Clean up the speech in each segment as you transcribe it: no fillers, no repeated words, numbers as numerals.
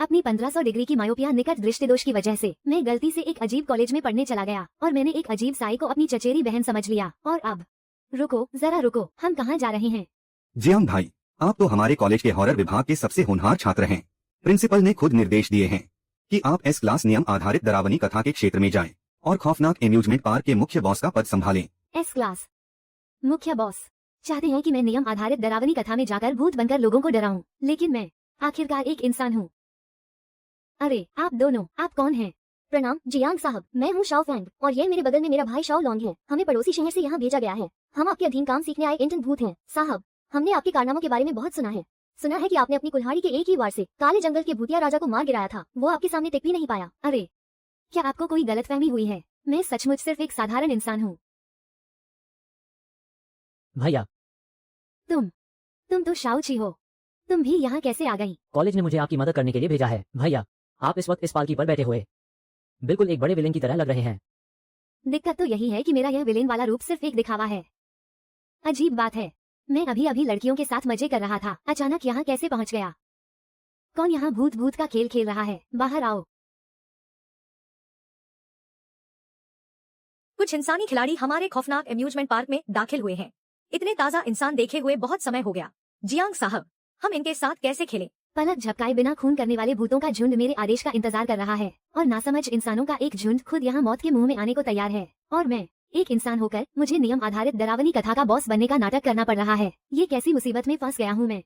अपनी 1500 डिग्री की मायोपिया निकट दृष्टि दोष की वजह से मैं गलती से एक अजीब कॉलेज में पढ़ने चला गया और मैंने एक अजीब साई को अपनी चचेरी बहन समझ लिया। और अब रुको, जरा रुको, हम कहाँ जा रहे हैं? जियांग भाई, आप तो हमारे कॉलेज के हॉरर विभाग के सबसे होनहार छात्र हैं। प्रिंसिपल ने खुद निर्देश दिए हैं कि आप एस क्लास नियम आधारित डरावनी कथा के क्षेत्र में जाएं और खौफनाक एम्यूजमेंट पार्क के मुख्य बॉस का पद संभालें। एस क्लास मुख्य बॉस चाहते हैं कि मैं नियम आधारित डरावनी कथा में जाकर भूत बनकर लोगों को डराऊं, लेकिन मैं आखिरकार एक इंसान हूँ। अरे आप दोनों, आप कौन हैं? प्रणाम जियांग साहब, मैं हूँ शाओ फैंग और ये मेरे बगल में मेरा भाई शाओ लॉन्ग है। हमें पड़ोसी शहर से यहाँ भेजा गया है। हम आपके अधीन काम सीखने आए इंटर्न भूत हैं। साहब, हमने आपके कारनामों के बारे में बहुत सुना है। सुना है कि आपने अपनी कुल्हाड़ी के एक ही वार से काले जंगल के भूतिया राजा को मार गिराया था। वो आपके सामने टिक भी नहीं पाया। अरे क्या आपको कोई गलतफहमी हुई है? मैं सचमुच सिर्फ एक साधारण इंसान हूँ। भैया, तुम तो शाओ ची हो। तुम भी यहाँ कैसे आ गई? कॉलेज ने मुझे आपकी मदद करने के लिए भेजा है। भैया, आप इस वक्त इस पालकी पर बैठे हुए बिल्कुल एक बड़े विलेन की तरह लग रहे हैं। दिक्कत तो यही है कि मेरा यह विलेन वाला रूप सिर्फ एक दिखावा है। अजीब बात है, मैं अभी अभी लड़कियों के साथ मजे कर रहा था, अचानक यहाँ कैसे पहुँच गया? कौन यहाँ भूत भूत का खेल खेल रहा है? बाहर आओ। कुछ इंसानी खिलाड़ी हमारे खौफनाक एम्यूजमेंट पार्क में दाखिल हुए हैं। इतने ताजा इंसान देखे हुए बहुत समय हो गया। जियांग साहब, हम इनके साथ कैसे खेलें? पलक झपकाए बिना खून करने वाले भूतों का झुंड मेरे आदेश का इंतजार कर रहा है और नासमझ इंसानों का एक झुंड खुद यहाँ मौत के मुंह में आने को तैयार है। और मैं एक इंसान होकर मुझे नियम आधारित डरावनी कथा का बॉस बनने का नाटक करना पड़ रहा है। ये कैसी मुसीबत में फंस गया हूँ मैं।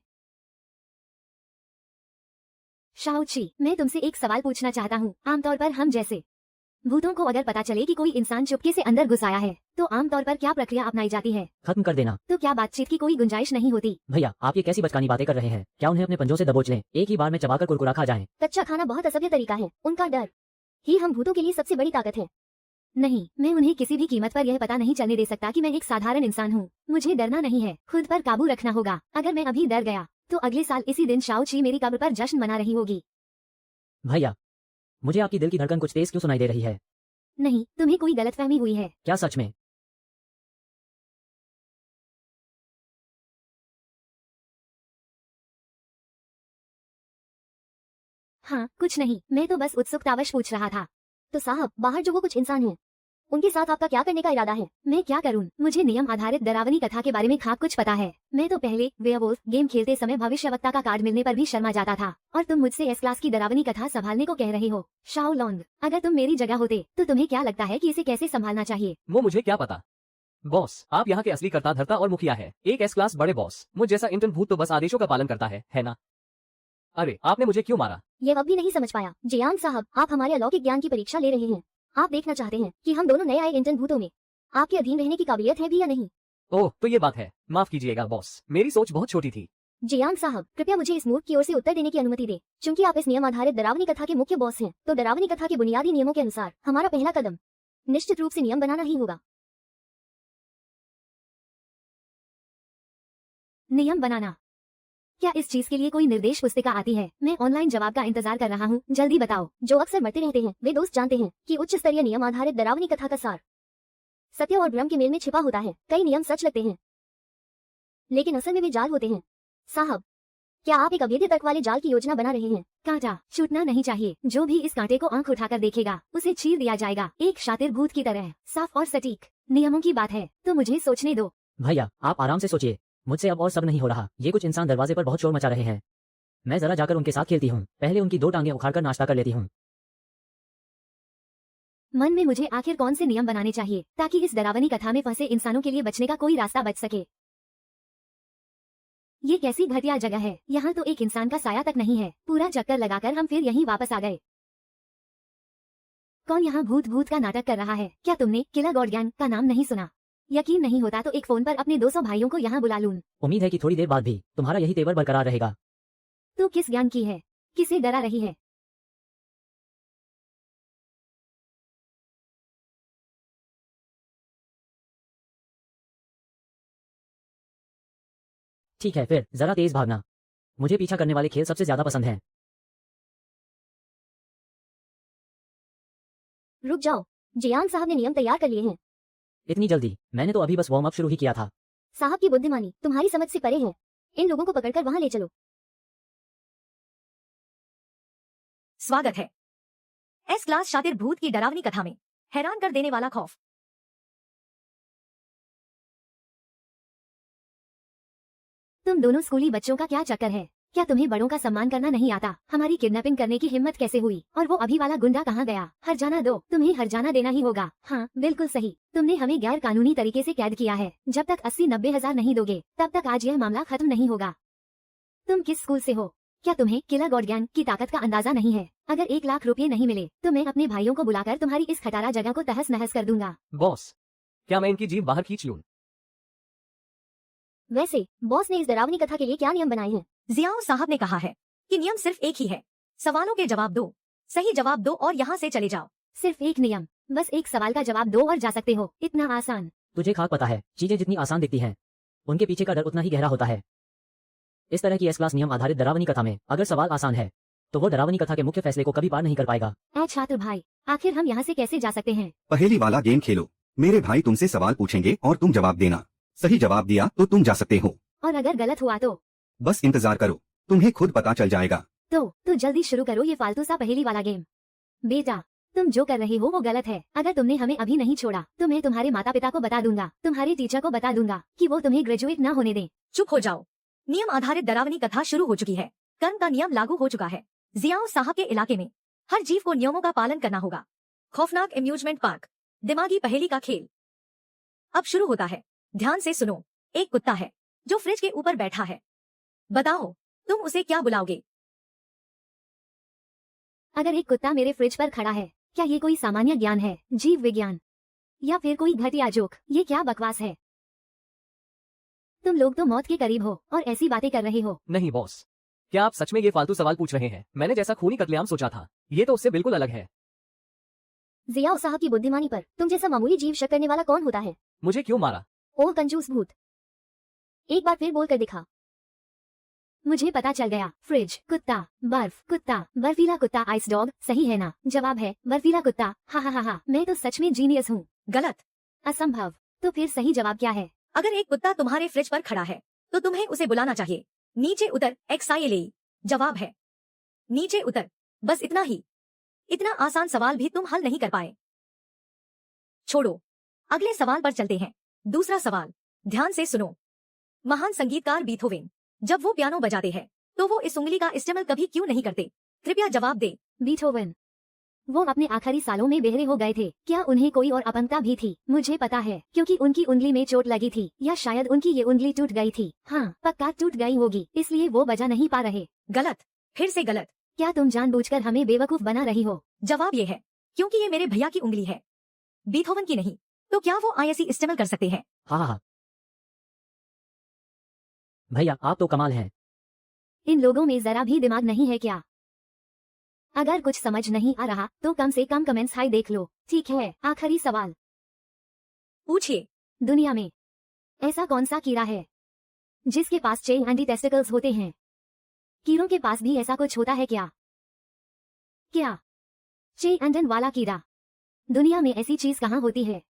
शाओ ची, मैं तुमसे एक सवाल पूछना चाहता हूँ। आमतौर पर हम जैसे भूतों को अगर पता चले कि कोई इंसान चुपके से अंदर घुस आया है तो आमतौर पर क्या प्रक्रिया अपनाई जाती है? खत्म कर देना। तो क्या बातचीत की कोई गुंजाइश नहीं होती? भैया, आप ये कैसी बचकानी बातें कर रहे हैं? क्या उन्हें अपने पंजों से दबोच लें, एक ही बार में चबाकर कुरकुरा खा जाएं? कच्चा खाना बहुत असभ्य तरीका है। उनका डर ही हम भूतों के लिए सबसे बड़ी ताकत है। नहीं, मैं उन्हें किसी भी कीमत पर यह पता नहीं चलने दे सकता कि मैं एक साधारण इंसान हूँ। मुझे डरना नहीं है, खुद पर काबू रखना होगा। अगर मैं अभी डर गया तो अगले साल इसी दिन शाओ ची मेरी कब्र पर जश्न मना रही होगी। भैया, मुझे आपकी दिल की धड़कन कुछ तेज क्यों सुनाई दे रही है? नहीं, तुम्हें कोई गलतफहमी हुई है। क्या सच में? हाँ, कुछ नहीं, मैं तो बस उत्सुकतावश पूछ रहा था। तो साहब, बाहर जो वो कुछ इंसान हैं, उनके साथ आपका क्या करने का इरादा है? मैं क्या करूं? मुझे नियम आधारित डरावनी कथा के बारे में खाक कुछ पता है। मैं तो पहले वेयरवुल्फ गेम खेलते समय भविष्यवक्ता का कार्ड मिलने पर भी शर्मा जाता था और तुम मुझसे एस क्लास की डरावनी कथा संभालने को कह रहे हो। शाओ लॉन्ग, अगर तुम मेरी जगह होते तो तुम्हें क्या लगता है कि इसे कैसे संभालना चाहिए? वो मुझे क्या पता। बॉस, आप यहाँ के असली कर्ता धर्ता और मुखिया है। एक एस क्लास बड़े बॉस मुझ जैसा इंटर्न भूत तो बस आदेशों का पालन करता है ना? अरे आपने मुझे क्यों मारा? ये अब भी नहीं समझ पाया। जियांग साहब, आप हमारे अलौकिक ज्ञान की परीक्षा ले रहे हैं। आप देखना चाहते हैं कि हम दोनों नए आए इंटर्न भूतों में आपके अधीन रहने की काबिलियत है भी या नहीं। ओह, तो ये बात है। माफ कीजिएगा बॉस, मेरी सोच बहुत छोटी थी। जियांग साहब, कृपया मुझे इस मूर्ख की ओर से उत्तर देने की अनुमति दे। चूंकि आप इस नियम आधारित डरावनी कथा के मुख्य बॉस हैं, तो डरावनी कथा के बुनियादी नियमों के अनुसार हमारा पहला कदम निश्चित रूप से नियम बनाना ही होगा। नियम बनाना? क्या इस चीज के लिए कोई निर्देश पुस्तिका आती है? मैं ऑनलाइन जवाब का इंतजार कर रहा हूँ, जल्दी बताओ। जो अक्सर मरते रहते हैं वे दोस्त जानते हैं कि उच्च स्तरीय नियम आधारित डरावनी कथा का सार सत्य और भ्रम के मेल में छिपा होता है। कई नियम सच लगते हैं लेकिन असल में वे जाल होते हैं। साहब, क्या आप एक अभेद्य तर्क वाले जाल की योजना बना रहे हैं? कांटा छूटना नहीं चाहिए। जो भी इस कांटे को आंख उठाकर देखेगा उसे चीर दिया जाएगा, एक शातिर भूत की तरह। साफ और सटीक नियमों की बात है तो मुझे सोचने दो। भैया, आप आराम से सोचिए। मुझसे अब और सब नहीं हो रहा। ये कुछ इंसान दरवाजे पर बहुत शोर मचा रहे हैं। मैं जरा जाकर उनके साथ खेलती हूँ। पहले उनकी 2 टांगें उखाड़कर नाश्ता कर लेती हूँ। मन में मुझे आखिर कौन से नियम बनाने चाहिए ताकि इस डरावनी कथा में फंसे इंसानों के लिए बचने का कोई रास्ता बच सके। ये कैसी घटिया जगह है, यहाँ तो एक इंसान का साया तक नहीं है। पूरा चक्कर लगाकर हम फिर यहीं वापस आ गए। कौन यहाँ भूत भूत का नाटक कर रहा है? क्या तुमने किला गॉर्डियन का नाम नहीं सुना? यकीन नहीं होता तो एक फोन पर अपने 200 भाइयों को यहाँ बुला लूं। उम्मीद है कि थोड़ी देर बाद भी तुम्हारा यही तेवर बरकरार रहेगा। तू किस ज्ञान की है? किसे डरा रही है? ठीक है, फिर जरा तेज भागना। मुझे पीछा करने वाले खेल सबसे ज्यादा पसंद हैं। रुक जाओ, जियांग साहब ने नियम तैयार कर लिए हैं। इतनी जल्दी? मैंने तो अभी बस वार्म अप शुरू ही किया था। साहब की बुद्धिमानी तुम्हारी समझ से परे है। इन लोगों को पकड़कर वहां ले चलो। स्वागत है एस क्लास शातिर भूत की डरावनी कथा में। हैरान कर देने वाला खौफ। तुम दोनों स्कूली बच्चों का क्या चक्कर है? क्या तुम्हें बड़ों का सम्मान करना नहीं आता? हमारी किडनैपिंग करने की हिम्मत कैसे हुई? और वो अभी वाला गुंडा कहाँ गया? हर्जाना दो, तुम्हें हर्जाना देना ही होगा। हाँ बिल्कुल सही, तुमने हमें गैर कानूनी तरीके से कैद किया है। जब तक 80-90 हजार नहीं दोगे तब तक आज यह मामला खत्म नहीं होगा। तुम किस स्कूल से हो? क्या तुम्हें किला गॉड गैंग की ताकत का अंदाजा नहीं है? अगर 1 लाख रुपए नहीं मिले तो मैं अपने भाइयों को बुलाकर तुम्हारी इस खटारा जगह को तहस नहस कर दूंगा। बॉस, क्या मैं इनकी जीभ बाहर खींच लूं? वैसे बॉस ने इस डरावनी कथा के लिए क्या नियम बनाए हैं? जियाओ साहब ने कहा है कि नियम सिर्फ एक ही है, सवालों के जवाब दो, सही जवाब दो और यहाँ से चले जाओ। सिर्फ एक नियम, बस एक सवाल का जवाब दो और जा सकते हो। इतना आसान। तुझे खाक पता है, चीजें जितनी आसान दिखती हैं उनके पीछे का डर उतना ही गहरा होता है। इस तरह की एस क्लास नियम आधारित डरावनी कथा में अगर सवाल आसान है तो वो डरावनी कथा के मुख्य फैसले को कभी पार नहीं कर पाएगा। ऐ छात्र भाई, आखिर हम यहाँ से कैसे जा सकते हैं? पहेली वाला गेम खेलो। मेरे भाई तुमसे सवाल पूछेंगे और तुम जवाब देना। सही जवाब दिया तो तुम जा सकते हो, और अगर गलत हुआ तो? बस इंतजार करो, तुम्हें खुद पता चल जाएगा। तो जल्दी शुरू करो ये फालतू सा पहेली वाला गेम। बेटा, तुम जो कर रहे हो वो गलत है। अगर तुमने हमें अभी नहीं छोड़ा तो मैं तुम्हारे माता पिता को बता दूंगा, तुम्हारे टीचर को बता दूंगा कि वो तुम्हें ग्रेजुएट न होने दें। चुप हो जाओ। नियम आधारित डरावनी कथा शुरू हो चुकी है। कर्म का नियम लागू हो चुका है। जियाओ साहब के इलाके में हर जीव को नियमों का पालन करना होगा। खौफनाक एम्यूजमेंट पार्क, दिमागी पहेली का खेल अब शुरू होता है। ध्यान से सुनो। एक कुत्ता है जो फ्रिज के ऊपर बैठा है। बताओ तुम उसे क्या बुलाओगे? अगर एक कुत्ता मेरे फ्रिज पर खड़ा है, क्या ये कोई सामान्य ज्ञान है, जीव विज्ञान, या फिर कोई घटिया जोक? ये क्या बकवास है? तुम लोग तो मौत के करीब हो और ऐसी बातें कर रहे हो। नहीं बॉस, क्या आप सच में ये फालतू सवाल पूछ रहे हैं? मैंने जैसा खूनी कत्लेआम सोचा था ये तो उससे बिल्कुल अलग है। जियाओ साहब की बुद्धिमानी पर तुम जैसा मामूली जीव शक करने वाला कौन होता है? मुझे क्यों मारा? ओह कंजूस भूत, एक बार फिर बोल कर दिखा। मुझे पता चल गया। फ्रिज, कुत्ता, बर्फ, कुत्ता, बर्फीला कुत्ता, आइस डॉग। सही है ना? जवाब है बर्फीला कुत्ता। हा हा हा हा, मैं तो सच में जीनियस हूँ। गलत। असंभव। तो फिर सही जवाब क्या है? अगर एक कुत्ता तुम्हारे फ्रिज पर खड़ा है तो तुम्हें उसे बुलाना चाहिए। नीचे उतर XILE। जवाब है नीचे उतर। बस इतना ही। इतना आसान सवाल भी तुम हल नहीं कर पाए। छोड़ो, अगले सवाल पर चलते हैं। दूसरा सवाल, ध्यान से सुनो। महान संगीतकार बीथोवेन जब वो पियानो बजाते हैं तो वो इस उंगली का इस्तेमाल कभी क्यों नहीं करते? कृपया जवाब दे। बीथोवन, वो अपने आखिरी सालों में बेहरे हो गए थे। क्या उन्हें कोई और अपंगता भी थी? मुझे पता है, क्योंकि उनकी उंगली में चोट लगी थी, या शायद उनकी ये उंगली टूट गई थी। हाँ पक्का टूट गई होगी, इसलिए वो बजा नहीं पा रहे। गलत। फिर से गलत। क्या तुम जानबूझकर हमें बेवकूफ बना रही हो? जवाब ये है क्योंकि ये मेरे भैया की उंगली है, बीथोवन की नहीं। तो क्या वो ISE इस्तेमाल कर सकते हैं? हाँ हाँ हाँ। भैया आप तो कमाल हैं। इन लोगों में जरा भी दिमाग नहीं है क्या? अगर कुछ समझ नहीं आ रहा तो कम से कम कमेंट्स हाई देख लो। ठीक है, आखिरी सवाल। पूछिए। दुनिया में ऐसा कौन सा कीड़ा है जिसके पास 6 एंटी टेस्टिकल्स होते हैं? कीड़ों के पास भी ऐसा कुछ होता है क्या? क्या 6 एंटन वाला कीड़ा? दुनिया में ऐसी चीज कहाँ होती है?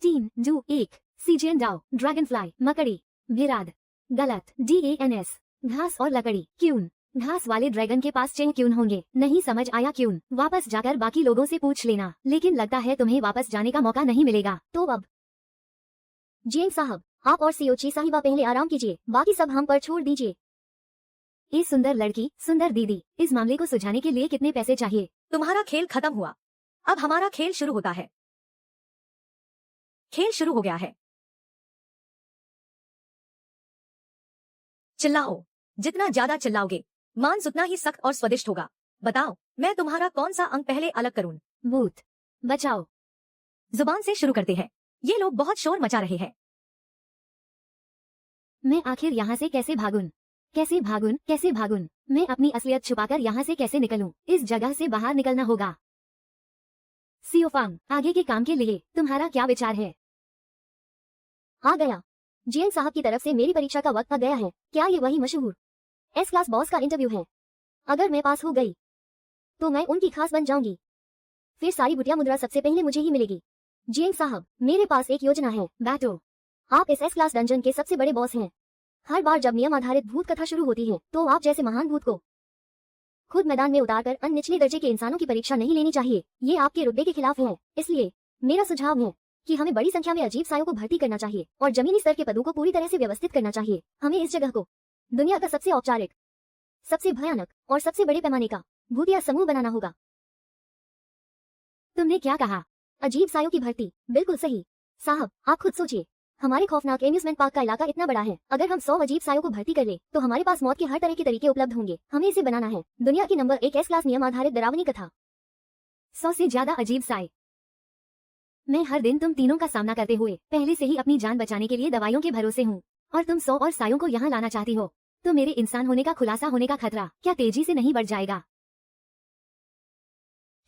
3, 2, 1। सीजियन डाउ, ड्रैगन फ्लाई, मकड़ी, भिराद। गलत। DANS, घास और लकड़ी। क्यून, घास वाले ड्रैगन के पास 6 क्यून होंगे। नहीं समझ आया क्यून? वापस जाकर बाकी लोगों से पूछ लेना। लेकिन लगता है तुम्हें वापस जाने का मौका नहीं मिलेगा। तो अब जेन साहब, आप और सीओची साहिबा पहले आराम कीजिए, बाकी सब हम पर छोड़ दीजिए। ए सुंदर लड़की, सुंदर दीदी, इस मामले को सुलझाने के लिए कितने पैसे चाहिए? तुम्हारा खेल खत्म हुआ, अब हमारा खेल शुरू होता है। खेल शुरू हो गया है। चिल्लाओ, जितना ज्यादा चिल्लाओगे मांस उतना ही सख्त और स्वादिष्ट होगा। बताओ मैं तुम्हारा कौन सा अंग पहले अलग करूं? भूत, बचाओ। जुबान से शुरू करते हैं। ये लोग बहुत शोर मचा रहे हैं। मैं आखिर यहाँ से कैसे भागूं? कैसे भागूं? कैसे भागूं? मैं अपनी असलियत छुपाकर यहाँ से कैसे निकलूं? इस जगह से बाहर निकलना होगा। सियोफांग, आगे के काम के लिए तुम्हारा क्या विचार है? आ गया। जेन साहब की तरफ से मेरी परीक्षा का वक्त आ गया है। क्या ये वही मशहूर एस क्लास बॉस का इंटरव्यू है? अगर मैं पास हो गई तो मैं उनकी खास बन जाऊंगी। फिर सारी बुटिया मुद्रा सबसे पहले मुझे ही मिलेगी। जेन साहब, मेरे पास एक योजना है। बैटो, आप इस एस क्लास डंजन के सबसे बड़े बॉस हैं। हर बार जब नियम आधारित भूत कथा शुरू होती है तो आप जैसे महान भूत को खुद मैदान में उतारकर अन्य निचले दर्जे के इंसानों की परीक्षा नहीं लेनी चाहिए। ये आपके रुतबे के खिलाफ है। इसलिए मेरा सुझाव है कि हमें बड़ी संख्या में अजीब सायों को भर्ती करना चाहिए और जमीनी स्तर के पदों को पूरी तरह से व्यवस्थित करना चाहिए। हमें इस जगह को दुनिया का सबसे औपचारिक, सबसे भयानक और सबसे बड़े पैमाने का भूतिया समूह बनाना होगा। तुमने क्या कहा? अजीब सायों की भर्ती, बिल्कुल सही। साहब, आप खुद सोचिए, हमारे खौफनाक एम्यूजमेंट पार्क का इलाका इतना बड़ा है। अगर हम 100 अजीब सायों को भर्ती कर ले तो हमारे पास मौत के हर तरह के तरीके उपलब्ध होंगे। हमें इसे बनाना है दुनिया की नंबर 1 एस क्लास नियम आधारित डरावनी कथा। 100 से ज्यादा अजीब साए। मैं हर दिन तुम तीनों का सामना करते हुए पहले से ही अपनी जान बचाने के लिए दवाइयों के भरोसे हूँ, और तुम 100 और सायों को यहाँ लाना चाहती हो, तो मेरे इंसान होने का खुलासा होने का खतरा क्या तेजी से नहीं बढ़ जाएगा?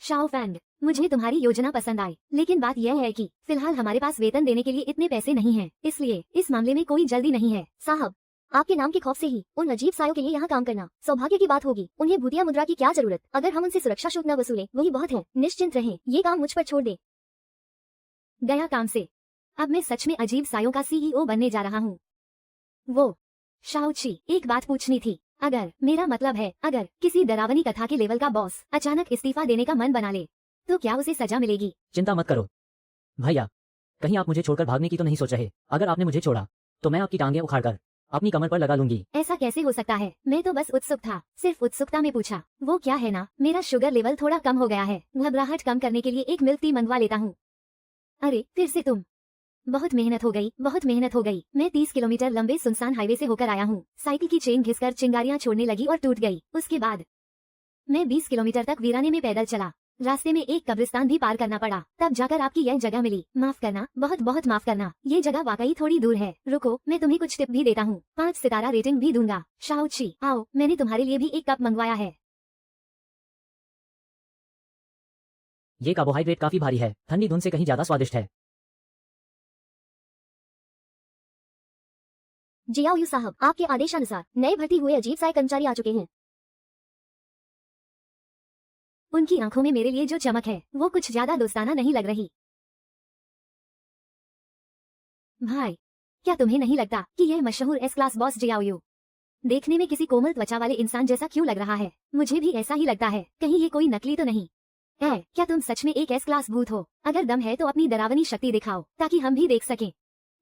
शाओ फैंग, मुझे तुम्हारी योजना पसंद आई, लेकिन बात यह है कि फिलहाल हमारे पास वेतन देने के लिए इतने पैसे नहीं हैं, इसलिए इस मामले में कोई जल्दी नहीं है। साहब, आपके नाम के खौफ से ही उन अजीब सायों के लिए यहाँ काम करना सौभाग्य की बात होगी। उन्हें भूतिया मुद्रा की क्या जरूरत? अगर हम उनसे सुरक्षा शुल्क न वसूले वही बहुत है। निश्चिंत रहें, ये काम मुझ पर छोड़ दे। गया काम से। अब मैं सच में अजीब सायों का सीईओ बनने जा रहा हूँ। वो शाओची, एक बात पूछनी थी। अगर मेरा मतलब है, अगर किसी डरावनी कथा के लेवल का बॉस अचानक इस्तीफा देने का मन बना ले तो क्या उसे सजा मिलेगी? चिंता मत करो भैया, कहीं आप मुझे छोड़कर भागने की तो नहीं सोच रहे? अगर आपने मुझे छोड़ा तो मैं आपकी टांगें उखाड़कर अपनी कमर पर लगा लूंगी। ऐसा कैसे हो सकता है? मैं तो बस उत्सुक था, सिर्फ उत्सुकता में पूछा। वो क्या है ना, मेरा शुगर लेवल थोड़ा कम हो गया है, घबराहट कम करने के लिए एक मिल्क टी मंगवा लेता हूँ। अरे फिर से तुम। बहुत मेहनत हो गई, बहुत मेहनत हो गई। मैं 30 किलोमीटर लंबे सुनसान हाईवे से होकर आया हूँ। साइकिल की चेन घिसकर चिंगारियां छोड़ने लगी और टूट गई। उसके बाद मैं 20 किलोमीटर तक वीराने में पैदल चला। रास्ते में एक कब्रिस्तान भी पार करना पड़ा, तब जाकर आपकी यह जगह मिली। माफ करना, बहुत बहुत माफ करना। ये जगह वाकई थोड़ी दूर है। रुको, मैं तुम्हें कुछ टिप भी देता हूँ, 5 सितारा रेटिंग भी दूंगा। शाओची, आओ, मैंने तुम्हारे लिए भी एक कप मंगवाया है। ये कार्बोहाइड्रेट काफी भारी है, ठंडी धुंध से कहीं ज्यादा स्वादिष्ट है। जियाओ साहब, आपके आदेशानुसार नए भर्ती हुए अजीब साए कर्मचारी आ चुके हैं। उनकी आंखों में मेरे लिए जो चमक है वो कुछ ज्यादा दोस्ताना नहीं लग रही। भाई, क्या तुम्हें नहीं लगता कि यह मशहूर एस क्लास बॉस जियाओ देखने में किसी कोमल त्वचा वाले इंसान जैसा क्यों लग रहा है? मुझे भी ऐसा ही लगता है, कहीं ये कोई नकली तो नहीं है? क्या तुम सच में एक एस क्लास भूत हो? अगर दम है तो अपनी डरावनी शक्ति दिखाओ ताकि हम भी देख सकें।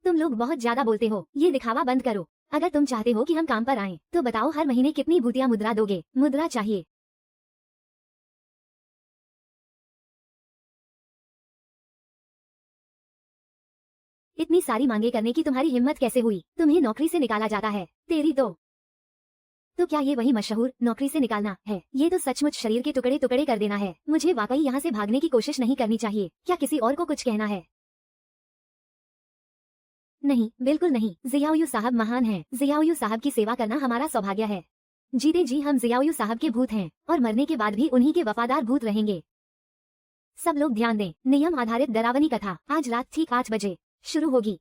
तुम लोग बहुत ज्यादा बोलते हो, ये दिखावा बंद करो। अगर तुम चाहते हो कि हम काम पर आएं, तो बताओ हर महीने कितनी भूतिया मुद्रा दोगे? मुद्रा चाहिए। इतनी सारी मांगे करने की तुम्हारी हिम्मत कैसे हुई? तुम्हें नौकरी से निकाला जाता है। तेरी तो क्या ये वही मशहूर नौकरी से निकालना है? ये तो सचमुच शरीर के टुकड़े टुकड़े कर देना है। मुझे वाकई यहाँ से भागने की कोशिश नहीं करनी चाहिए। क्या किसी और को कुछ कहना है? नहीं, बिल्कुल नहीं। जियाओ साहब महान हैं। जियाओ साहब की सेवा करना हमारा सौभाग्य है। जीते जी हम जियाओ साहब के भूत हैं और मरने के बाद भी उन्हीं के वफादार भूत रहेंगे। सब लोग ध्यान दें, नियम आधारित डरावनी कथा आज रात ठीक 8 बजे शुरू होगी।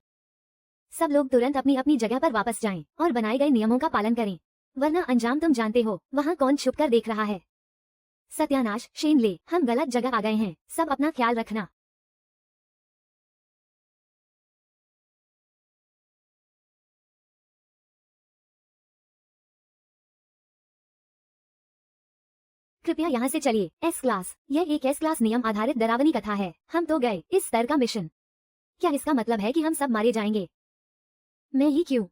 सब लोग तुरंत अपनी अपनी जगह पर वापस जाएं और बनाए गए नियमों का पालन करें, वरना अंजाम तुम जानते हो। वहाँ कौन छुपकर देख रहा है? सत्यानाश, शेनले, हम गलत जगह आ गए हैं। सब अपना ख्याल रखना। कृपया यहाँ से चलिए। एस क्लास, यह एक एस क्लास नियम आधारित डरावनी कथा है। हम तो गए इस स्तर का मिशन। क्या इसका मतलब है कि हम सब मारे जाएंगे? मैं ही क्यों?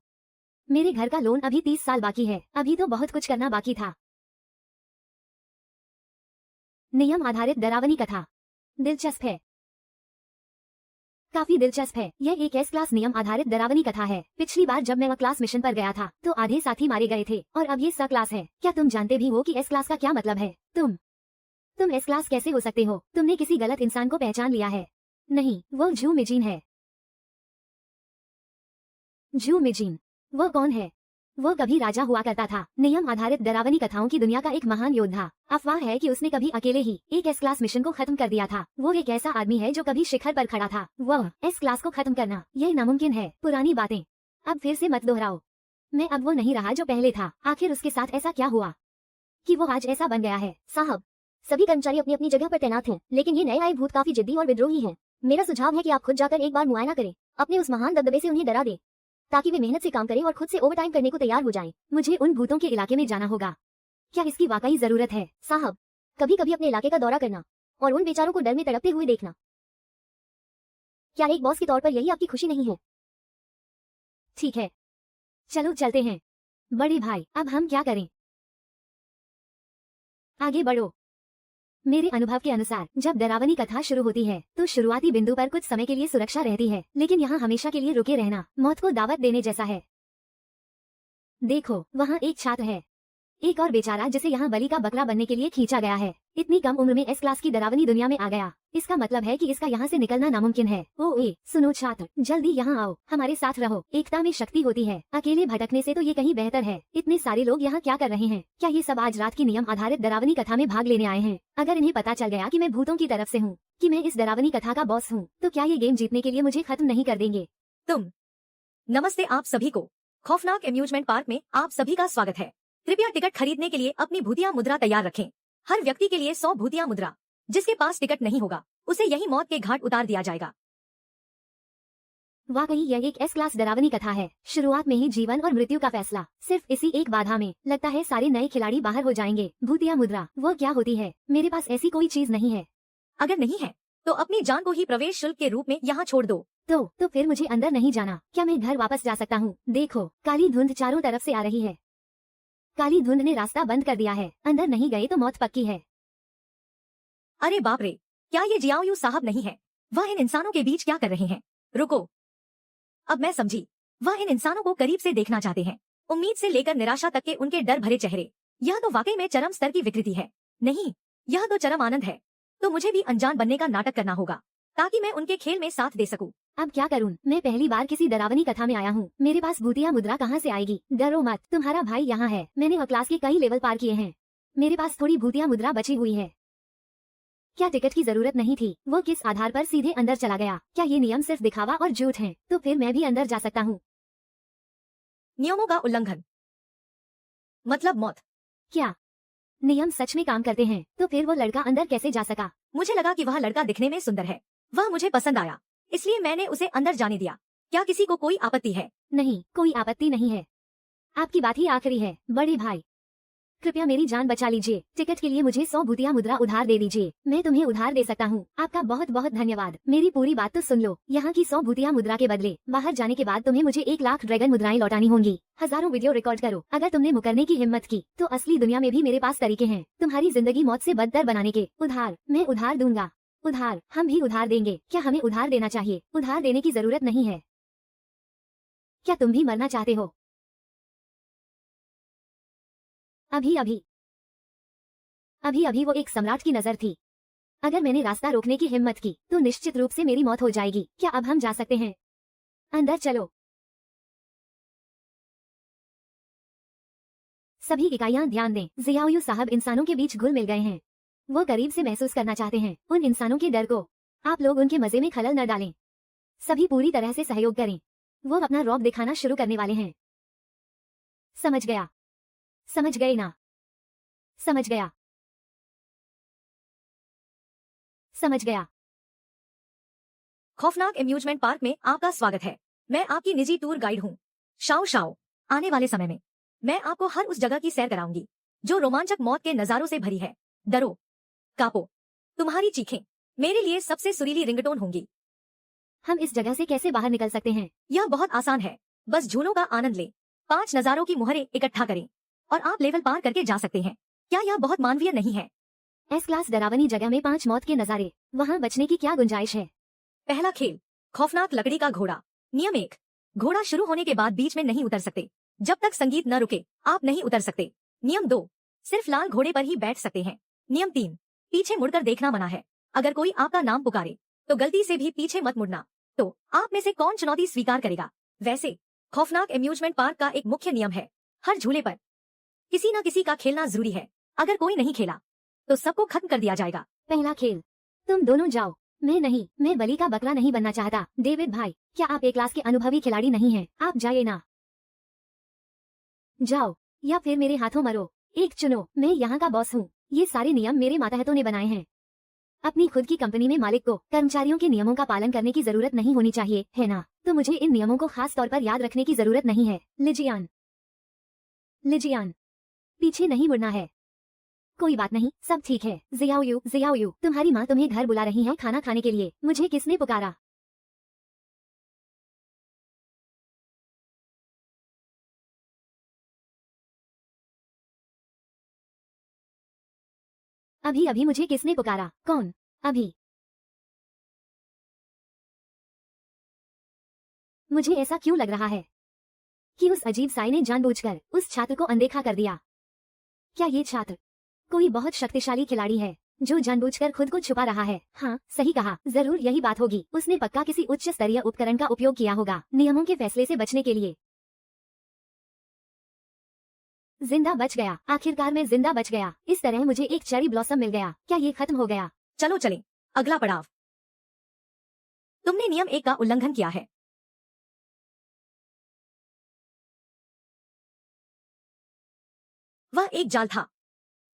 मेरे घर का लोन अभी 30 साल बाकी है। अभी तो बहुत कुछ करना बाकी था। नियम आधारित डरावनी कथा दिलचस्प है, काफी दिलचस्प है। यह एक एस क्लास नियम आधारित डरावनी कथा है। पिछली बार जब मैं वह क्लास मिशन पर गया था तो आधे साथी मारे गए थे और अब ये स क्लास है। क्या तुम जानते भी हो कि एस क्लास का क्या मतलब है? तुम एस क्लास कैसे हो सकते हो? तुमने किसी गलत इंसान को पहचान लिया है। नहीं, वो झू मिजीन है। झू मिजीन? वो कौन है? वो कभी राजा हुआ करता था। नियम आधारित डरावनी कथाओं की दुनिया का एक महान योद्धा। अफवाह है कि उसने कभी अकेले ही एक एस क्लास मिशन को खत्म कर दिया था। वो एक ऐसा आदमी है जो कभी शिखर पर खड़ा था। वह एस क्लास को खत्म करना, यह नामुमकिन है। पुरानी बातें अब फिर से मत दोहराओ। मैं अब वो नहीं रहा जो पहले था। आखिर उसके साथ ऐसा क्या हुआ कि वो आज ऐसा बन गया है? साहब, सभी कर्मचारी अपनी अपनी जगह पर तैनात हैं, लेकिन ये नए आए भूत काफी जिद्दी और विद्रोही हैं। मेरा सुझाव है कि आप खुद जाकर एक बार मुआयना करें। अपने उस महान दबदबे से उन्हें डरा दें ताकि वे मेहनत से काम करें और खुद से ओवरटाइम करने को तैयार हो जाएं। मुझे उन भूतों के इलाके में जाना होगा। क्या इसकी वाकई जरूरत है? साहब, कभी कभी अपने इलाके का दौरा करना और उन बेचारों को डर में तड़पते हुए देखना, क्या एक बॉस के तौर पर यही आपकी खुशी नहीं है? ठीक है, चलो चलते हैं। बड़े भाई, अब हम क्या करें? आगे बढ़ो। मेरे अनुभव के अनुसार जब डरावनी कथा शुरू होती है तो शुरुआती बिंदु पर कुछ समय के लिए सुरक्षा रहती है, लेकिन यहाँ हमेशा के लिए रुके रहना मौत को दावत देने जैसा है। देखो, वहाँ एक छात्र है, एक और बेचारा जिसे यहाँ बलि का बकरा बनने के लिए खींचा गया है। इतनी कम उम्र में एस क्लास की डरावनी दुनिया में आ गया। इसका मतलब है कि इसका यहाँ से निकलना नामुमकिन है। ओए, सुनो छात्र, जल्दी यहाँ आओ, हमारे साथ रहो। एकता में शक्ति होती है, अकेले भटकने से तो ये कहीं बेहतर है। इतने सारे लोग यहाँ क्या कर रहे हैं? क्या ये सब आज रात की नियम आधारित डरावनी कथा में भाग लेने आए हैं? अगर इन्हें पता चल गया कि मैं भूतों की तरफ से हूँ, कि मैं इस डरावनी कथा का बॉस हूँ, तो क्या ये गेम जीतने के लिए मुझे खत्म नहीं कर देंगे? नमस्ते आप सभी को। खौफनाक एम्यूजमेंट पार्क में आप सभी का स्वागत है। कृपया टिकट खरीदने के लिए अपनी भूतिया मुद्रा तैयार रखें। हर व्यक्ति के लिए 100 भूतिया मुद्रा। जिसके पास टिकट नहीं होगा उसे यही मौत के घाट उतार दिया जाएगा। वाकई यह एक एस क्लास डरावनी कथा है। शुरुआत में ही जीवन और मृत्यु का फैसला। सिर्फ इसी एक बाधा में लगता है सारे नए खिलाड़ी बाहर हो जाएंगे। भूतिया मुद्रा, वो क्या होती है? मेरे पास ऐसी कोई चीज नहीं है। अगर नहीं है तो अपनी जान को ही प्रवेश शुल्क के रूप में यहाँ छोड़ दो। तो फिर मुझे अंदर नहीं जाना? क्या मैं घर वापस जा सकता हूँ? देखो, काली धुंध चारों तरफ से आ रही है। काली धुंध ने रास्ता बंद कर दिया है। अंदर नहीं गए तो मौत पक्की है। अरे बाप रे, क्या ये जियाओयू साहब नहीं है? वह इन इंसानों के बीच क्या कर रहे हैं? रुको, अब मैं समझी। वह इन इंसानों को करीब से देखना चाहते हैं। उम्मीद से लेकर निराशा तक के उनके डर भरे चेहरे। यह तो वाकई में चरम स्तर की विकृति है। नहीं, यह तो चरम आनंद है। तो मुझे भी अनजान बनने का नाटक करना होगा ताकि मैं उनके खेल में साथ दे सकूं। अब क्या करूं? मैं पहली बार किसी डरावनी कथा में आया हूँ। मेरे पास भूतिया मुद्रा कहाँ से आएगी? डरो मत, तुम्हारा भाई यहाँ है। मैंने क्लास के कई लेवल पार किए हैं। मेरे पास थोड़ी भूतिया मुद्रा बची हुई है। क्या टिकट की जरूरत नहीं थी? वो किस आधार पर सीधे अंदर चला गया? क्या ये नियम सिर्फ दिखावा और झूठ हैं? तो फिर मैं भी अंदर जा सकता हूँ। नियमों का उल्लंघन मतलब मौत। क्या नियम सच में काम करते हैं? तो फिर वो लड़का अंदर कैसे जा सका? मुझे लगा कि वह लड़का दिखने में सुंदर है। वह मुझे पसंद आया, इसलिए मैंने उसे अंदर जाने दिया। क्या किसी को कोई आपत्ति है? नहीं, कोई आपत्ति नहीं है। आपकी बात ही आखिरी है। बड़े भाई, कृपया मेरी जान बचा लीजिए। टिकट के लिए मुझे 100 भूतिया मुद्रा उधार दे दीजिए। मैं तुम्हें उधार दे सकता हूँ। आपका बहुत बहुत धन्यवाद। मेरी पूरी बात तो सुन लो। यहाँ की 100 भूतिया मुद्रा के बदले बाहर जाने के बाद तुम्हें मुझे 1 लाख ड्रैगन मुद्राएं लौटानी होंगी। हजारों वीडियो रिकॉर्ड करो। अगर तुमने मुकरने की हिम्मत की तो असली दुनिया में भी मेरे पास तरीके हैं तुम्हारी जिंदगी मौत से बदतर बनाने के। उधार, मैं उधार दूंगा। उधार, हम भी उधार देंगे। क्या हमें उधार देना चाहिए? उधार देने की जरूरत नहीं है। क्या तुम भी मरना चाहते हो? अभी अभी वो एक सम्राट की नजर थी। अगर मैंने रास्ता रोकने की हिम्मत की तो निश्चित रूप से मेरी मौत हो जाएगी। क्या अब हम जा सकते हैं? अंदर चलो। सभी इकाइयां ध्यान दें। जियाओयू साहब इंसानों के बीच घुल मिल गए हैं। वो करीब से महसूस करना चाहते हैं उन इंसानों के डर को। आप लोग उनके मजे में खलल न डालें। सभी पूरी तरह से सहयोग करें। वो अपना रौब दिखाना शुरू करने वाले हैं। समझ गया? समझ गए ना? समझ गया? समझ गया। खौफनाक एम्यूजमेंट पार्क में आपका स्वागत है। मैं आपकी निजी टूर गाइड हूँ शाओ शाओ। आने वाले समय में मैं आपको हर उस जगह की सैर कराऊंगी जो रोमांचक मौत के नजारों से भरी है। डरो, कापो, तुम्हारी चीखें मेरे लिए सबसे सुरीली रिंगटोन होंगी। हम इस जगह से कैसे बाहर निकल सकते हैं? यह बहुत आसान है। बस झूलों का आनंद लें, 5 नजारों की मुहरें इकट्ठा करें और आप लेवल पार करके जा सकते हैं। क्या यह बहुत मानवीय नहीं है? एस क्लास डरावनी जगह में 5 मौत के नजारे। वहाँ बचने की क्या गुंजाइश है? पहला खेल, खौफनाक लकड़ी का घोड़ा। नियम 1, घोड़ा शुरू होने के बाद बीच में नहीं उतर सकते। जब तक संगीत न रुके आप नहीं उतर सकते। नियम 2, सिर्फ लाल घोड़े पर ही बैठ सकते हैं। नियम 3, पीछे मुड़कर देखना मना है। अगर कोई आपका नाम पुकारे तो गलती से भी पीछे मत मुड़ना। तो आप में से कौन चुनौती स्वीकार करेगा? वैसे खौफनाक एम्यूजमेंट पार्क का एक मुख्य नियम है, हर झूले पर किसी न किसी का खेलना जरूरी है। अगर कोई नहीं खेला तो सबको खत्म कर दिया जाएगा। पहला खेल, तुम दोनों जाओ। मैं नहीं, मैं बलि का बकरा नहीं बनना चाहता। डेविड भाई, क्या आप ए क्लास के अनुभवी खिलाड़ी नहीं हैं? आप जाइए ना। जाओ या फिर मेरे हाथों मरो। एक चुनो। मैं यहाँ का बॉस हूँ। ये सारे नियम मेरे मातहतों ने बनाए हैं। अपनी खुद की कंपनी में मालिक को कर्मचारियों के नियमों का पालन करने की जरूरत नहीं होनी चाहिए, है ना? तो मुझे इन नियमों को खास तौर पर याद रखने की जरूरत नहीं है। लिजियान, लिजियान, पीछे नहीं मुड़ना है। कोई बात नहीं, सब ठीक है। जियाओ यू, तुम्हारी माँ तुम्हें घर बुला रही है खाना खाने के लिए। मुझे किसने पुकारा? अभी अभी मुझे किसने पुकारा? कौन? अभी? मुझे ऐसा क्यों लग रहा है कि उस अजीब साई ने जानबूझकर उस छात्र को अनदेखा कर दिया? क्या ये छात्र कोई बहुत शक्तिशाली खिलाड़ी है जो जानबूझकर खुद को छुपा रहा है? हाँ, सही कहा, जरूर यही बात होगी। उसने पक्का किसी उच्च स्तरीय उपकरण का उपयोग किया होगा नियमों के फैसले से बचने के लिए। जिंदा बच गया, आखिरकार मैं जिंदा बच गया। इस तरह मुझे एक चेरी ब्लॉसम मिल गया। क्या ये खत्म हो गया? चलो चलें, अगला पड़ाव। तुमने नियम 1 का उल्लंघन किया है। वह एक जाल था।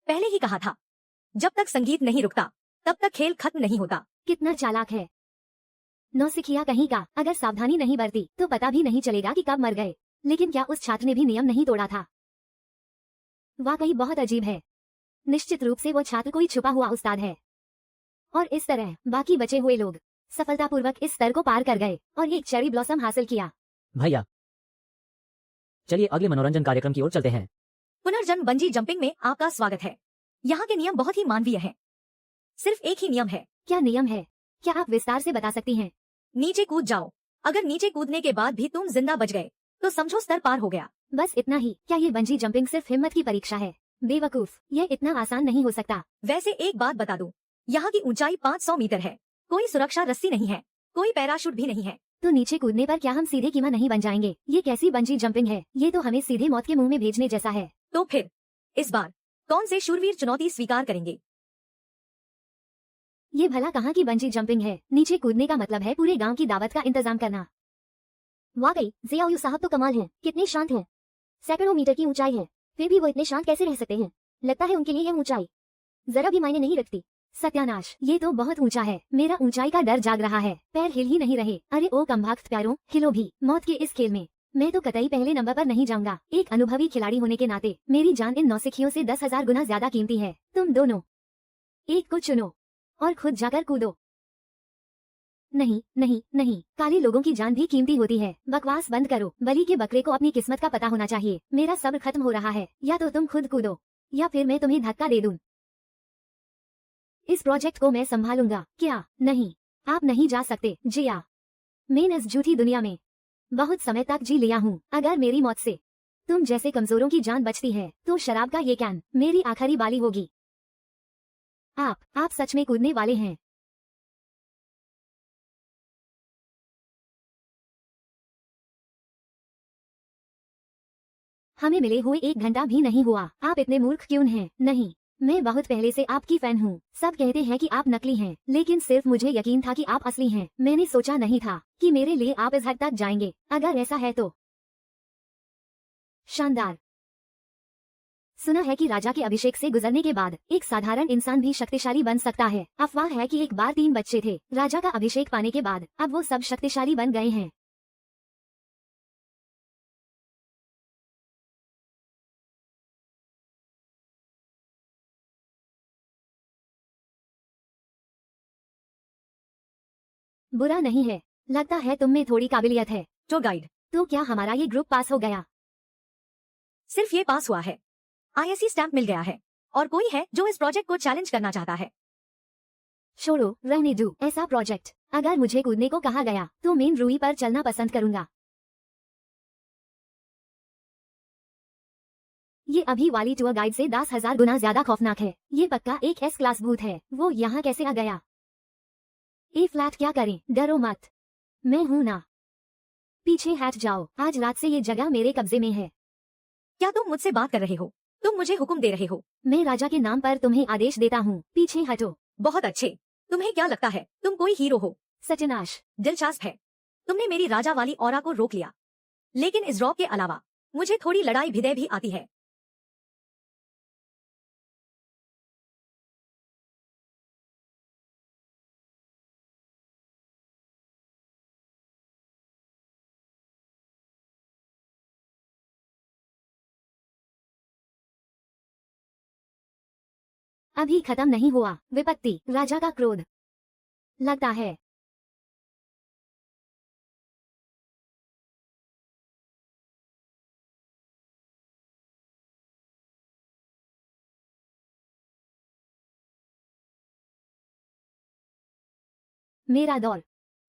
पहले ही कहा था, जब तक संगीत नहीं रुकता तब तक खेल खत्म नहीं होता। कितना चालाक है नौसिखिया कहीं का। अगर सावधानी नहीं बरती तो पता भी नहीं चलेगा कि कब मर गए। लेकिन क्या उस छात्र ने भी नियम नहीं तोड़ा था? वाकई बहुत अजीब है। निश्चित रूप से वो छात्र कोई छुपा हुआ उस्ताद है। और इस तरह बाकी बचे हुए लोग सफलतापूर्वक इस स्तर को पार कर गए और एक चेरी ब्लॉसम हासिल किया। भैया, चलिए अगले मनोरंजन कार्यक्रम की ओर चलते हैं। पुनर्जन्म बंजी जंपिंग में आपका स्वागत है। यहाँ के नियम बहुत ही मानवीय हैं। सिर्फ एक ही नियम है। क्या नियम है? क्या आप विस्तार से बता सकती हैं? नीचे कूद जाओ। अगर नीचे कूदने के बाद भी तुम जिंदा बच गए तो समझो स्तर पार हो गया। बस इतना ही? क्या ये बंजी जंपिंग सिर्फ हिम्मत की परीक्षा है? बेवकूफ, ये इतना आसान नहीं हो सकता। वैसे एक बात बता दूं, यहाँ की ऊंचाई 500 मीटर है। कोई सुरक्षा रस्सी नहीं है, कोई पैराशूट भी नहीं है। तो नीचे कूदने पर क्या हम सीधे कीमा नहीं बन जाएंगे? ये कैसी बंजी जंपिंग है? ये तो हमें सीधे मौत के मुंह में भेजने जैसा है। तो फिर इस बार कौन से शूरवीर चुनौती स्वीकार करेंगे? ये भला कहाँ की बंजी जंपिंग है? नीचे कूदने का मतलब है पूरे गांव की दावत का इंतजाम करना। वाकई जियाओ साहब तो कमाल हैं, कितने शांत हैं। सैकड़ों मीटर की ऊंचाई है, फिर भी वो इतने शांत कैसे रह सकते हैं? लगता है उनके लिए यह ऊंचाई जरा भी मायने नहीं रखती। सत्यानाश, ये तो बहुत ऊंचा है। मेरा ऊंचाई का डर जाग रहा है। पैर हिल ही नहीं रहे। अरे ओ कमबख्त पैरों, हिलो भी। मौत के इस खेल में मैं तो कतई पहले नंबर पर नहीं जाऊंगा। एक अनुभवी खिलाड़ी होने के नाते मेरी जान इन नौसिखियों से 10,000 गुना ज्यादा कीमती है। तुम दोनों एक को चुनो और खुद जाकर कूदो। नहीं नहीं नहीं, काले लोगों की जान भी कीमती होती है। बकवास बंद करो। बलि के बकरे को अपनी किस्मत का पता होना चाहिए। मेरा सब्र खत्म हो रहा है। या तो तुम खुद कूदो या फिर मैं तुम्हें धक्का दे दूं। इस प्रोजेक्ट को मैं संभालूंगा। क्या? नहीं, आप नहीं जा सकते जिया। मैं इस झूठी दुनिया में बहुत समय तक जी लिया हूँ। अगर मेरी मौत से तुम जैसे कमजोरों की जान बचती है तो शराब का ये कैन मेरी आखिरी बाली होगी। आप सच में कूदने वाले हैं? हमें मिले हुए 1 घंटा भी नहीं हुआ। आप इतने मूर्ख क्यों हैं? नहीं, मैं बहुत पहले से आपकी फैन हूँ। सब कहते हैं कि आप नकली हैं, लेकिन सिर्फ मुझे यकीन था कि आप असली हैं। मैंने सोचा नहीं था कि मेरे लिए आप इस हद तक जाएंगे। अगर ऐसा है तो शानदार। सुना है कि राजा के अभिषेक से गुजरने के बाद एक साधारण इंसान भी शक्तिशाली बन सकता है। अफवाह है कि एक बार 3 बच्चे थे। राजा का अभिषेक पाने के बाद अब वो सब शक्तिशाली बन गए हैं। बुरा नहीं है, लगता है तुम में थोड़ी काबिलियत है। टूर गाइड, तो क्या हमारा ये ग्रुप पास हो गया? सिर्फ ये पास हुआ है। आईएससी स्टैंप मिल गया है। और कोई है जो इस प्रोजेक्ट को चैलेंज करना चाहता है? छोड़ो, रहने दो ऐसा प्रोजेक्ट। अगर मुझे कूदने को कहा गया तो मेन रूई पर चलना पसंद करूंगा। ये अभी वाली टूर गाइड से 10,000 गुना ज्यादा खौफनाक है। ये पक्का एक S क्लास भूत है। वो यहाँ कैसे आ गया? ए फ्लैट क्या करें? डरो मत, मैं हूं ना। पीछे हट जाओ। आज रात से ये जगह मेरे कब्जे में है। क्या तुम मुझसे बात कर रहे हो? तुम मुझे हुक्म दे रहे हो? मैं राजा के नाम पर तुम्हें आदेश देता हूँ, पीछे हटो। बहुत अच्छे। तुम्हें क्या लगता है तुम कोई हीरो हो? सत्यानाश, दिलचस्प है, तुमने मेरी राजा वाली ऑरा को रोक लिया। लेकिन इस रॉब के अलावा मुझे थोड़ी लड़ाई भिदय भी आती है। अभी खत्म नहीं हुआ। विपत्ति, राजा का क्रोध। लगता है मेरा दौर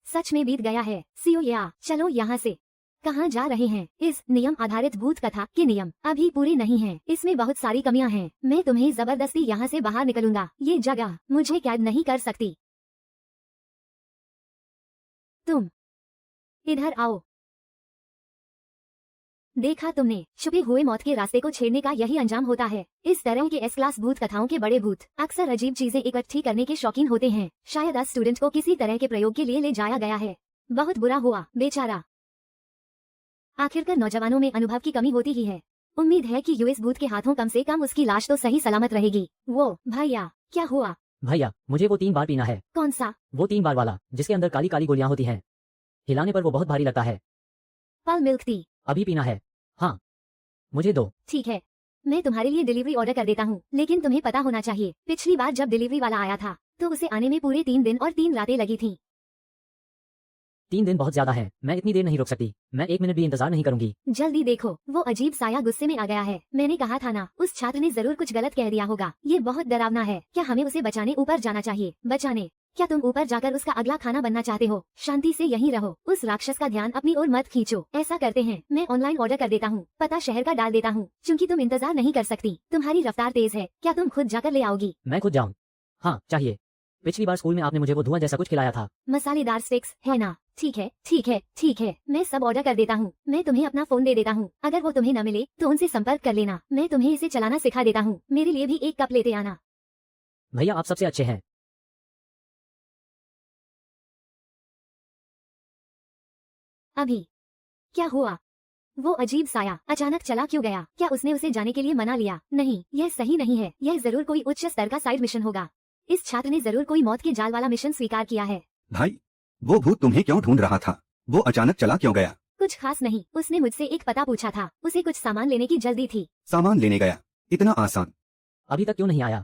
सच में बीत गया है। सीओ या चलो यहाँ से। कहाँ जा रहे हैं? इस नियम आधारित भूत कथा के नियम अभी पूरे नहीं हैं। इसमें बहुत सारी कमियां हैं। मैं तुम्हें जबरदस्ती यहाँ से बाहर निकलूंगा। ये जगह मुझे कैद नहीं कर सकती। तुम इधर आओ। देखा तुमने, छुपे हुए मौत के रास्ते को छेड़ने का यही अंजाम होता है। इस तरह के एस क्लास भूत कथाओं के बड़े भूत अक्सर अजीब चीजें इकट्ठी करने के शौकीन होते हैं। शायद आज स्टूडेंट को किसी तरह के प्रयोग के लिए ले जाया गया है। बहुत बुरा हुआ, बेचारा। आखिरकार नौजवानों में अनुभव की कमी होती ही है। उम्मीद है कि यूएस भूत के हाथों कम से कम उसकी लाश तो सही सलामत रहेगी। वो भैया, क्या हुआ? भैया, मुझे वो 3 बार पीना है। कौन सा? वो 3 बार वाला, जिसके अंदर काली काली गोलियां होती हैं। हिलाने पर वो बहुत भारी लगता है। पल मिल्क टी। अभी पीना है। हाँ, मुझे दो। ठीक है, मैं तुम्हारे लिए डिलीवरी ऑर्डर कर देता हूँ। लेकिन तुम्हें पता होना चाहिए, पिछली बार जब डिलीवरी वाला आया था तो उसे आने में पूरे 3 दिन और 3 रातें लगी थी। 3 दिन बहुत ज्यादा है। मैं इतनी देर नहीं रुक सकती। मैं 1 मिनट भी इंतजार नहीं करूंगी। जल्दी देखो, वो अजीब साया गुस्से में आ गया है। मैंने कहा था ना, उस छात्र ने जरूर कुछ गलत कह दिया होगा। ये बहुत डरावना है। क्या हमें उसे बचाने ऊपर जाना चाहिए? बचाने? क्या तुम ऊपर जाकर उसका अगला खाना बनना चाहते हो? शांति से यहीं रहो। उस राक्षस का ध्यान अपनी ओर मत खींचो। ऐसा करते हैं, मैं ऑनलाइन ऑर्डर कर देता हूँ। पता शहर का डाल देता हूँ। चूँकि तुम इंतजार नहीं कर सकती, तुम्हारी रफ्तार तेज है। क्या तुम खुद जाकर ले आओगी? मैं खुद जाऊं? हाँ, चाहिए। पिछली बार स्कूल में आपने मुझे वो धुआं जैसा कुछ खिलाया था। मसालेदार स्टिक्स, है ना? ठीक है, ठीक है, ठीक है, मैं सब ऑर्डर कर देता हूँ। मैं तुम्हें अपना फोन दे देता हूँ। अगर वो तुम्हें न मिले तो उनसे संपर्क कर लेना। मैं तुम्हें इसे चलाना सिखा देता हूँ। मेरे लिए भी 1 कप लेते आना। भैया, आप सबसे अच्छे हैं। अभी क्या हुआ? वो अजीब साया अचानक चला क्यों गया? क्या उसने उसे जाने के लिए मना लिया? नहीं, यह सही नहीं है। यह जरूर कोई उच्च स्तर का साइड मिशन होगा। इस छात्र ने जरूर कोई मौत के जाल वाला मिशन स्वीकार किया है। भाई, वो भूत तुम्हें क्यों ढूंढ रहा था? वो अचानक चला क्यों गया? कुछ खास नहीं, उसने मुझसे एक पता पूछा था। उसे कुछ सामान लेने की जल्दी थी। सामान लेने गया? इतना आसान? अभी तक क्यों नहीं आया?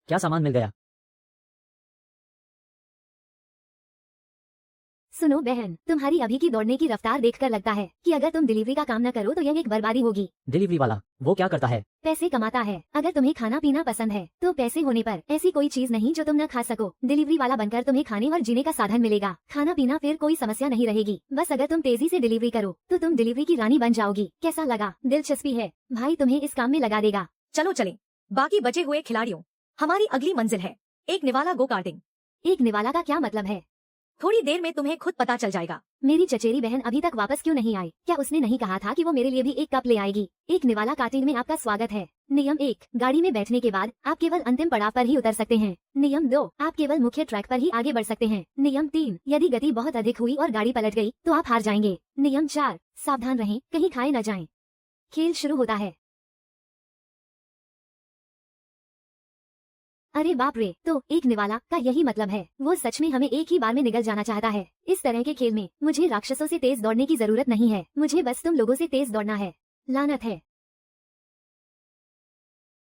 क्या सामान मिल गया? सुनो बहन, तुम्हारी अभी की दौड़ने की रफ्तार देखकर लगता है कि अगर तुम डिलीवरी का काम न करो तो यह एक बर्बादी होगी। डिलीवरी वाला वो क्या करता है? पैसे कमाता है। अगर तुम्हें खाना पीना पसंद है तो पैसे होने पर ऐसी कोई चीज नहीं जो तुम न खा सको। डिलीवरी वाला बनकर तुम्हें खाने और जीने का साधन मिलेगा। खाना पीना फिर कोई समस्या नहीं रहेगी। बस अगर तुम तेजी से डिलीवरी करो तो तुम डिलीवरी की रानी बन जाओगी। कैसा लगा? दिलचस्पी है? भाई तुम्हें इस काम में लगा देगा। चलो चलें। बाकी बचे हुए खिलाड़ियों, हमारी अगली मंजिल है एक निवाला गो कार्टिंग। एक निवाला का क्या मतलब है? थोड़ी देर में तुम्हें खुद पता चल जाएगा। मेरी चचेरी बहन अभी तक वापस क्यों नहीं आई? क्या उसने नहीं कहा था कि वो मेरे लिए भी 1 कप ले आएगी? एक निवाला कार्टिंग में आपका स्वागत है। नियम 1, गाड़ी में बैठने के बाद आप केवल अंतिम पड़ाव पर ही उतर सकते हैं। नियम 2, आप केवल मुख्य ट्रैक पर ही आगे बढ़ सकते हैं। नियम 3, यदि गति बहुत अधिक हुई और गाड़ी पलट गई तो आप हार जाएंगे। नियम 4, सावधान रहें, कहीं खाए न जाएं। खेल शुरू होता है। अरे बाप रे, तो एक निवाला का यही मतलब है। वो सच में हमें एक ही बार में निगल जाना चाहता है। इस तरह के खेल में मुझे राक्षसों से तेज दौड़ने की जरूरत नहीं है। मुझे बस तुम लोगों से तेज दौड़ना है। लानत है।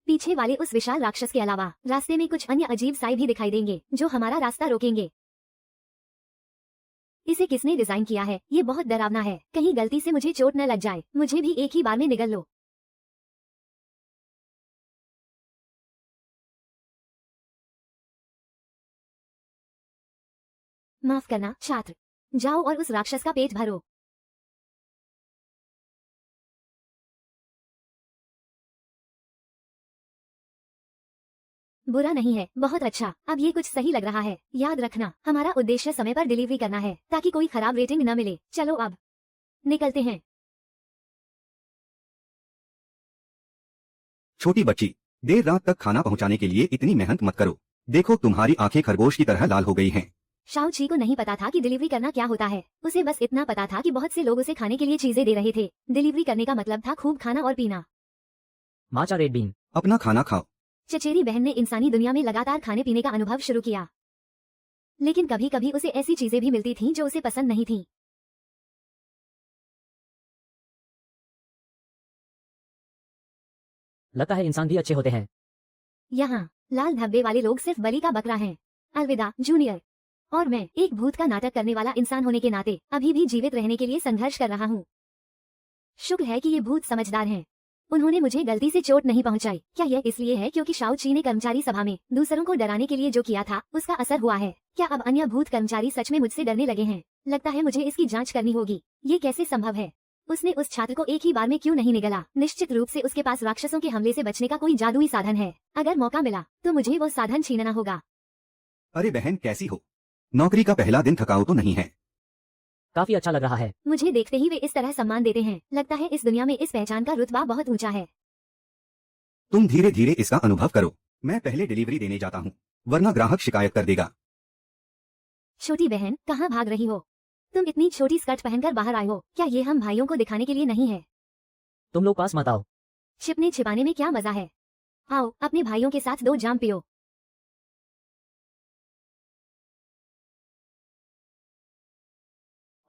पीछे वाले उस विशाल राक्षस के अलावा रास्ते में कुछ अन्य अजीब साए भी दिखाई देंगे जो हमारा रास्ता रोकेंगे। इसे किसने डिजाइन किया है? ये बहुत डरावना है। कहीं गलती से मुझे चोट न लग जाए। मुझे भी एक ही बार में निगल लो। माफ करना छात्र, जाओ और उस राक्षस का पेट भरो। बुरा नहीं है, बहुत अच्छा। अब ये कुछ सही लग रहा है। याद रखना, हमारा उद्देश्य समय पर डिलीवरी करना है ताकि कोई खराब रेटिंग न मिले। चलो अब निकलते हैं। छोटी बच्ची, देर रात तक खाना पहुंचाने के लिए इतनी मेहनत मत करो। देखो तुम्हारी आंखें खरगोश की तरह लाल हो गई हैं। शाओ ची को नहीं पता था कि डिलीवरी करना क्या होता है। उसे बस इतना पता था कि बहुत से लोग उसे खाने के लिए चीजें दे रहे थे। डिलीवरी करने का मतलब था खूब खाना और पीना। माचा रेड बीन। अपना खाना खाओ। चचेरी बहन ने इंसानी दुनिया में लगातार खाने पीने का अनुभव शुरू किया, लेकिन कभी कभी उसे ऐसी चीजें भी मिलती थीं जो उसे पसंद नहीं थीं। लगता है इंसान भी अच्छे होते हैं। यहाँ लाल धब्बे वाले लोग सिर्फ बलि का बकरा हैं। अलविदा जूनियर। और मैं एक भूत का नाटक करने वाला इंसान होने के नाते अभी भी जीवित रहने के लिए संघर्ष कर रहा हूँ। शुक्र है कि ये भूत समझदार हैं। उन्होंने मुझे गलती से चोट नहीं पहुंचाई। क्या यह इसलिए है क्योंकि शाओ ची ने कर्मचारी सभा में दूसरों को डराने के लिए जो किया था उसका असर हुआ है? क्या अब अन्य भूत कर्मचारी सच में मुझसे डरने लगे हैं? लगता है मुझे इसकी जांच करनी होगी। ये कैसे संभव है? उसने उस छात्र को एक ही बार में क्यों नहीं निगला? निश्चित रूप से उसके पास राक्षसों के हमले से बचने का कोई जादुई साधन है। अगर मौका मिला तो मुझे वो साधन छीनना होगा। अरे बहन, कैसी हो? नौकरी का पहला दिन थकाऊ तो नहीं है? काफी अच्छा लग रहा है। मुझे देखते ही वे इस तरह सम्मान देते हैं। लगता है इस दुनिया में इस पहचान का रुतबा बहुत ऊंचा है। तुम धीरे धीरे इसका अनुभव करो। मैं पहले डिलीवरी देने जाता हूँ, वरना ग्राहक शिकायत कर देगा। छोटी बहन, कहाँ भाग रही हो? तुम इतनी छोटी स्कर्ट पहनकर बाहर आए हो। क्या ये हम भाइयों को दिखाने के लिए नहीं है? तुम लोग पास मत आओ। छिपने छिपाने में क्या मजा है? आओ अपने भाइयों के साथ 2 जाम पियो।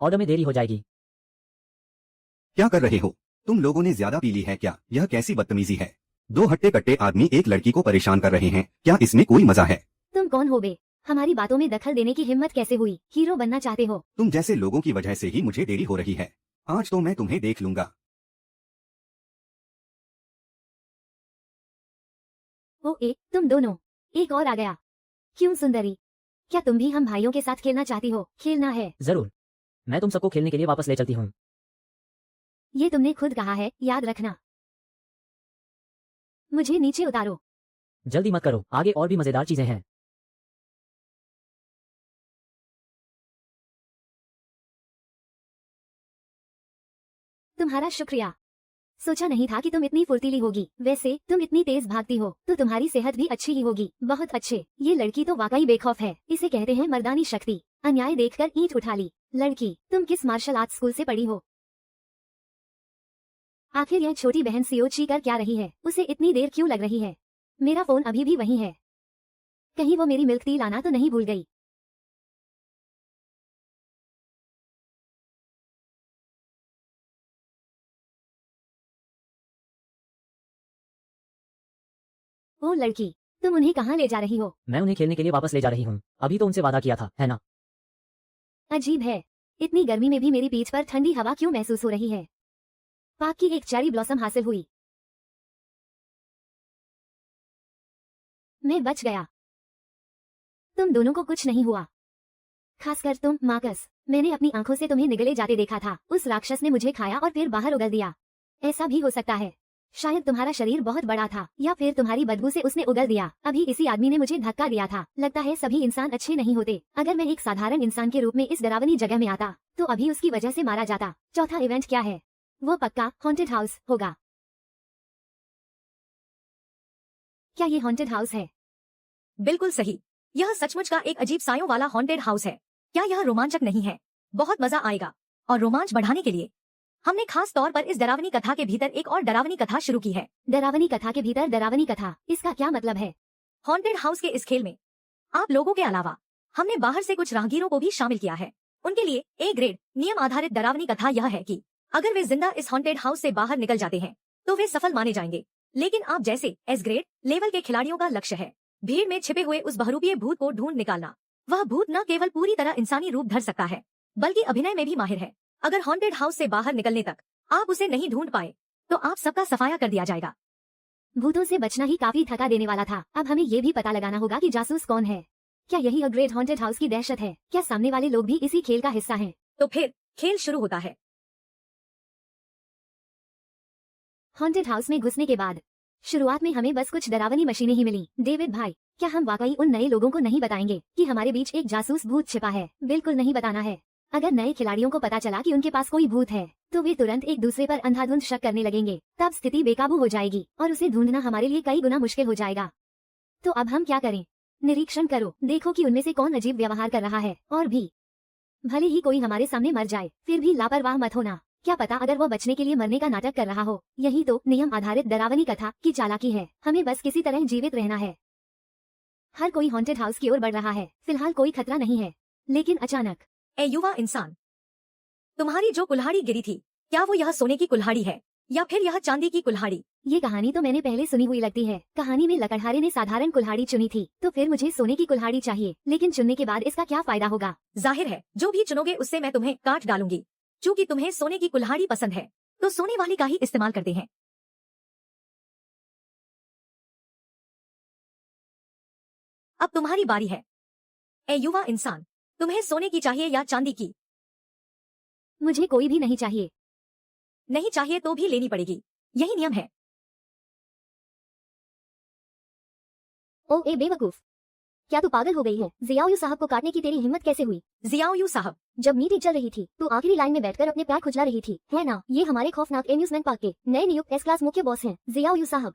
ऑर्डर में देरी हो जाएगी। क्या कर रहे हो? तुम लोगों ने ज्यादा पी ली है क्या? यह कैसी बदतमीजी है? 2 हट्टे कट्टे आदमी एक लड़की को परेशान कर रहे हैं। क्या इसमें कोई मजा है? तुम कौन हो बे? हमारी बातों में दखल देने की हिम्मत कैसे हुई? हीरो बनना चाहते हो? तुम जैसे लोगों की वजह से ही मुझे देरी हो रही है। आज तो मैं तुम्हें देख लूंगा। तुम दोनों। एक और आ गया। क्यों सुंदरी, क्या तुम भी हम भाइयों के साथ खेलना चाहती हो? खेलना है? जरूर, मैं तुम सबको खेलने के लिए वापस ले चलती हूँ। ये तुमने खुद कहा है, याद रखना। मुझे नीचे उतारो। जल्दी मत करो, आगे और भी मजेदार चीजें हैं। तुम्हारा शुक्रिया। सोचा नहीं था कि तुम इतनी फुर्तीली होगी। वैसे तुम इतनी तेज भागती हो तो तुम्हारी सेहत भी अच्छी ही होगी। बहुत अच्छे। ये लड़की तो वाकई बेखौफ है। इसे कहते हैं मर्दानी शक्ति। अन्याय देखकर ईंट उठा ली। लड़की, तुम किस मार्शल आर्ट्स स्कूल से पढ़ी हो? आखिर यह छोटी बहन सियोची कर क्या रही है? उसे इतनी देर क्यों लग रही है? मेरा फोन अभी भी वही है। कहीं वो मेरी मिल्क टी लाना तो नहीं भूल गई? ओ लड़की, तुम उन्हें कहाँ ले जा रही हो? मैं उन्हें खेलने के लिए वापस ले जा रही हूँ। अभी तो उनसे वादा किया था, है ना? अजीब है, इतनी गर्मी में भी मेरी पीठ पर ठंडी हवा क्यों महसूस हो रही है? पाक की एक चेरी ब्लॉसम हासिल हुई। मैं बच गया। तुम दोनों को कुछ नहीं हुआ, खासकर तुम मार्कस। मैंने अपनी आंखों से तुम्हें निगले जाते देखा था। उस राक्षस ने मुझे खाया और फिर बाहर उगल दिया। ऐसा भी हो सकता है, शायद तुम्हारा शरीर बहुत बड़ा था, या फिर तुम्हारी बदबू से उसने उगल दिया। अभी इसी आदमी ने मुझे धक्का दिया था। लगता है सभी इंसान अच्छे नहीं होते। अगर मैं एक साधारण इंसान के रूप में इस डरावनी जगह में आता तो अभी उसकी वजह से मारा जाता। चौथा इवेंट क्या है? वो पक्का हॉन्टेड हाउस होगा। क्या ये हॉन्टेड हाउस है? बिल्कुल सही। यह सचमुच का एक अजीब सायों वाला हॉन्टेड हाउस है। क्या यह रोमांचक नहीं है? बहुत मजा आएगा। और रोमांच बढ़ाने के लिए हमने खास तौर पर इस डरावनी कथा के भीतर एक और डरावनी कथा शुरू की है। डरावनी कथा के भीतर डरावनी कथा, इसका क्या मतलब है? हॉन्टेड हाउस के इस खेल में आप लोगों के अलावा हमने बाहर से कुछ राहगीरों को भी शामिल किया है। उनके लिए ए ग्रेड नियम आधारित डरावनी कथा यह है कि अगर वे जिंदा इस हॉन्टेड हाउस से बाहर निकल जाते हैं तो वे सफल माने जाएंगे। लेकिन आप जैसे एस ग्रेड लेवल के खिलाड़ियों का लक्ष्य है भीड़ में छिपे हुए उस बहुरूपीय भूत को ढूंढ निकालना। वह भूत न केवल पूरी तरह इंसानी रूप धर सकता है बल्कि अभिनय में भी माहिर है। अगर हॉन्टेड हाउस से बाहर निकलने तक आप उसे नहीं ढूंढ पाए तो आप सबका सफाया कर दिया जाएगा। भूतों से बचना ही काफी थका देने वाला था। अब हमें ये भी पता लगाना होगा कि जासूस कौन है। क्या यही अ ग्रेट हॉन्टेड हाउस की दहशत है? क्या सामने वाले लोग भी इसी खेल का हिस्सा हैं? तो फिर खेल शुरू होता है। हॉन्टेड हाउस में घुसने के बाद शुरुआत में हमें बस कुछ डरावनी मशीनें ही मिली। डेविड भाई, क्या हम वाकई उन नए लोगों को नहीं बताएंगे कि हमारे बीच एक जासूस भूत छिपा है? बिल्कुल नहीं बताना है। अगर नए खिलाड़ियों को पता चला कि उनके पास कोई भूत है तो वे तुरंत एक दूसरे पर अंधाधुंध शक करने लगेंगे। तब स्थिति बेकाबू हो जाएगी और उसे ढूंढना हमारे लिए कई गुना मुश्किल हो जाएगा। तो अब हम क्या करें? निरीक्षण करो, देखो कि उनमें से कौन अजीब व्यवहार कर रहा है। और भी, भले ही कोई हमारे सामने मर जाए फिर भी लापरवाह मत होना। क्या पता अगर वो बचने के लिए मरने का नाटक कर रहा हो। यही तो नियम आधारित डरावनी कथा की चालाकी है। हमें बस किसी तरह जीवित रहना है। हर कोई हॉन्टेड हाउस की ओर बढ़ रहा है। फिलहाल कोई खतरा नहीं है, लेकिन अचानक ए युवा इंसान, तुम्हारी जो कुल्हाड़ी गिरी थी क्या वो यह सोने की कुल्हाड़ी है? या फिर यह चांदी की कुल्हाड़ी? ये कहानी तो मैंने पहले सुनी हुई लगती है। कहानी में लकड़हारे ने साधारण कुल्हाड़ी चुनी थी, तो फिर मुझे सोने की कुल्हाड़ी चाहिए। लेकिन चुनने के बाद इसका क्या फायदा होगा? जाहिर है जो भी चुनोगे उससे मैं तुम्हें काट डालूंगी। चूंकि तुम्हें सोने की कुल्हाड़ी पसंद है तो सोने वाली का ही इस्तेमाल करते हैं। अब तुम्हारी बारी है। ए युवा इंसान, तुम्हें सोने की चाहिए या चांदी की? मुझे कोई भी नहीं चाहिए। नहीं चाहिए तो भी लेनी पड़ेगी, यही नियम है। ओ ए बेवकूफ, क्या तू पागल हो गई है? जियाओयू साहब को काटने की तेरी हिम्मत कैसे हुई? जियाओयू साहब, जब मीटिंग चल रही थी तो आखिरी लाइन में बैठकर अपने पैर खुजला रही थी, है ना? ये हमारे खौफनाक एम्यूजमेंट पार्क के नए नियुक्त एस क्लास मुख्य बॉस हैं, जियाओयू साहब।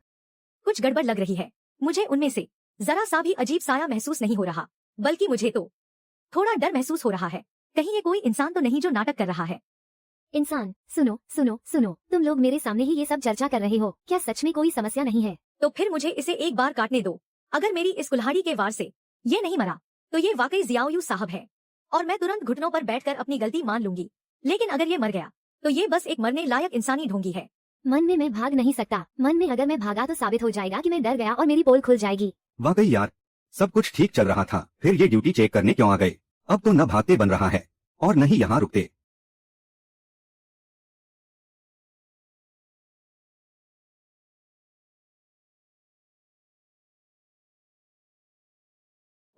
कुछ गड़बड़ लग रही है। मुझे उनमें से जरा सा भी अजीब साया महसूस नहीं हो रहा, बल्कि मुझे तो थोड़ा डर महसूस हो रहा है। कहीं ये कोई इंसान तो नहीं जो नाटक कर रहा है? इंसान? सुनो सुनो सुनो, तुम लोग मेरे सामने ही ये सब चर्चा कर रहे हो। क्या सच में कोई समस्या नहीं है? तो फिर मुझे इसे एक बार काटने दो। अगर मेरी इस कुल्हाड़ी के वार से ये नहीं मरा तो ये वाकई जियाओयू साहब है और मैं तुरंत घुटनों पर बैठकर अपनी गलती मान लूंगी। लेकिन अगर ये मर गया तो ये बस एक मरने लायक इंसानी ढोंगी है। मन में मैं भाग नहीं सकता। मन में अगर मैं भागा तो साबित हो जाएगा कि मैं डर गया और मेरी पोल खुल जाएगी। वाकई यार, सब कुछ ठीक चल रहा था, फिर ये ड्यूटी चेक करने क्यों आ गए? अब तो न भागते बन रहा है और न ही यहाँ रुकते।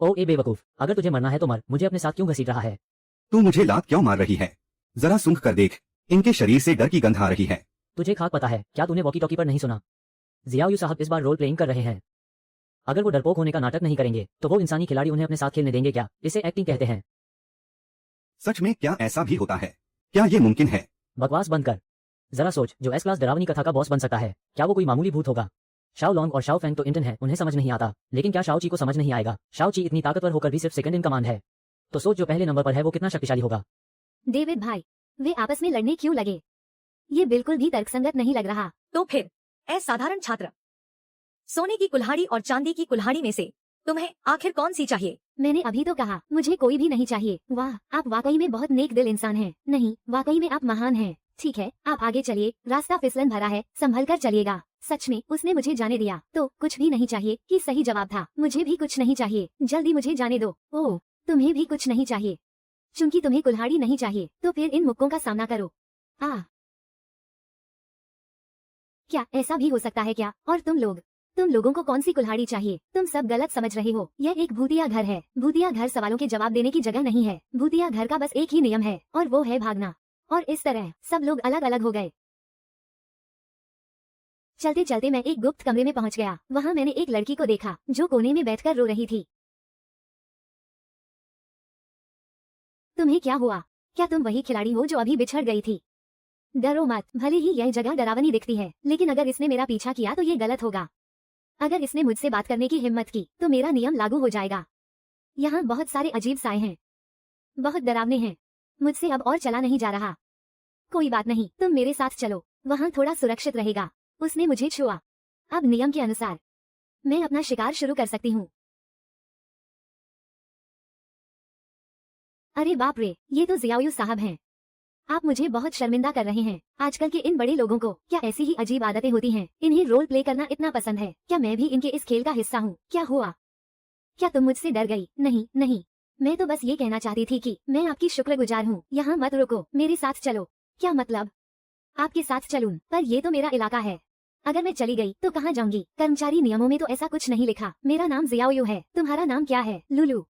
ओ ए बेवकूफ, अगर तुझे मरना है तो मर, मुझे अपने साथ क्यों घसीट रहा है? तू मुझे लात क्यों मार रही है? जरा सूंघ कर देख, इनके शरीर से डर की गंध आ रही है। तुझे खाक पता है क्या? तूने वॉकी टॉकी पर नहीं सुना? जियाओयू साहब इस बार रोल प्लेइंग कर रहे हैं। अगर वो डरपोक होने का नाटक नहीं करेंगे तो वो इंसानी खिलाड़ी उन्हें अपने साथ खेलने देंगे क्या? इसे एक्टिंग कहते हैं। सच में क्या ऐसा भी होता है? क्या ये मुमकिन है? बकवास बंद कर। जरा सोच, जो एस क्लास डरावनी कथा का बॉस बन सकता है, क्या वो कोई मामूली भूत होगा? शाओ लॉन्ग और शाओ फैंग तो इंटर्न है, उन्हें समझ नहीं आता। लेकिन क्या शाओ ची को समझ नहीं आएगा? शाओ ची इतनी ताकतवर होकर भी सिर्फ सेकंड इन कमांड है, तो सोच जो पहले नंबर पर है वो कितना शक्तिशाली होगा। डेविड भाई, वे आपस में लड़ने क्यों लगे? ये बिल्कुल भी तर्कसंगत नहीं लग रहा। तो फिर साधारण छात्र, सोने की कुल्हाड़ी और चांदी की कुल्हाड़ी में से तुम्हें आखिर कौन सी चाहिए? मैंने अभी तो कहा मुझे कोई भी नहीं चाहिए। वाह, आप वाकई में बहुत नेक दिल इंसान हैं। नहीं, वाकई में आप महान हैं। ठीक है, आप आगे चलिए, रास्ता फिसलन भरा है, संभल कर चलिएगा। सच में उसने मुझे जाने दिया तो कुछ भी नहीं चाहिए कि सही जवाब था। मुझे भी कुछ नहीं चाहिए, जल्दी मुझे जाने दो। ओह, तुम्हें भी कुछ नहीं चाहिए? चूंकि तुम्हें कुल्हाड़ी नहीं चाहिए तो फिर इन मुक्कों का सामना करो। क्या ऐसा भी हो सकता है क्या? और तुम लोगों को कौन सी कुल्हाड़ी चाहिए? तुम सब गलत समझ रहे हो। यह एक भूतिया घर है। भूतिया घर सवालों के जवाब देने की जगह नहीं है। भूतिया घर का बस एक ही नियम है और वो है भागना। और इस तरह सब लोग अलग अलग हो गए। चलते चलते मैं एक गुप्त कमरे में पहुंच गया। वहां मैंने एक लड़की को देखा जो कोने में बैठकर रो रही थी। तुम्हें क्या हुआ? क्या तुम वही खिलाड़ी हो जो अभी बिछड़ गई थी? डरो मत, भले ही यह जगह डरावनी दिखती है, लेकिन अगर इसने मेरा पीछा किया तो ये गलत होगा। अगर इसने मुझसे बात करने की हिम्मत की तो मेरा नियम लागू हो जाएगा। यहाँ बहुत सारे अजीब साए हैं, बहुत डरावने हैं। मुझसे अब और चला नहीं जा रहा। कोई बात नहीं, तुम मेरे साथ चलो, वहाँ थोड़ा सुरक्षित रहेगा। उसने मुझे छुआ। अब नियम के अनुसार मैं अपना शिकार शुरू कर सकती हूँ। अरे बाप रे, ये तो जियाओयू साहब हैं। आप मुझे बहुत शर्मिंदा कर रहे हैं। आजकल के इन बड़े लोगों को क्या ऐसी ही अजीब आदतें होती हैं? इन्हें रोल प्ले करना इतना पसंद है। क्या मैं भी इनके इस खेल का हिस्सा हूँ? क्या हुआ? क्या तुम मुझसे डर गई? नहीं नहीं, मैं तो बस ये कहना चाहती थी कि मैं आपकी शुक्रगुजार हूँ। यहाँ मत रुको, मेरे साथ चलो। क्या मतलब? आपके साथ चलूं? पर ये तो मेरा इलाका है। अगर मैं चली गई तो कहाँ जाऊंगी? कर्मचारी नियमों में तो ऐसा कुछ नहीं लिखा। मेरा नाम जियाओयू है। तुम्हारा नाम क्या है? लुलू।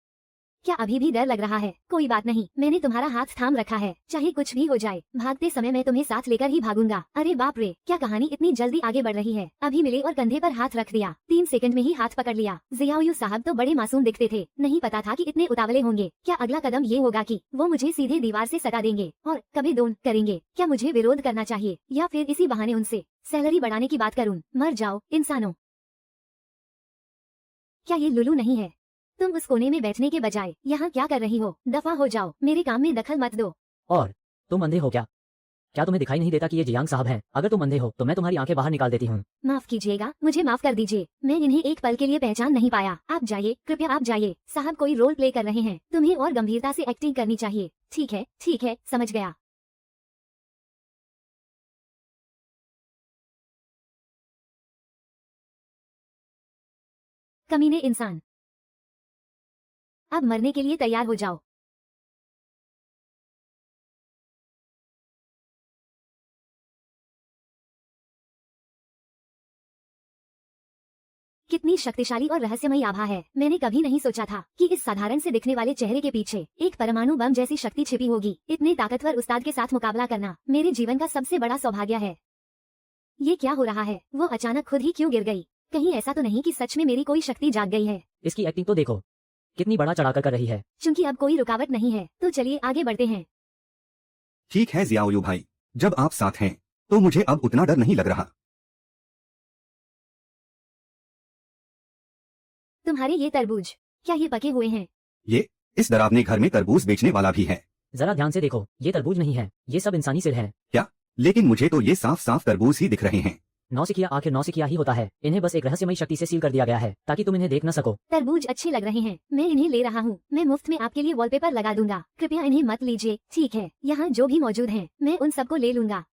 क्या अभी भी डर लग रहा है? कोई बात नहीं, मैंने तुम्हारा हाथ थाम रखा है। चाहे कुछ भी हो जाए, भागते समय मैं तुम्हें साथ लेकर ही भागूंगा। अरे बाप रे, क्या कहानी इतनी जल्दी आगे बढ़ रही है। अभी मिले और कंधे पर हाथ रख दिया, 3 सेकंड में ही हाथ पकड़ लिया। जियाओयू साहब तो बड़े मासूम दिखते थे, नहीं पता था कि इतने उतावले होंगे। क्या अगला कदम ये होगा कि वो मुझे सीधे दीवार से सटा देंगे और कभी दोन करेंगे? क्या मुझे विरोध करना चाहिए या फिर इसी बहाने उनसे सैलरी बढ़ाने की बात करूं? मर जाओ इंसानों। क्या ये लुलू नहीं है? तुम उस कोने में बैठने के बजाय यहाँ क्या कर रही हो? दफा हो जाओ, मेरे काम में दखल मत दो। और तुम अंधे हो क्या? क्या तुम्हें दिखाई नहीं देता कि ये जियांग साहब हैं? अगर तुम अंधे हो तो मैं तुम्हारी आंखें बाहर निकाल देती हूँ। माफ कीजिएगा, मुझे माफ कर दीजिए। मैं इन्हें एक पल के लिए पहचान नहीं पाया। आप जाइए, कृपया आप जाइए। साहब कोई रोल प्ले कर रहे हैं, तुम्हें और गंभीरता से एक्टिंग करनी चाहिए। ठीक है, समझ गया। कमीने इंसान, अब मरने के लिए तैयार हो जाओ। कितनी शक्तिशाली और रहस्यमयी आभा है। मैंने कभी नहीं सोचा था कि इस साधारण से दिखने वाले चेहरे के पीछे एक परमाणु बम जैसी शक्ति छिपी होगी। इतने ताकतवर उस्ताद के साथ मुकाबला करना मेरे जीवन का सबसे बड़ा सौभाग्य है। ये क्या हो रहा है? वो अचानक खुद ही क्यों गिर गई? कहीं ऐसा तो नहीं कि सच में मेरी कोई शक्ति जाग गई है? इसकी एक्टिंग तो देखो, कितनी बड़ा चढ़ाकर कर रही है। चूंकि अब कोई रुकावट नहीं है तो चलिए आगे बढ़ते हैं। ठीक है जियाओयू भाई, जब आप साथ हैं तो मुझे अब उतना डर नहीं लग रहा। तुम्हारे ये तरबूज, क्या ये पके हुए हैं? ये इस डरावने घर में तरबूज बेचने वाला भी है। जरा ध्यान से देखो, ये तरबूज नहीं है, ये सब इंसानी सिर है। लेकिन मुझे तो ये साफ साफ तरबूज ही दिख रहे हैं। नौसिखिया आखिर नौसिखिया ही होता है। इन्हें बस एक रहस्यमयी शक्ति से सील कर दिया गया है ताकि तुम इन्हें देख न सको। तरबूज अच्छे लग रहे हैं, मैं इन्हें ले रहा हूँ। मैं मुफ्त में आपके लिए वॉलपेपर लगा दूंगा, कृपया इन्हें मत लीजिए। ठीक है, यहाँ जो भी मौजूद हैं, मैं उन सबको ले लूंगा।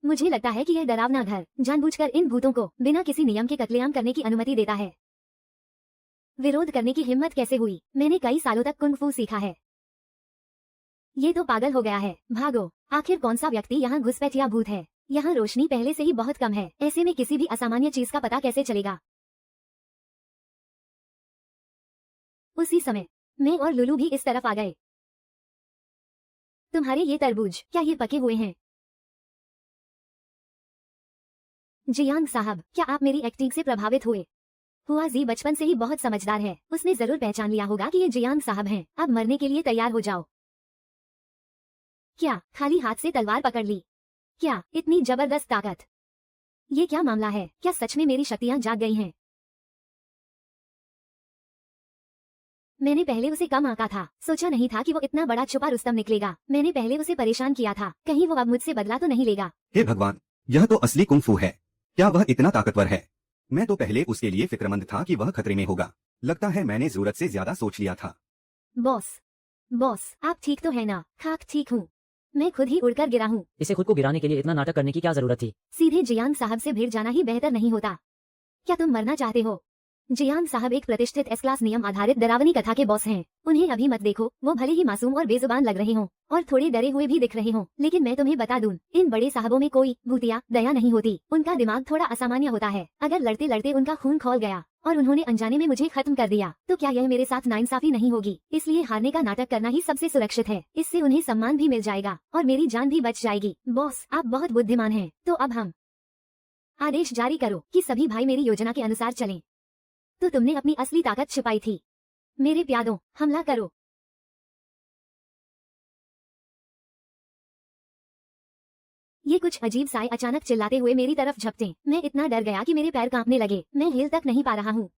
मुझे लगता है कि यह डरावना घर जानबूझकर इन भूतों को बिना किसी नियम के कत्लेआम करने की अनुमति देता है। विरोध करने की हिम्मत कैसे हुई? मैंने कई सालों तक कुंग फू सीखा है। ये तो पागल हो गया है। भागो। आखिर कौन सा व्यक्ति यहाँ घुसपैठ या भूत है? यहाँ रोशनी पहले से ही बहुत कम है, ऐसे में किसी भी असामान्य चीज का पता कैसे चलेगा? उसी समय मैं और लुलू भी इस तरफ आ गए। तुम्हारे ये तरबूज, क्या ये पके हुए हैं? जियांग साहब, क्या आप मेरी एक्टिंग से प्रभावित हुए? हुआ जी बचपन से ही बहुत समझदार है, उसने जरूर पहचान लिया होगा कि ये जियांग साहब हैं। अब मरने के लिए तैयार हो जाओ। क्या खाली हाथ से तलवार पकड़ ली? क्या इतनी जबरदस्त ताकत? ये क्या मामला है? क्या सच में मेरी शक्तियां जाग गई हैं? मैंने पहले उसे कम आंका था, सोचा नहीं था कि वो इतना बड़ा छुपा रुस्तम निकलेगा। मैंने पहले उसे परेशान किया था, कहीं वो अब मुझसे बदला तो नहीं लेगा। हे भगवान, यह तो असली कुंग फू है। क्या वह इतना ताकतवर है? मैं तो पहले उसके लिए फिक्रमंद था कि वह खतरे में होगा। लगता है मैंने जरूरत से ज्यादा सोच लिया था। बॉस, आप ठीक तो है ना? खाक ठीक हूँ, मैं खुद ही उड़कर गिरा हूँ। इसे खुद को गिराने के लिए इतना नाटक करने की क्या जरूरत थी? सीधे जियांग साहब से भिड़ जाना ही बेहतर नहीं होता? क्या तुम मरना चाहते हो? जियांग साहब एक प्रतिष्ठित एस क्लास नियम आधारित डरावनी कथा के बॉस हैं। उन्हें अभी मत देखो, वो भले ही मासूम और बेजुबान लग रहे हों और थोड़े डरे हुए भी दिख रहे हों, लेकिन मैं तुम्हें बता दूं, इन बड़े साहबों में कोई भूतिया दया नहीं होती। उनका दिमाग थोड़ा असामान्य होता है। अगर लड़ते लड़ते उनका खून खौल गया और उन्होंने अनजाने में मुझे खत्म कर दिया, तो क्या यह मेरे साथ नाइंसाफी नहीं होगी? इसलिए हारने का नाटक करना ही सबसे सुरक्षित है। इससे उन्हें सम्मान भी मिल जाएगा और मेरी जान भी बच जाएगी। बॉस, आप बहुत बुद्धिमान हैं। तो अब हम आदेश जारी करो कि सभी भाई मेरी योजना के अनुसार चलें। तो तुमने अपनी असली ताकत छिपाई थी। मेरे प्यादों, हमला करो। ये कुछ अजीब साए अचानक चिल्लाते हुए मेरी तरफ झपटे। मैं इतना डर गया कि मेरे पैर कांपने लगे। मैं हिल तक नहीं पा रहा हूँ।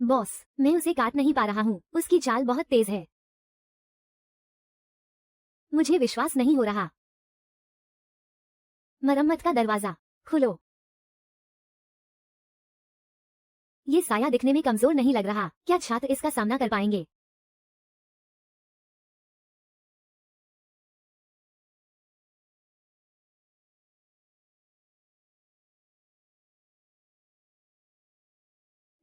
बॉस, मैं उसे काट नहीं पा रहा हूँ, उसकी चाल बहुत तेज है। मुझे विश्वास नहीं हो रहा। मरम्मत का दरवाजा खोलो। ये साया दिखने में कमजोर नहीं लग रहा। क्या छात्र इसका सामना कर पाएंगे?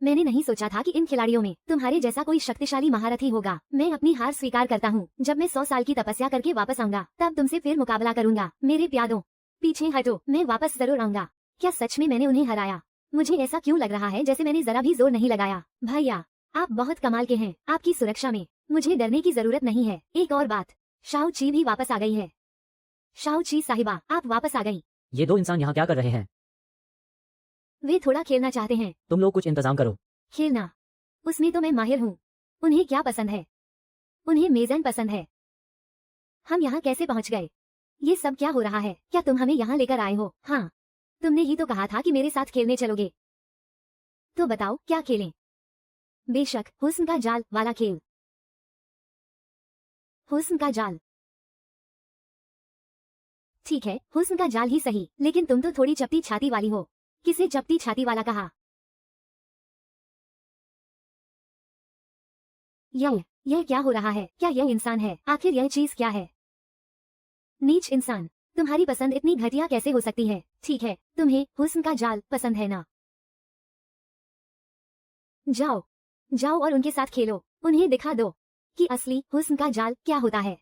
मैंने नहीं सोचा था कि इन खिलाड़ियों में तुम्हारे जैसा कोई शक्तिशाली महारथी होगा। मैं अपनी हार स्वीकार करता हूँ। जब मैं 100 साल की तपस्या करके वापस आऊंगा, तब तुमसे फिर मुकाबला करूंगा। मेरे प्यादों, पीछे हटो, मैं वापस जरूर आऊंगा। क्या सच में मैंने उन्हें हराया? मुझे ऐसा क्यों लग रहा है जैसे मैंने जरा भी जोर नहीं लगाया। भैया, आप बहुत कमाल के हैं। आपकी सुरक्षा में मुझे डरने की जरूरत नहीं है। एक और बात, शाओ ची भी वापस आ गई है। शाओ ची साहिबा, आप वापस आ गई। ये दो इंसान यहाँ क्या कर रहे हैं? वे थोड़ा खेलना चाहते हैं। तुम लोग कुछ इंतजाम करो। खेलना? उसमें तो मैं माहिर हूँ। उन्हें क्या पसंद है? उन्हें मेजन पसंद है। हम यहाँ कैसे पहुँच गए? ये सब क्या हो रहा है? क्या तुम हमें यहाँ लेकर आए हो? हाँ, तुमने ही तो कहा था कि मेरे साथ खेलने चलोगे। तो बताओ क्या खेलें? बेशक, हुस्न का जाल वाला खेल। हुस्न का जाल? ठीक है, हुस्न का जाल ही सही, लेकिन तुम तो थोड़ी चपटी छाती वाली हो। किसे चपटी छाती वाला कहा? यह क्या हो रहा है? क्या यह इंसान है? आखिर यह चीज क्या है? नीच इंसान, तुम्हारी पसंद इतनी घटिया कैसे हो सकती है? ठीक है, तुम्हें हुस्न का जाल पसंद है ना? जाओ जाओ और उनके साथ खेलो, उन्हें दिखा दो कि असली हुस्न का जाल क्या होता है।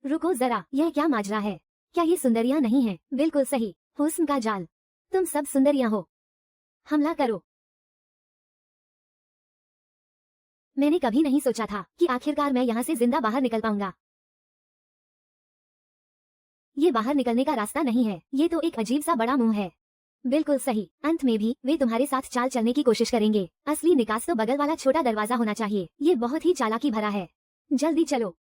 रुको जरा, यह क्या माजरा है? क्या ये सुंदरियां नहीं है? बिल्कुल सही, हुस्न का जाल। तुम सब सुंदरियां हो। हमला करो। मैंने कभी नहीं सोचा था कि आखिरकार मैं यहाँ से जिंदा बाहर निकल पाऊंगा। ये बाहर निकलने का रास्ता नहीं है, ये तो एक अजीब सा बड़ा मुंह है। बिल्कुल सही, अंत में भी वे तुम्हारे साथ चाल चलने की कोशिश करेंगे। असली निकास तो बगल वाला छोटा दरवाजा होना चाहिए। ये बहुत ही चालाकी भरा है। जल्दी चलो।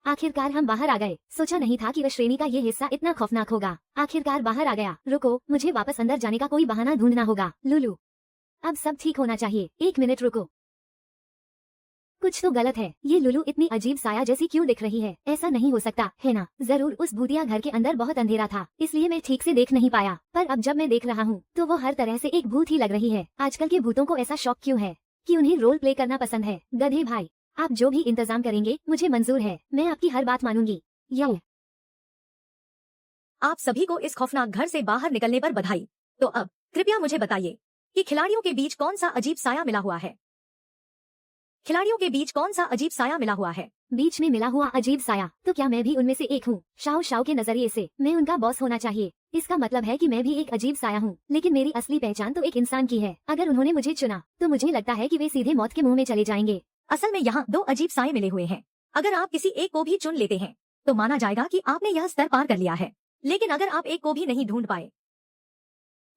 आखिरकार हम बाहर आ गए। सोचा नहीं था कि वह श्रेणी का ये हिस्सा इतना खौफनाक होगा। आखिरकार बाहर आ गया। रुको, मुझे वापस अंदर जाने का कोई बहाना ढूंढना होगा। लुलू, अब सब ठीक होना चाहिए। एक मिनट रुको, कुछ तो गलत है। ये लुलू इतनी अजीब साया जैसी क्यों दिख रही है? ऐसा नहीं हो सकता है ना? जरूर उस भूतिया घर के अंदर बहुत अंधेरा था, इसलिए मैं ठीक से देख नहीं पाया। पर अब जब मैं देख रहा हूँ तो वो हर तरह से एक भूत ही लग रही है। आजकल के भूतों को ऐसा शौक क्यों है कि उन्हें रोल प्ले करना पसंद है? गधे भाई, आप जो भी इंतजाम करेंगे मुझे मंजूर है। मैं आपकी हर बात मानूंगी। यह आप सभी को इस खौफनाक घर से बाहर निकलने पर बधाई। तो अब कृपया मुझे बताइए कि खिलाड़ियों के बीच कौन सा अजीब साया मिला हुआ है? खिलाड़ियों के बीच कौन सा अजीब साया मिला हुआ है? बीच में मिला हुआ अजीब साया, तो क्या मैं भी उनमें से एक हूँ? शाओ शाओ के नजरिए से मैं उनका बॉस होना चाहिए। इसका मतलब है कि मैं भी एक अजीब साया हूँ, लेकिन मेरी असली पहचान तो एक इंसान की है। अगर उन्होंने मुझे चुना तो मुझे लगता है कि वे सीधे मौत के मुंह में चले जाएंगे। असल में यहाँ दो अजीब साए मिले हुए हैं। अगर आप किसी एक को भी चुन लेते हैं तो माना जाएगा कि आपने यह स्तर पार कर लिया है, लेकिन अगर आप एक को भी नहीं ढूंढ पाए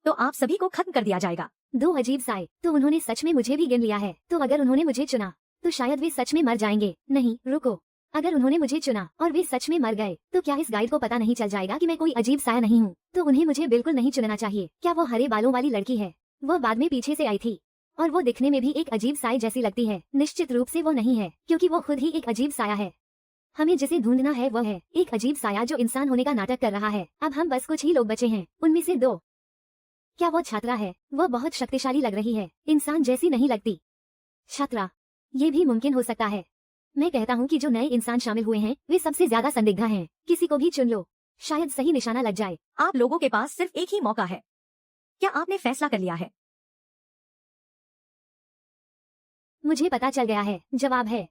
तो आप सभी को खत्म कर दिया जाएगा। दो अजीब साए, तो उन्होंने सच में मुझे भी गिन लिया है। तो अगर उन्होंने मुझे चुना तो शायद वे सच में मर जाएंगे। नहीं रुको, अगर उन्होंने मुझे चुना और वे सच में मर गए तो क्या इस गाइड को पता नहीं चल जाएगा कि मैं कोई अजीब साया नहीं हूँ? तो उन्हें मुझे बिल्कुल नहीं चुनना चाहिए। क्या वो हरे बालों वाली लड़की है? वो बाद में पीछे से आई थी और वो दिखने में भी एक अजीब साए जैसी लगती है। निश्चित रूप से वो नहीं है, क्योंकि वो खुद ही एक अजीब साया है। हमें जिसे ढूंढना है वो है एक अजीब साया जो इंसान होने का नाटक कर रहा है। अब हम बस कुछ ही लोग बचे हैं, उनमें से दो। क्या वो छात्रा है? वो बहुत शक्तिशाली लग रही है, इंसान जैसी नहीं लगती। छात्रा, ये भी मुमकिन हो सकता है। मैं कहता हूँ कि जो नए इंसान शामिल हुए हैं वे सबसे ज्यादा संदिग्ध हैं। किसी को भी चुन लो, शायद सही निशाना लग जाए। आप लोगों के पास सिर्फ एक ही मौका है। क्या आपने फैसला कर लिया है? मुझे पता चल गया है, जवाब है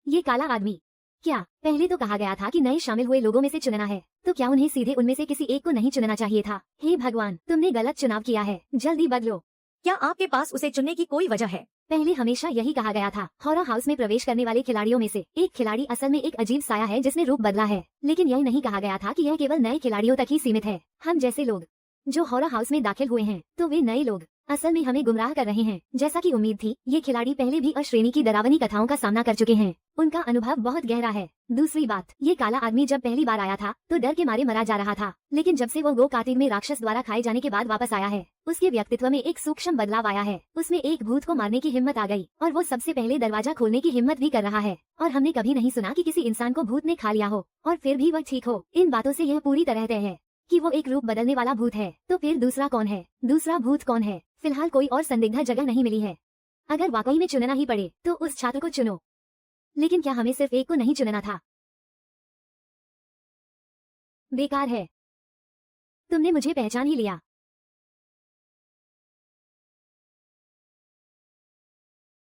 ये काला आदमी। क्या पहले तो कहा गया था कि नए शामिल हुए लोगों में से चुनना है, तो क्या उन्हें सीधे उनमें से किसी एक को नहीं चुनना चाहिए था? हे भगवान, तुमने गलत चुनाव किया है, जल्दी बदलो। क्या आपके पास उसे चुनने की कोई वजह है? पहले हमेशा यही कहा गया था। हॉरर हाउस में प्रवेश करने वाले खिलाड़ियों में से एक खिलाड़ी असल में एक अजीब साया है जिसने रूप बदला है, लेकिन यह नहीं कहा गया था कि यह केवल नए खिलाड़ियों तक ही सीमित है। हम जैसे लोग जो हॉरर हाउस में दाखिल हुए हैं, तो वे नए लोग असल में हमें गुमराह कर रहे हैं। जैसा कि उम्मीद थी, ये खिलाड़ी पहले भी अश्रेणी की डरावनी कथाओं का सामना कर चुके हैं। उनका अनुभव बहुत गहरा है। दूसरी बात, ये काला आदमी जब पहली बार आया था तो डर के मारे मरा जा रहा था, लेकिन जब से वो गो कार्टिंग में राक्षस द्वारा खाए जाने के बाद वापस आया है, उसके व्यक्तित्व में एक सूक्ष्म बदलाव आया है। उसमें एक भूत को मारने की हिम्मत आ गई और वो सबसे पहले दरवाजा खोलने की हिम्मत भी कर रहा है। और हमने कभी नहीं सुना कि किसी इंसान को भूत ने खा लिया हो और फिर भी वह ठीक हो। इन बातों से यह पूरी तरह तय है कि वो एक रूप बदलने वाला भूत है। तो फिर दूसरा कौन है? दूसरा भूत कौन है? फिलहाल कोई और संदिग्ध जगह नहीं मिली है। अगर वाकई में चुनना ही पड़े तो उस छात्र को चुनो, लेकिन क्या हमें सिर्फ एक को नहीं चुनना था? बेकार है, तुमने मुझे पहचान ही लिया।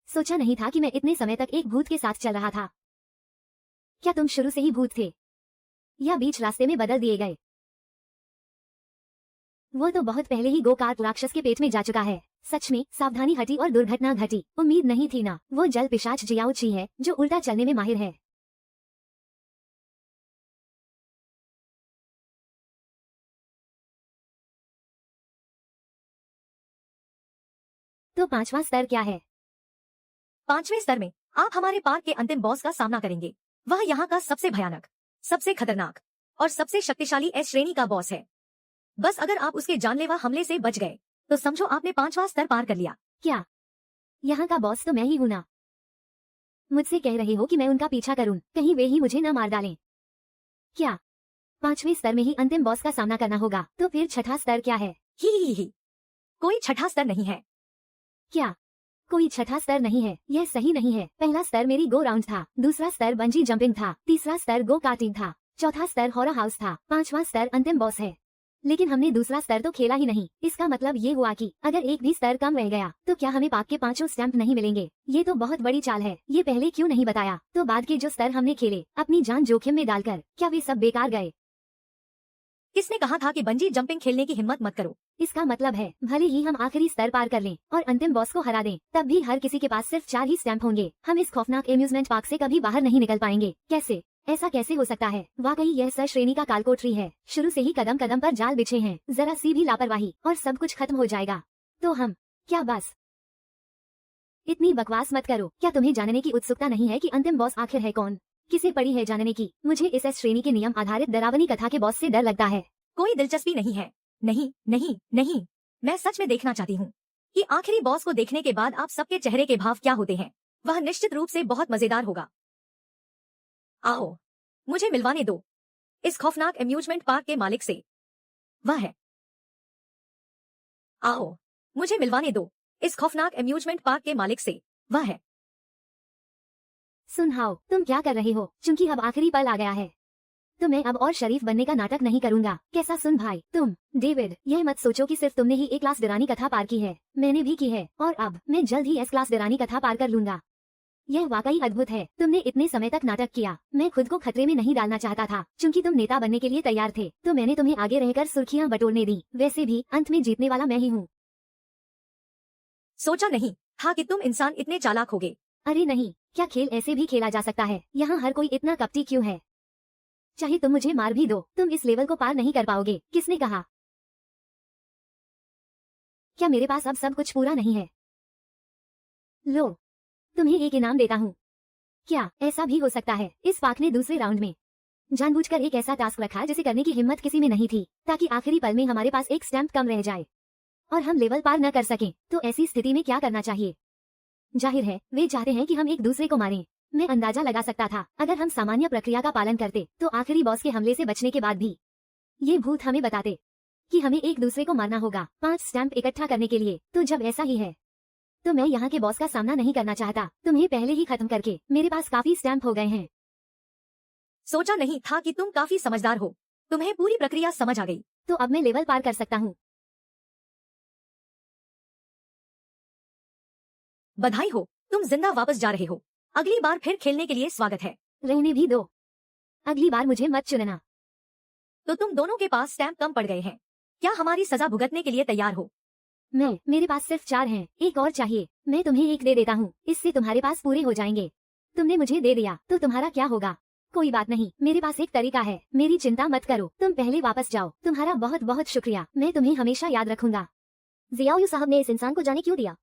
सोचा नहीं था कि मैं इतने समय तक एक भूत के साथ चल रहा था। क्या तुम शुरू से ही भूत थे या बीच रास्ते में बदल दिए गए? वो तो बहुत पहले ही गो कार्ट राक्षस के पेट में जा चुका है। सच में सावधानी हटी और दुर्घटना घटी। उम्मीद नहीं थी ना। वो जल पिशाच जियाओ ची है जो उल्टा चलने में माहिर है। तो पांचवा स्तर क्या है? पांचवें स्तर में आप हमारे पार्क के अंतिम बॉस का सामना करेंगे। वह यहाँ का सबसे भयानक, सबसे खतरनाक और सबसे शक्तिशाली एस श्रेणी का बॉस है। बस अगर आप उसके जानलेवा हमले से बच गए तो समझो आपने पांचवा स्तर पार कर लिया। क्या यहाँ का बॉस तो मैं ही हूं ना? मुझसे कह रहे हो कि मैं उनका पीछा करूं, कहीं वे ही मुझे न मार डालें? क्या पांचवें स्तर में ही अंतिम बॉस का सामना करना होगा? तो फिर छठा स्तर क्या है? ही। कोई छठा स्तर नहीं है। क्या कोई छठा स्तर नहीं है? यह सही नहीं है। पहला स्तर मेरी गो राउंड था, दूसरा स्तर बंजी जंपिंग था, तीसरा स्तर गो कार्टिंग था, चौथा स्तर हॉरर हाउस था, पांचवा स्तर अंतिम बॉस है। लेकिन हमने दूसरा स्तर तो खेला ही नहीं। इसका मतलब ये हुआ कि अगर एक भी स्तर कम रह गया तो क्या हमें पाक के 5 स्टैंप नहीं मिलेंगे? ये तो बहुत बड़ी चाल है। ये पहले क्यों नहीं बताया? तो बाद के जो स्तर हमने खेले अपनी जान जोखिम में डालकर, क्या वे सब बेकार गए? किसने कहा था कि बंजी जंपिंग खेलने की हिम्मत मत करो? इसका मतलब है भले ही हम आखिरी स्तर पार कर लें और अंतिम बॉस को हरा दें, तब भी हर किसी के पास सिर्फ 4 ही स्टैंप होंगे। हम इस खौफनाक एम्यूजमेंट पार्क से कभी बाहर नहीं निकल पाएंगे। कैसे? ऐसा कैसे हो सकता है? वाकई यह सर श्रेणी का कालकोठरी है। शुरू से ही कदम कदम पर जाल बिछे हैं। जरा सी भी लापरवाही और सब कुछ खत्म हो जाएगा। तो हम क्या बस? इतनी बकवास मत करो। क्या तुम्हें जानने की उत्सुकता नहीं है कि अंतिम बॉस आखिर है कौन? किसे पड़ी है जानने की? मुझे इस श्रेणी के नियम आधारित डरावनी कथा के बॉस से डर लगता है। कोई दिलचस्पी नहीं है। नहीं नहीं नहीं, मैं सच में देखना चाहती हूँ कि आखिरी बॉस को देखने के बाद आप सबके चेहरे के भाव क्या होते हैं। वह निश्चित रूप से बहुत मजेदार होगा। आओ, मुझे मिलवाने दो इस खौफनाक एम्यूजमेंट पार्क के मालिक से। वह है। आओ, मुझे मिलवाने दो इस खौफनाक एम्यूजमेंट पार्क के मालिक से। वह है। सुन हाओ, तुम क्या कर रहे हो? चूंकि अब आखिरी पल आ गया है तो मैं अब और शरीफ बनने का नाटक नहीं करूंगा। कैसा? सुन भाई, तुम डेविड, यह मत सोचो कि सिर्फ तुमने ही ए क्लास डरानी कथा पार की है। मैंने भी की है और अब मैं जल्द ही एस क्लास डरानी कथा पार कर लूंगा। यह वाकई अद्भुत है। तुमने इतने समय तक नाटक किया। मैं खुद को खतरे में नहीं डालना चाहता था। चूंकि तुम नेता बनने के लिए तैयार थे तो मैंने तुम्हें आगे रहकर सुर्खियां बटोरने दी। वैसे भी अंत में जीतने वाला मैं ही हूँ। सोचा नहीं था कि तुम इंसान इतने चालाक होगे। अरे नहीं, क्या खेल ऐसे भी खेला जा सकता है? यहाँ हर कोई इतना कपटी क्यों है? चाहे तुम मुझे मार भी दो, तुम इस लेवल को पार नहीं कर पाओगे। किसने कहा? क्या मेरे पास अब सब कुछ पूरा नहीं है? लो, तुम्हें एक इनाम देता हूँ। क्या ऐसा भी हो सकता है? इस पाक ने दूसरे राउंड में जानबूझकर एक ऐसा टास्क रखा जिसे करने की हिम्मत किसी में नहीं थी, ताकि आखिरी पल में हमारे पास एक स्टैंप कम रह जाए और हम लेवल पार न कर सकें। तो ऐसी स्थिति में क्या करना चाहिए? जाहिर है वे चाहते हैं कि हम एक दूसरे को मारें। मैं अंदाजा लगा सकता था, अगर हम सामान्य प्रक्रिया का पालन करते तो आखिरी बॉस के हमले से बचने के बाद भी ये भूत हमें बताते कि हमें एक दूसरे को मारना होगा 5 स्टैंप इकट्ठा करने के लिए। तो जब ऐसा ही है तो मैं यहाँ के बॉस का सामना नहीं करना चाहता। तुम्हें पहले ही खत्म करके मेरे पास काफी स्टैंप हो गए हैं। सोचा नहीं था कि तुम काफी समझदार हो। तुम्हें पूरी प्रक्रिया समझ आ गई। तो अब मैं लेवल पार कर सकता हूँ। बधाई हो, तुम जिंदा वापस जा रहे हो। अगली बार फिर खेलने के लिए स्वागत है। रहने भी दो, अगली बार मुझे मत चुनना। तो तुम दोनों के पास स्टैंप कम पड़ गए हैं। क्या हमारी सजा भुगतने के लिए तैयार हो? मेरे पास सिर्फ 4 हैं। एक और चाहिए। मैं तुम्हें एक दे देता हूँ, इससे तुम्हारे पास पूरे हो जाएंगे। तुमने मुझे दे दिया तो तुम्हारा क्या होगा? कोई बात नहीं, मेरे पास एक तरीका है। मेरी चिंता मत करो, तुम पहले वापस जाओ। तुम्हारा बहुत बहुत शुक्रिया, मैं तुम्हें हमेशा याद रखूंगा। जियाओ साहब ने इस इंसान को जाने क्यों दिया?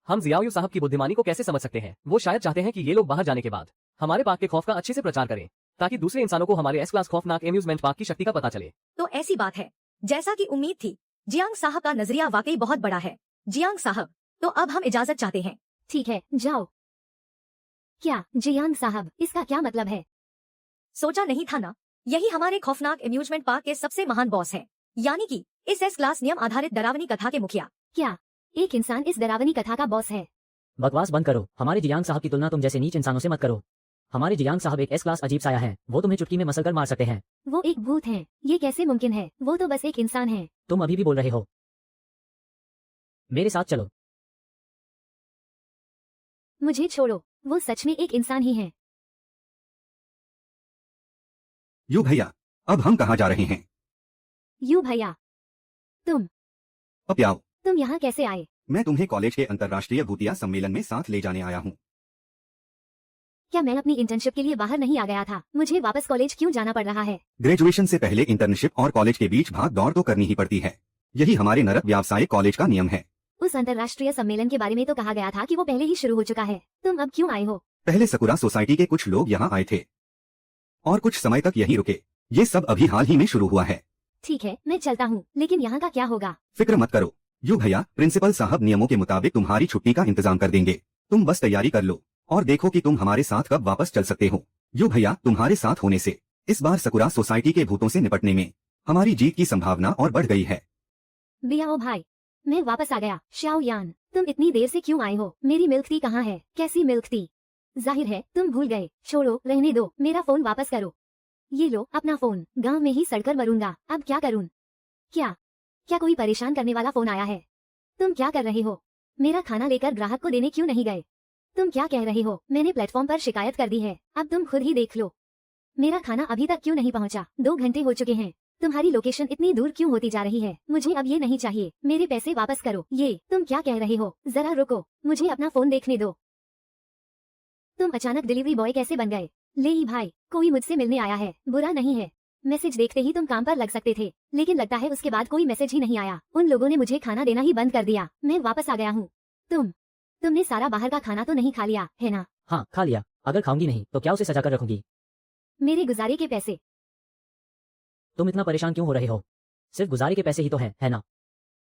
हम जियाओ साहब की बुद्धिमानी को कैसे समझ सकते हैं? वो शायद चाहते हैं कि ये लोग बाहर जाने के बाद हमारे पार्क के खौफ का अच्छे से प्रचार करें, ताकि दूसरे इंसानों को हमारे एस क्लास खौफनाक एम्यूजमेंट पार्क की शक्ति का पता चले। तो ऐसी बात है, जैसा कि उम्मीद थी। जियांग साहब का नजरिया वाकई बहुत बड़ा है। जियांग साहब, तो अब हम इजाजत चाहते हैं। ठीक है, जाओ। क्या जियांग साहब, इसका क्या मतलब है? सोचा नहीं था ना, यही हमारे खौफनाक एम्यूजमेंट पार्क के सबसे महान बॉस है, यानी कि इस एस क्लास नियम आधारित डरावनी कथा के मुखिया। क्या एक इंसान इस डरावनी कथा का बॉस है? बकवास बंद करो। हमारे जियांग साहब की तुलना तुम जैसे नीच इंसानों से मत करो। हमारे जियांग साहब एक एस क्लास अजीब साया है। वो तुम्हें चुटकी में मसल कर मार सकते हैं। वो एक भूत हैं। ये कैसे मुमकिन है? वो तो बस एक इंसान है। तुम अभी भी बोल रहे हो। मेरे साथ चलो। मुझे छोड़ो, वो सच में एक इंसान ही है। यू भैया, अब हम कहाँ जा रहे हैं? यू भैया, तुम अब आओ। तुम यहाँ कैसे आए? मैं तुम्हें कॉलेज के अंतर्राष्ट्रीय भूतिया सम्मेलन में साथ ले जाने आया हूँ। क्या मैं अपनी इंटर्नशिप के लिए बाहर नहीं आ गया था? मुझे वापस कॉलेज क्यों जाना पड़ रहा है? ग्रेजुएशन से पहले इंटर्नशिप और कॉलेज के बीच भाग दौड़ तो करनी ही पड़ती है। यही हमारे नरक व्यावसायिक कॉलेज का नियम है। उस अंतर्राष्ट्रीय सम्मेलन के बारे में तो कहा गया था कि वो पहले ही शुरू हो चुका है। तुम अब क्यों आए हो? पहले सकुरा सोसाइटी के कुछ लोग यहाँ आए थे और कुछ समय तक यहीं रुके। ये सब अभी हाल ही में शुरू हुआ है। ठीक है, मैं चलता हूँ, लेकिन यहाँ का क्या होगा? फिक्र मत करो यू भैया, प्रिंसिपल साहब नियमों के मुताबिक तुम्हारी छुट्टी का इंतजाम कर देंगे। तुम बस तैयारी कर लो और देखो कि तुम हमारे साथ कब वापस चल सकते हो। यू भैया, तुम्हारे साथ होने से इस बार सकुरा सोसाइटी के भूतों से निपटने में हमारी जीत की संभावना और बढ़ गई है। बियाओ भाई, मैं वापस आ गया। शाओ यान, तुम इतनी देर से क्यों आए हो? मेरी मिल्क टी कहाँ है? कैसी मिल्क टी? जाहिर है तुम भूल गए। छोड़ो, रहने दो, मेरा फोन वापस करो। ये लो अपना फोन। गांव में ही सड़कर मरूंगा, अब क्या करूं? क्या कोई परेशान करने वाला फोन आया है? तुम क्या कर रहे हो? मेरा खाना लेकर ग्राहक को देने क्यों नहीं गए? तुम क्या कह रहे हो? मैंने प्लेटफॉर्म पर शिकायत कर दी है, अब तुम खुद ही देख लो। मेरा खाना अभी तक क्यों नहीं पहुंचा? 2 घंटे हो चुके हैं। तुम्हारी लोकेशन इतनी दूर क्यों होती जा रही है? मुझे अब ये नहीं चाहिए, मेरे पैसे वापस करो। ये तुम क्या कह रहे हो? जरा रुको, मुझे अपना फोन देखने दो। तुम अचानक डिलीवरी बॉय कैसे बन गए? ले ही भाई, कोई मुझसे मिलने आया है, बुरा नहीं है। मैसेज देखते ही तुम काम पर लग सकते थे, लेकिन लगता है उसके बाद कोई मैसेज ही नहीं आया। उन लोगों ने मुझे खाना देना ही बंद कर दिया, मैं वापस आ गया हूँ। तुमने सारा बाहर का खाना तो नहीं खा लिया है ना? हाँ खा लिया, अगर खाऊंगी नहीं तो क्या उसे सजा कर रखूंगी? मेरे गुजारे के पैसे। तुम इतना परेशान क्यों हो रहे हो? सिर्फ गुजारे के पैसे ही तो है ना?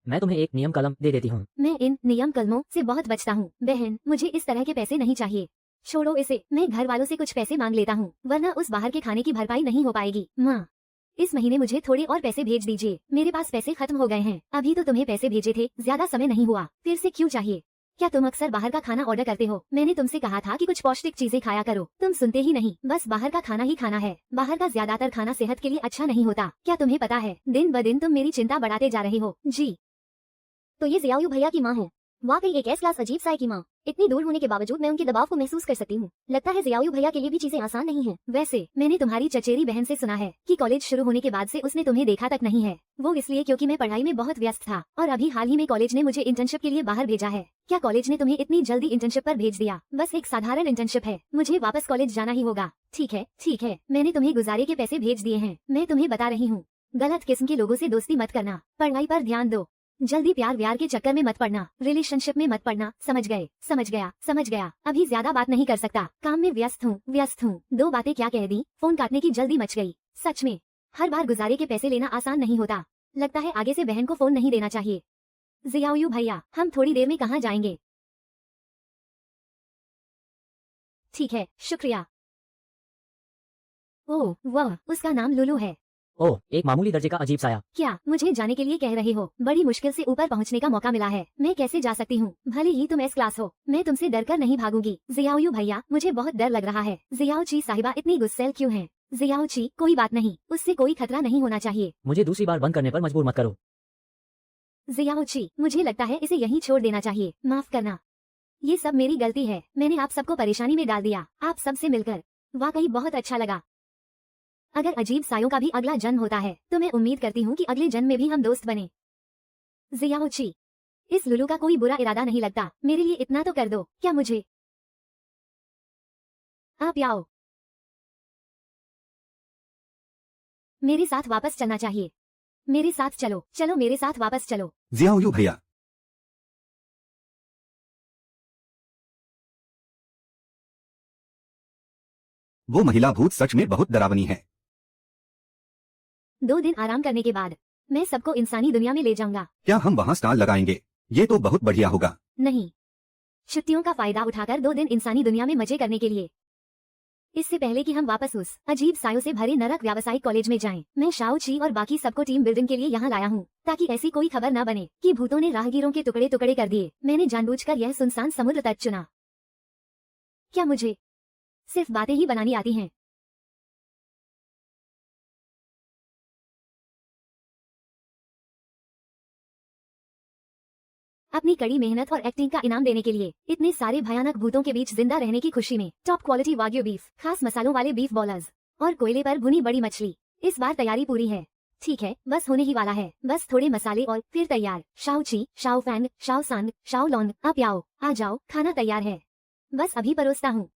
मैं तुम्हें एक नियम कलम दे देती हूँ। मैं इन नियम कलमों से बहुत बचता हूँ बहन, मुझे इस तरह के पैसे नहीं चाहिए। छोड़ो इसे, मैं घर वालों से कुछ पैसे मांग लेता हूँ, वरना उस बाहर के खाने की भरपाई नहीं हो पाएगी। माँ, इस महीने मुझे थोड़े और पैसे भेज दीजिए, मेरे पास पैसे खत्म हो गए हैं। अभी तो तुम्हें पैसे भेजे थे, ज्यादा समय नहीं हुआ, फिर से क्यों चाहिए? क्या तुम अक्सर बाहर का खाना ऑर्डर करते हो? मैंने तुमसे कहा था कि कुछ पौष्टिक चीजें खाया करो, तुम सुनते ही नहीं, बस बाहर का खाना ही खाना है। बाहर का ज्यादातर खाना सेहत के लिए अच्छा नहीं होता, क्या तुम्हें पता है? दिन ब दिन तुम मेरी चिंता बढ़ाते जा रहे हो। जी, तो ये जियाऊ भैया की माँ है। वाकई एक एस क्लास अजीब सा है की माँ। इतनी दूर होने के बावजूद मैं उनके दबाव को महसूस कर सकती हूँ। लगता है जियाऊ भैया के लिए भी चीजें आसान नहीं है। वैसे मैंने तुम्हारी चचेरी बहन से सुना है कि कॉलेज शुरू होने के बाद से उसने तुम्हें देखा तक नहीं है। वो इसलिए क्योंकि मैं पढ़ाई में बहुत व्यस्त था, और अभी हाल ही में कॉलेज ने मुझे इंटर्नशिप के लिए बाहर भेजा है। क्या कॉलेज ने तुम्हें इतनी जल्दी इंटर्नशिप पर भेज दिया? बस एक साधारण इंटर्नशिप है, मुझे वापस कॉलेज जाना ही होगा। ठीक है, मैंने तुम्हें गुजारे के पैसे भेज दिए हैं। मैं तुम्हें बता रही हूँ, गलत किस्म के लोगों से दोस्ती मत करना, पढ़ाई पर ध्यान दो, जल्दी प्यार व्यार के चक्कर में मत पड़ना, रिलेशनशिप में मत पड़ना। समझ गया। अभी ज्यादा बात नहीं कर सकता, काम में व्यस्त हूँ। 2 बातें क्या कह दी, फोन काटने की जल्दी मच गई। सच में हर बार गुजारे के पैसे लेना आसान नहीं होता। लगता है आगे से बहन को फोन नहीं देना चाहिए। जियाऊ भैया, हम थोड़ी देर में कहाँ जाएंगे? ठीक है, शुक्रिया। ओह वाह, उसका नाम लुलू है। ओह, एक मामूली दर्जे का अजीब साया। क्या मुझे जाने के लिए कह रहे हो? बड़ी मुश्किल से ऊपर पहुंचने का मौका मिला है, मैं कैसे जा सकती हूँ? भले ही तुम एस क्लास हो, मैं तुमसे डर कर नहीं भागूंगी। जियाऊ भैया, मुझे बहुत डर लग रहा है। जियाऊ ची साहिबा इतनी गुस्सैल क्यों है? जियाऊ ची, कोई बात नहीं, उससे कोई खतरा नहीं होना चाहिए। मुझे दूसरी बार बंद करने पर मजबूर मत करो। जियाऊ ची, मुझे लगता है इसे यहीं छोड़ देना चाहिए, माफ करना। ये सब मेरी गलती है, मैंने आप सबको परेशानी में डाल दिया। आप सबसे मिलकर वाकई बहुत अच्छा लगा। अगर अजीब सायों का भी अगला जन्म होता है तो मैं उम्मीद करती हूँ कि अगले जन्म में भी हम दोस्त बने। जियाऊ ची, इस लुलू का कोई बुरा इरादा नहीं लगता, मेरे लिए इतना तो कर दो। क्या मुझे आप आओ, मेरे साथ वापस चलना चाहिए। मेरे साथ चलो, मेरे साथ वापस चलो। जियाऊ भैया, वो महिला भूत सच में बहुत डरावनी है। 2 दिन आराम करने के बाद मैं सबको इंसानी दुनिया में ले जाऊंगा। क्या हम वहाँ स्टॉल लगाएंगे? ये तो बहुत बढ़िया होगा। नहीं, छुट्टियों का फायदा उठाकर 2 दिन इंसानी दुनिया में मजे करने के लिए। इससे पहले कि हम वापस उस अजीब सायों से भरे नरक व्यावसायिक कॉलेज में जाएं, मैं शाओ ची और बाकी सबको टीम बिल्डिंग के लिए यहाँ लाया हूँ, ताकि ऐसी कोई खबर न बने कि भूतों ने राहगीरों के टुकड़े टुकड़े कर दिए। मैंने जानबूझकर यह सुनसान समुद्र तट चुना। क्या मुझे सिर्फ बातें ही बनानी आती हैं? अपनी कड़ी मेहनत और एक्टिंग का इनाम देने के लिए इतने सारे भयानक भूतों के बीच जिंदा रहने की खुशी में टॉप क्वालिटी वाग्यू बीफ, खास मसालों वाले बीफ बॉलर्स और कोयले पर भुनी बड़ी मछली। इस बार तैयारी पूरी है। ठीक है, बस होने ही वाला है, बस थोड़े मसाले और फिर तैयार। शाओ ची, शाओ फैंग, शाओ सांग, शाओ लॉन्ग, आप आओ, आ जाओ, खाना तैयार है, बस अभी परोसता हूँ।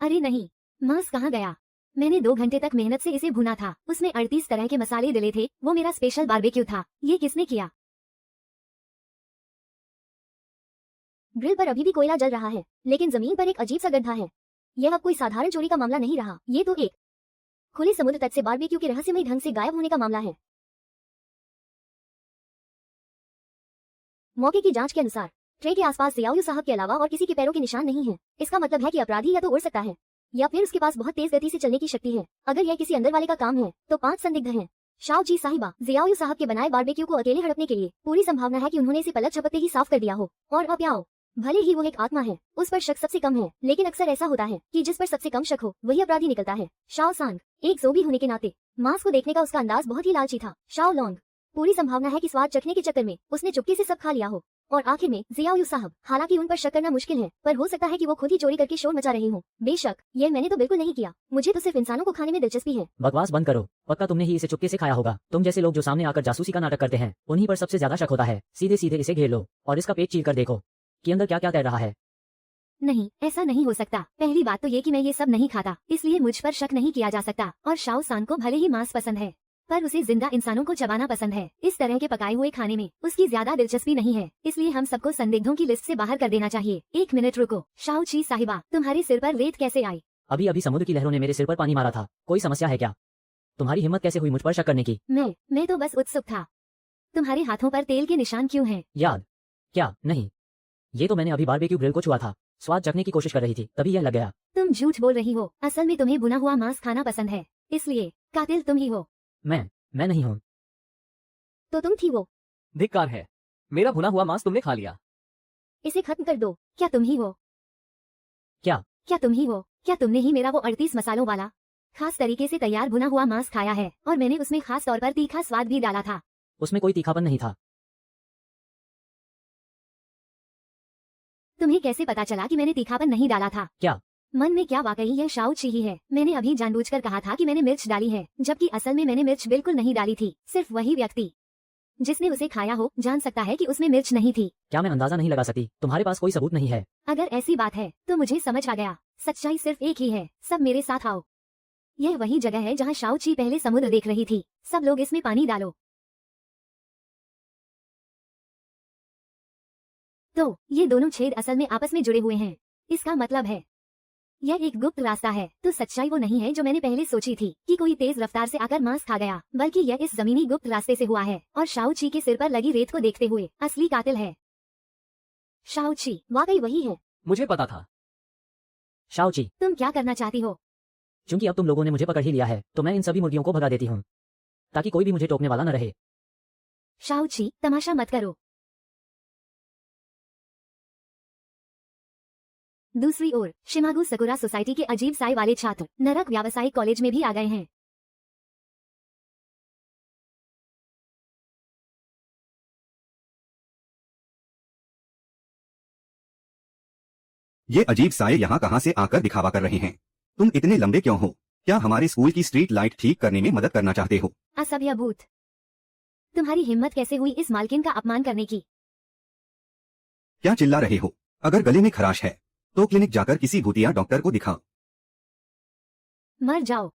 अरे नहीं, मांस कहाँ गया? मैंने 2 घंटे तक मेहनत से इसे भुना था, उसमें 38 तरह के मसाले डले थे, वो मेरा स्पेशल बारबेक्यू था। ये किसने किया? ग्रिल पर अभी भी कोयला जल रहा है, लेकिन जमीन पर एक अजीब सा गड्ढा है। यह अब कोई साधारण चोरी का मामला नहीं रहा, ये तो एक खुले समुद्र तट से बारबेक्यू के रहस्यमयी ढंग से गायब होने का मामला है। मौके की जांच के अनुसार ट्रे के आसपास जियाऊ साहब के अलावा और किसी के पैरों के निशान नहीं है। इसका मतलब है कि अपराधी या तो उड़ सकता है या फिर उसके पास बहुत तेज गति से चलने की शक्ति है। अगर यह किसी अंदर वाले का काम है तो 5 संदिग्ध हैं। शाओ जी साहिबा, जियाऊ साहब के बनाए बारबेक्यू को अकेले हड़पने के लिए पूरी संभावना है कि उन्होंने इसे पलक झपकते ही साफ कर दिया हो। और अब आओ, भले ही वो एक आत्मा है, उस पर शक सबसे कम है, लेकिन अक्सर ऐसा होता है कि जिस पर सबसे कम शक हो वही अपराधी निकलता है। शाओ सांग एक ज़ोंबी होने के नाते मांस को देखने का उसका अंदाज बहुत ही लालची था। शाओ लॉन्ग पूरी संभावना है कि स्वाद चखने के चक्कर में उसने चुपके से सब खा लिया हो। और आखिर में जियाओ साहब, हालांकि उन पर शक करना मुश्किल है, पर हो सकता है कि वो खुद ही चोरी करके शोर मचा रहे हों। बेशक ये मैंने तो बिल्कुल नहीं किया, मुझे तो सिर्फ इंसानों को खाने में दिलचस्पी है। बकवास बंद करो, पक्का तुमने ही इसे चुपके से खाया होगा। तुम जैसे लोग जो सामने आकर जासूसी का नाटक करते हैं उन्हीं पर सबसे ज्यादा शक होता है। सीधे सीधे इसे घेर लो और इसका पेट चीर कर देखो कि अंदर क्या क्या तैर रहा है। नहीं, ऐसा नहीं हो सकता। पहली बात तो ये कि मैं ये सब नहीं खाता, इसलिए मुझ पर शक नहीं किया जा सकता। और शाओ सांग को भले ही मांस पसंद है, पर उसे जिंदा इंसानों को चबाना पसंद है। इस तरह के पकाए हुए खाने में उसकी ज्यादा दिलचस्पी नहीं है, इसलिए हम सबको संदिग्धों की लिस्ट से बाहर कर देना चाहिए। 1 मिनट रुको। शाओ ची साहिबा, तुम्हारे सिर पर रेत कैसे आई? अभी अभी समुद्र की लहरों ने मेरे सिर पर पानी मारा था। कोई समस्या है क्या? तुम्हारी हिम्मत कैसे हुई मुझ पर शक करने की? मैं तो बस उत्सुक था। तुम्हारे हाथों पर तेल के निशान क्यों हैं? याद? क्या नहीं, ये तो मैंने अभी बारबेक्यू ग्रिल को छुआ था। स्वाद चखने की कोशिश कर रही थी, तभी यह लग गया। तुम झूठ बोल रही हो। असल में तुम्हें भुना हुआ मांस खाना पसंद है, इसलिए कातिल तुम ही हो। मैं नहीं हूँ। तो तुम थी वो। धिक्कार है, मेरा भुना हुआ मांस तुमने खा लिया। इसे खत्म कर दो। क्या तुम ही हो? क्या तुम ही हो? क्या तुमने ही मेरा वो 38 मसालों वाला खास तरीके से तैयार भुना हुआ मांस खाया है? और मैंने उसमें खास तौर पर तीखा स्वाद भी डाला था। उसमें कोई तीखापन नहीं था। तुम्हें कैसे पता चला कि मैंने तीखापन नहीं डाला था? क्या? मन में क्या वाकई यह शाओ ची ही है? मैंने अभी जानबूझकर कहा था कि मैंने मिर्च डाली है, जबकि असल में मैंने मिर्च बिल्कुल नहीं डाली थी। सिर्फ वही व्यक्ति जिसने उसे खाया हो जान सकता है कि उसमें मिर्च नहीं थी। क्या मैं अंदाजा नहीं लगा सकती? तुम्हारे पास कोई सबूत नहीं है? अगर ऐसी बात है तो मुझे समझ आ गया, सच्चाई सिर्फ एक ही है। सब मेरे साथ आओ। यह वही जगह है जहाँ शाओ ची पहले समुद्र देख रही थी। सब लोग इसमें पानी डालो। तो ये दोनों छेद असल में आपस में जुड़े हुए हैं। इसका मतलब है यह एक गुप्त रास्ता है। तो सच्चाई वो नहीं है जो मैंने पहले सोची थी कि कोई तेज रफ्तार से आकर मांस खा गया, बल्कि यह इस जमीनी गुप्त रास्ते से हुआ है। और शाओ ची के सिर पर लगी रेत को देखते हुए असली कातिल है शाओ ची। वाकई वही है। मुझे पता था। शाओ ची, तुम क्या करना चाहती हो? चूंकि अब तुम लोगों ने मुझे पकड़ ही लिया है तो मैं इन सभी मुर्गियों को भगा देती हूँ, ताकि कोई भी मुझे टोकने वाला न रहे। शाओ ची, तमाशा मत करो। दूसरी ओर शिमागु सकुरा सोसाइटी के अजीब साई वाले छात्र नरक व्यावसायिक कॉलेज में भी आ गए हैं। ये अजीब साये यहाँ कहाँ से आकर दिखावा कर रहे हैं? तुम इतने लंबे क्यों हो? क्या हमारे स्कूल की स्ट्रीट लाइट ठीक करने में मदद करना चाहते हो? असभ्य भूत, तुम्हारी हिम्मत कैसे हुई इस मालकिन का अपमान करने की? क्या चिल्ला रहे हो? अगर गले में खराश है तो क्लिनिक जाकर किसी भूतिया डॉक्टर को दिखाओ। मर जाओ।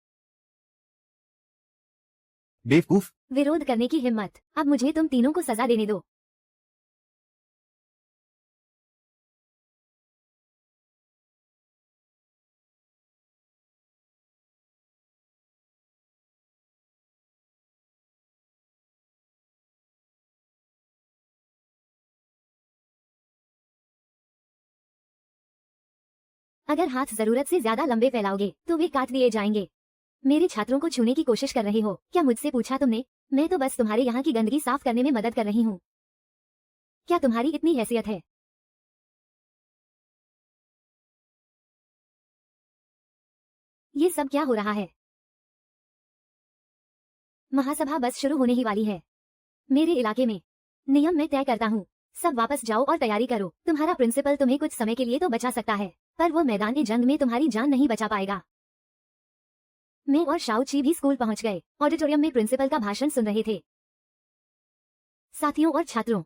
बेवकूफ। विरोध करने की हिम्मत। अब मुझे तुम तीनों को सजा देने दो। अगर हाथ जरूरत से ज्यादा लंबे फैलाओगे तो वे काट दिए जाएंगे। मेरे छात्रों को छूने की कोशिश कर रहे हो? क्या मुझसे पूछा तुमने? मैं तो बस तुम्हारे यहाँ की गंदगी साफ करने में मदद कर रही हूँ। क्या तुम्हारी इतनी हैसियत है? ये सब क्या हो रहा है? महासभा बस शुरू होने ही वाली है। मेरे इलाके में नियम मैं तय करता हूँ। सब वापस जाओ और तैयारी करो। तुम्हारा प्रिंसिपल तुम्हें कुछ समय के लिए तो बचा सकता है, पर वो मैदान जंग में तुम्हारी जान नहीं बचा पाएगा। मैं और शाओ ची भी स्कूल पहुंच गए। ऑडिटोरियम में प्रिंसिपल का भाषण सुन रहे थे। साथियों और छात्रों,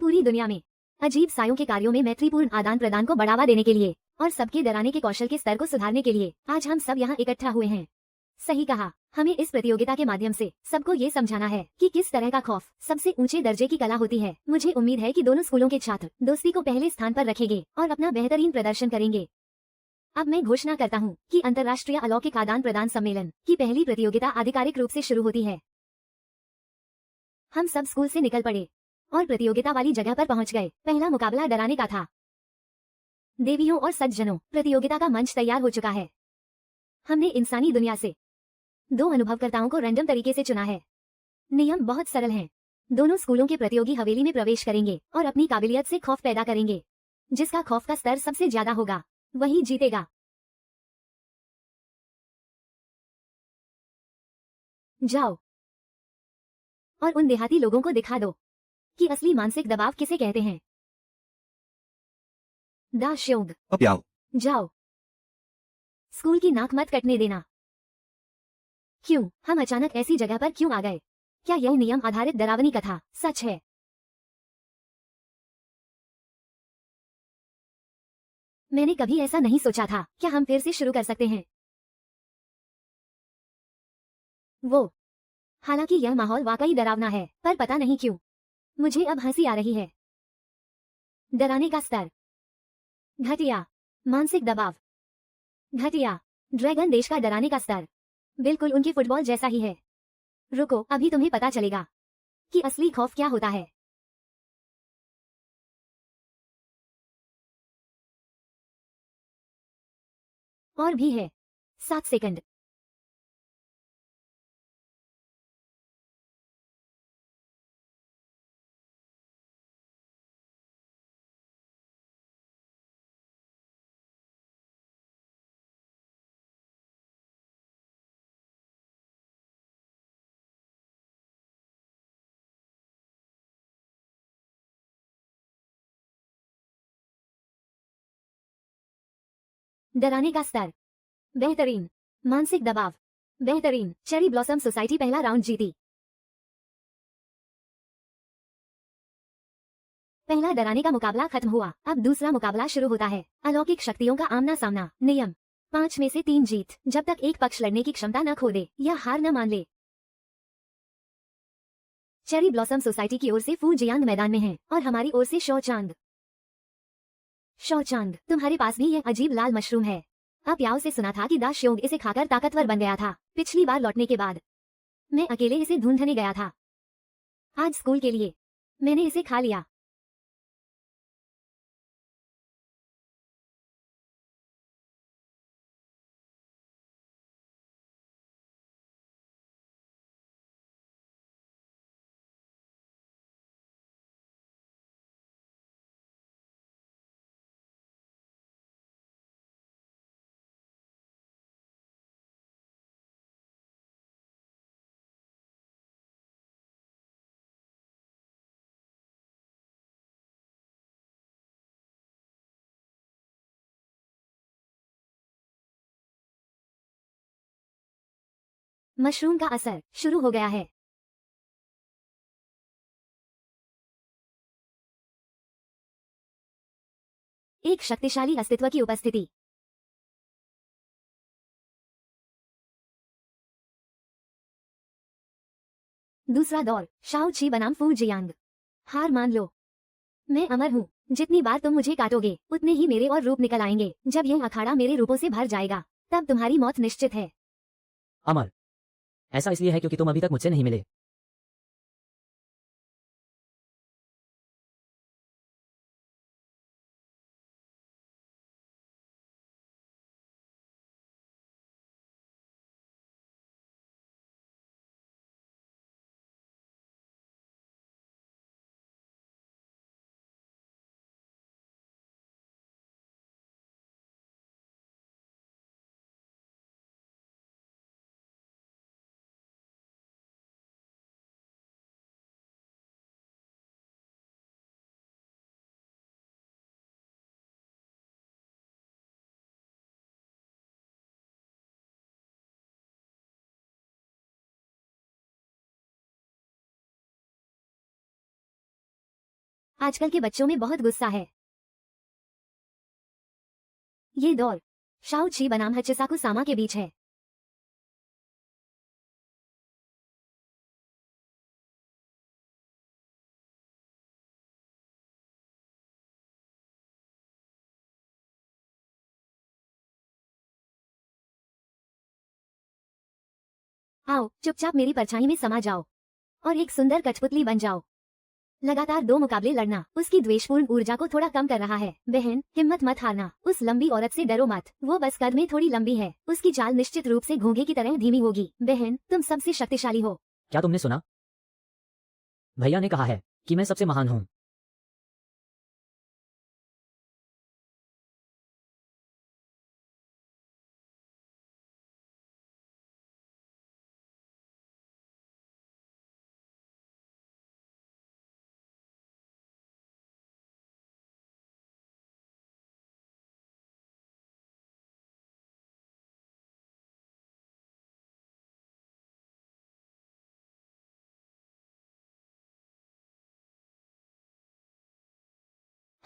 पूरी दुनिया में अजीब सायों के कार्यों में मैत्रीपूर्ण आदान प्रदान को बढ़ावा देने के लिए और सबके डराने के कौशल के स्तर को सुधारने के लिए आज हम सब यहाँ इकट्ठा हुए हैं। सही कहा, हमें इस प्रतियोगिता के माध्यम से सबको ये समझाना है कि किस तरह का खौफ सबसे ऊंचे दर्जे की कला होती है। मुझे उम्मीद है कि दोनों स्कूलों के छात्र दोस्ती को पहले स्थान पर रखेंगे और अपना बेहतरीन प्रदर्शन करेंगे। अब मैं घोषणा करता हूँ कि अंतर्राष्ट्रीय अलौकिक आदान प्रदान सम्मेलन की पहली प्रतियोगिता आधिकारिक रूप से शुरू होती है। हम सब स्कूल से निकल पड़े और प्रतियोगिता वाली जगह पर पहुंच गए। पहला मुकाबला डराने का था। देवियों और सज्जनों, प्रतियोगिता का मंच तैयार हो चुका है। हमने इंसानी दुनिया से 2 अनुभवकर्ताओं को रैंडम तरीके से चुना है। नियम बहुत सरल हैं। दोनों स्कूलों के प्रतियोगी हवेली में प्रवेश करेंगे और अपनी काबिलियत से खौफ पैदा करेंगे। जिसका खौफ का स्तर सबसे ज्यादा होगा वही जीतेगा। जाओ और उन देहाती लोगों को दिखा दो कि असली मानसिक दबाव किसे कहते हैं। दा श्योंग, अब आओ। जाओ। स्कूल की नाक मत कटने देना। क्यों हम अचानक ऐसी जगह पर क्यों आ गए? क्या यह नियम आधारित डरावनी कथा सच है? मैंने कभी ऐसा नहीं सोचा था। क्या हम फिर से शुरू कर सकते हैं? वो हालांकि यह माहौल वाकई डरावना है, पर पता नहीं क्यों मुझे अब हंसी आ रही है। डराने का स्तर घटिया, मानसिक दबाव घटिया, ड्रैगन देश का डराने का स्तर बिल्कुल उनके फुटबॉल जैसा ही है। रुको, अभी तुम्हें पता चलेगा कि असली खौफ क्या होता है। और भी है 7 सेकंड। डराने का स्तर बेहतरीन, मानसिक दबाव बेहतरीन। चेरी ब्लॉसम सोसाइटी पहला राउंड जीती। पहला डराने का मुकाबला खत्म हुआ, अब दूसरा मुकाबला शुरू होता है। अलौकिक शक्तियों का आमना सामना। नियम 5 में से 3 जीत। जब तक एक पक्ष लड़ने की क्षमता न खो दे या हार न मान ले। चेरी ब्लॉसम सोसाइटी की ओर से फू जियांग मैदान में है और हमारी ओर से शो चांग। शो चांग, तुम्हारे पास भी यह अजीब लाल मशरूम है। अब याओ से सुना था कि दा श्योंग इसे खाकर ताकतवर बन गया था। पिछली बार लौटने के बाद मैं अकेले इसे ढूंढने गया था। आज स्कूल के लिए मैंने इसे खा लिया। मशरूम का असर शुरू हो गया है। एक शक्तिशाली अस्तित्व की उपस्थिति। दूसरा दौर, शाओ ची बनाम फू जियांग। हार मान लो, मैं अमर हूँ। जितनी बार तुम मुझे काटोगे उतने ही मेरे और रूप निकल आएंगे। जब यह अखाड़ा मेरे रूपों से भर जाएगा तब तुम्हारी मौत निश्चित है। अमर, ऐसा इसलिए है क्योंकि तुम अभी तक मुझसे नहीं मिले। आजकल के बच्चों में बहुत गुस्सा है। ये दौर शाओ ची बनाम हचिसाकु सामा के बीच है। आओ, चुपचाप मेरी परछाई में समा जाओ और एक सुंदर कठपुतली बन जाओ। लगातार 2 मुकाबले लड़ना उसकी द्वेषपूर्ण ऊर्जा को थोड़ा कम कर रहा है। बहन, हिम्मत मत हारना। उस लंबी औरत से डरो मत। वो बस कद में थोड़ी लंबी है। उसकी चाल निश्चित रूप से घोंघे की तरह धीमी होगी। बहन, तुम सबसे शक्तिशाली हो। क्या तुमने सुना? भैया ने कहा है कि मैं सबसे महान हूँ।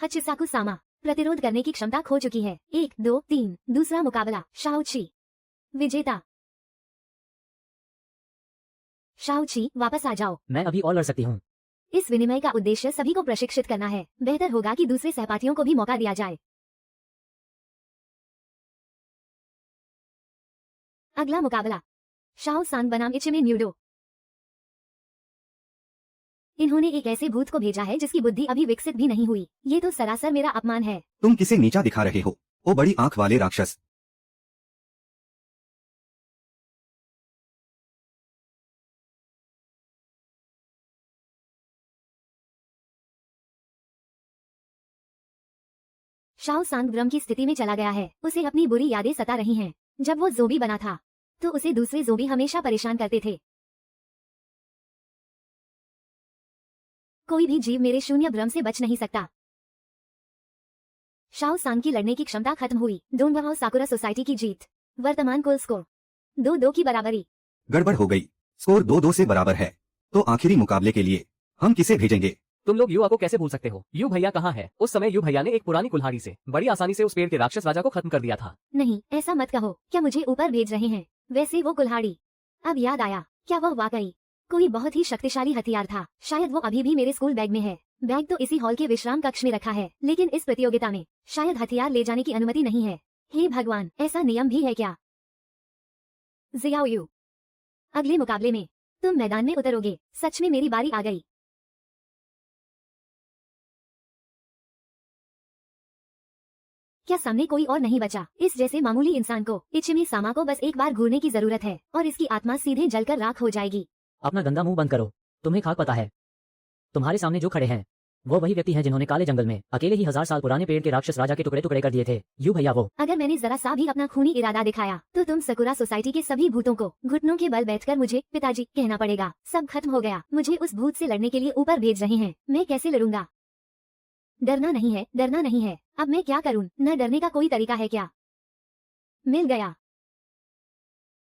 हचिसाकु सामा प्रतिरोध करने की क्षमता खो चुकी है। 1, 2, 3 दूसरा मुकाबला शाओ ची विजेता। शाओ ची वापस आ जाओ। मैं अभी और लड़ सकती हूँ। इस विनिमय का उद्देश्य सभी को प्रशिक्षित करना है। बेहतर होगा कि दूसरे सहपाठियों को भी मौका दिया जाए। अगला मुकाबला शाओ सांग बनाम इचिमे न्यूडो। इन्होंने एक ऐसे भूत को भेजा है जिसकी बुद्धि अभी विकसित भी नहीं हुई। ये तो सरासर मेरा अपमान है। तुम किसे नीचा दिखा रहे हो, ओ बड़ी आंख वाले राक्षस। शाओ सांग भ्रम की स्थिति में चला गया है। उसे अपनी बुरी यादें सता रही हैं। जब वो ज़ोंबी बना था तो उसे दूसरे ज़ोंबी हमेशा परेशान करते थे। कोई भी जीव मेरे शून्य भ्रम से बच नहीं सकता। शाओ सांग की लड़ने की क्षमता खत्म हुई। डोंगबाओ साकुरा सोसाइटी की जीत। वर्तमान कुल स्कोर 2-2 की बराबरी। गड़बड़ हो गई, स्कोर 2-2 से बराबर है। तो आखिरी मुकाबले के लिए हम किसे भेजेंगे? तुम लोग युवा को कैसे भूल सकते हो? यू भैया कहाँ है? उस समय यू भैया ने एक पुरानी कुल्हाड़ी से बड़ी आसानी से उस पेड़ के राक्षस राजा को खत्म कर दिया था। नहीं, ऐसा मत कहो। क्या मुझे ऊपर भेज रहे हैं? वैसे वो कुल्हाड़ी, अब याद आया, क्या वह वाकई कोई बहुत ही शक्तिशाली हथियार था? शायद वो अभी भी मेरे स्कूल बैग में है। बैग तो इसी हॉल के विश्राम कक्ष में रखा है, लेकिन इस प्रतियोगिता में शायद हथियार ले जाने की अनुमति नहीं है। हे भगवान, ऐसा नियम भी है क्या? जियाओ यू, अगले मुकाबले में तुम मैदान में उतरोगे। सच में मेरी बारी आ गई। क्या सामने कोई और नहीं बचा? इस जैसे मामूली इंसान को, इचिमी सामा को बस एक बार घूरने की जरूरत है और इसकी आत्मा सीधे जलकर राख हो जाएगी। अपना गंदा मुंह बंद करो। तुम्हें खाक पता है। तुम्हारे सामने जो खड़े हैं वो वही व्यक्ति हैं जिन्होंने काले जंगल में अकेले ही 1000 साल पुराने पेड़ के राक्षस राजा के टुकड़े टुकड़े कर दिए थे। यू भैया वो। अगर मैंने जरा सा भी अपना खूनी इरादा दिखाया तो तुम सकुरा सोसाइटी के सभी भूतों को घुटनों के बल बैठकर मुझे पिताजी कहना पड़ेगा। सब खत्म हो गया। मुझे उस भूत से लड़ने के लिए ऊपर भेज रहे हैं। मैं कैसे लड़ूंगा? डरना नहीं है, डरना नहीं है। अब मैं क्या करूं? न डरने का कोई तरीका है क्या? मिल गया।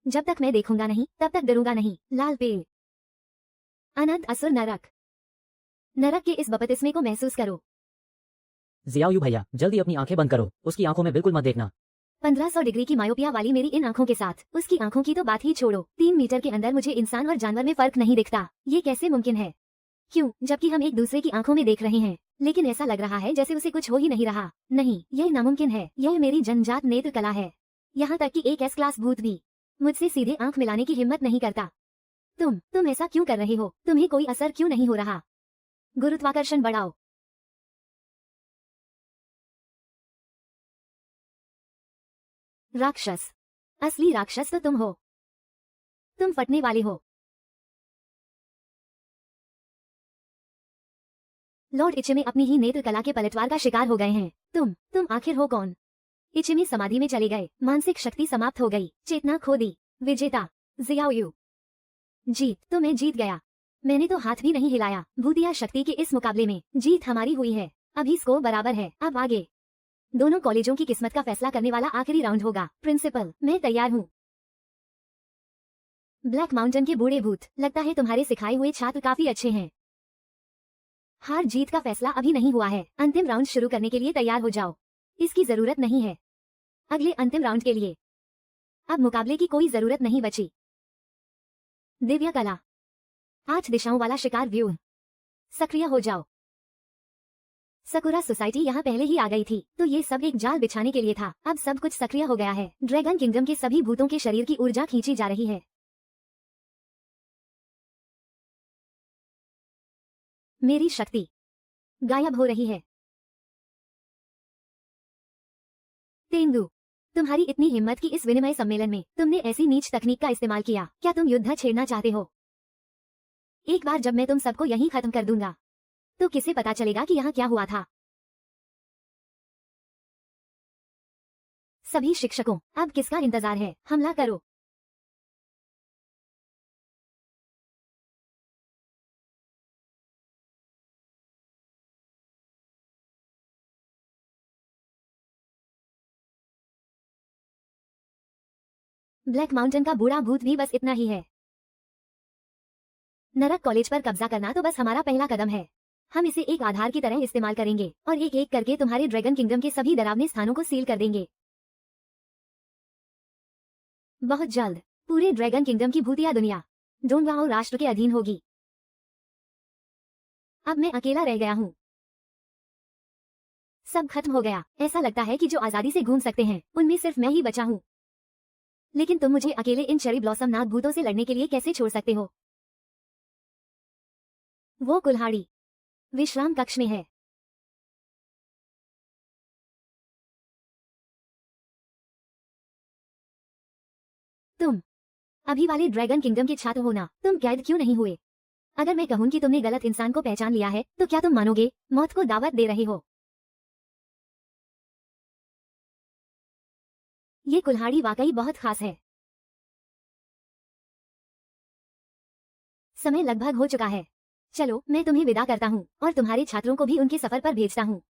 जब तक मैं देखूंगा नहीं तब तक डरूंगा नहीं। लाल पेड़। अनंत असुर नरक। नरक के इस बपतिस्मे को महसूस करो। जियाओ यू भैया, जल्दी अपनी आंखें बंद करो। उसकी आंखों में बिल्कुल मत देखना। 1500 डिग्री की मायोपिया वाली मेरी इन आंखों के साथ उसकी आंखों की तो बात ही छोड़ो। 3 मीटर के अंदर मुझे इंसान और जानवर में फर्क नहीं दिखता। ये कैसे मुमकिन है? क्यों, जबकि हम एक दूसरे की आंखों में देख रहे हैं, लेकिन ऐसा लग रहा है जैसे उसे कुछ हो ही नहीं रहा। नहीं, यह नामुमकिन है। यह मेरी जन्मजात नेत्र कला है। यहाँ तक कि एक एस क्लास भूत भी मुझसे सीधे आंख मिलाने की हिम्मत नहीं करता। तुम ऐसा क्यों कर रहे हो? तुम्हें कोई असर क्यों नहीं हो रहा? गुरुत्वाकर्षण बढ़ाओ। राक्षस, असली राक्षस तो तुम हो। तुम फटने वाले हो। लॉर्ड इचिमे अपनी ही नेत्र कला के पलटवार का शिकार हो गए हैं। तुम आखिर हो कौन? इचिमे समाधि में चले गए। मानसिक शक्ति समाप्त हो गई। चेतना खो दी। विजेता जियाओ यू। जीत, तो मैं जीत गया। मैंने तो हाथ भी नहीं हिलाया। भूतिया शक्ति के इस मुकाबले में जीत हमारी हुई है। अभी स्कोर बराबर है। अब आगे दोनों कॉलेजों की किस्मत का फैसला करने वाला आखिरी राउंड होगा। प्रिंसिपल, मैं तैयार हूँ। ब्लैक माउंटेन के बूढ़े भूत, लगता है तुम्हारे सिखाए हुए छात्र काफी अच्छे हैं। हार जीत का फैसला अभी नहीं हुआ है। अंतिम राउंड शुरू करने के लिए तैयार हो जाओ। इसकी जरूरत नहीं है। अगले अंतिम राउंड के लिए अब मुकाबले की कोई जरूरत नहीं बची। दिव्य कला, 8 दिशाओं वाला शिकार व्यूह, सक्रिय हो जाओ। सकुरा सोसाइटी यहाँ पहले ही आ गई थी, तो ये सब एक जाल बिछाने के लिए था। अब सब कुछ सक्रिय हो गया है। ड्रैगन किंगडम के सभी भूतों के शरीर की ऊर्जा खींची जा रही है। मेरी शक्ति गायब हो रही है। तेंदु, तुम्हारी इतनी हिम्मत कि इस विनिमय सम्मेलन में तुमने ऐसी नीच तकनीक का इस्तेमाल किया। क्या तुम युद्ध छेड़ना चाहते हो? एक बार जब मैं तुम सबको यहीं खत्म कर दूंगा तो किसे पता चलेगा कि यहाँ क्या हुआ था? सभी शिक्षकों, अब किसका इंतजार है? हमला करो। ब्लैक माउंटेन का बूढ़ा भूत भी बस इतना ही है। नरक कॉलेज पर कब्जा करना तो बस हमारा पहला कदम है। हम इसे एक आधार की तरह इस्तेमाल करेंगे और एक एक करके तुम्हारे ड्रैगन किंगडम के सभी डरावने स्थानों को सील कर देंगे। बहुत जल्द पूरे ड्रैगन किंगडम की भूतिया दुनिया डोंगवाओ राष्ट्र के अधीन होगी। अब मैं अकेला रह गया हूँ। सब खत्म हो गया। ऐसा लगता है कि जो आजादी से घूम सकते हैं उनमें सिर्फ मैं ही बचा हूँ। लेकिन तुम मुझे अकेले इन चेरी ब्लॉसम नाग भूतों से लड़ने के लिए कैसे छोड़ सकते हो? वो कुल्हाड़ी विश्राम कक्ष में है। तुम अभी वाले ड्रैगन किंगडम के छात्र हो ना? तुम कैद क्यों नहीं हुए? अगर मैं कहूं कि तुमने गलत इंसान को पहचान लिया है तो क्या तुम मानोगे? मौत को दावत दे रहे हो। ये कुल्हाड़ी वाकई बहुत खास है। समय लगभग हो चुका है। चलो मैं तुम्हें विदा करता हूँ और तुम्हारे छात्रों को भी उनके सफर पर भेजता हूँ।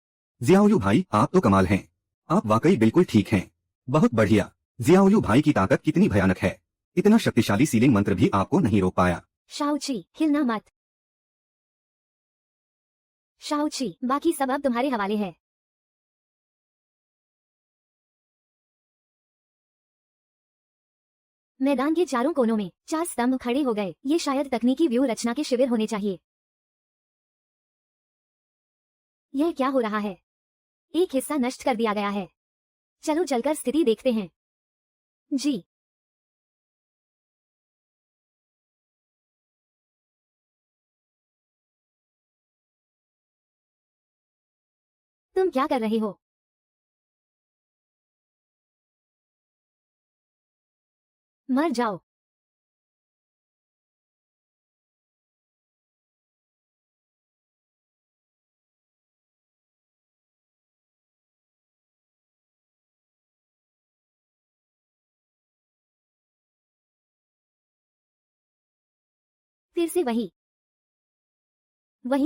जियाओलू भाई, आप तो कमाल हैं। आप वाकई बिल्कुल ठीक हैं। बहुत बढ़िया। जियाओलू भाई की ताकत कितनी भयानक है। इतना शक्तिशाली सीलिंग मंत्र भी आपको नहीं रोक पाया। शाओची, हिलना मत। शाओची, बाकी सब अब तुम्हारे हवाले है। मैदान के चारों कोनों में 4 स्तंभ खड़े हो गए। ये शायद तकनीकी व्यू रचना के शिविर होने चाहिए। यह क्या हो रहा है? एक हिस्सा नष्ट कर दिया गया है। चलो चलकर स्थिति देखते हैं। जी। तुम क्या कर रहे हो? मर जाओ। फिर से वही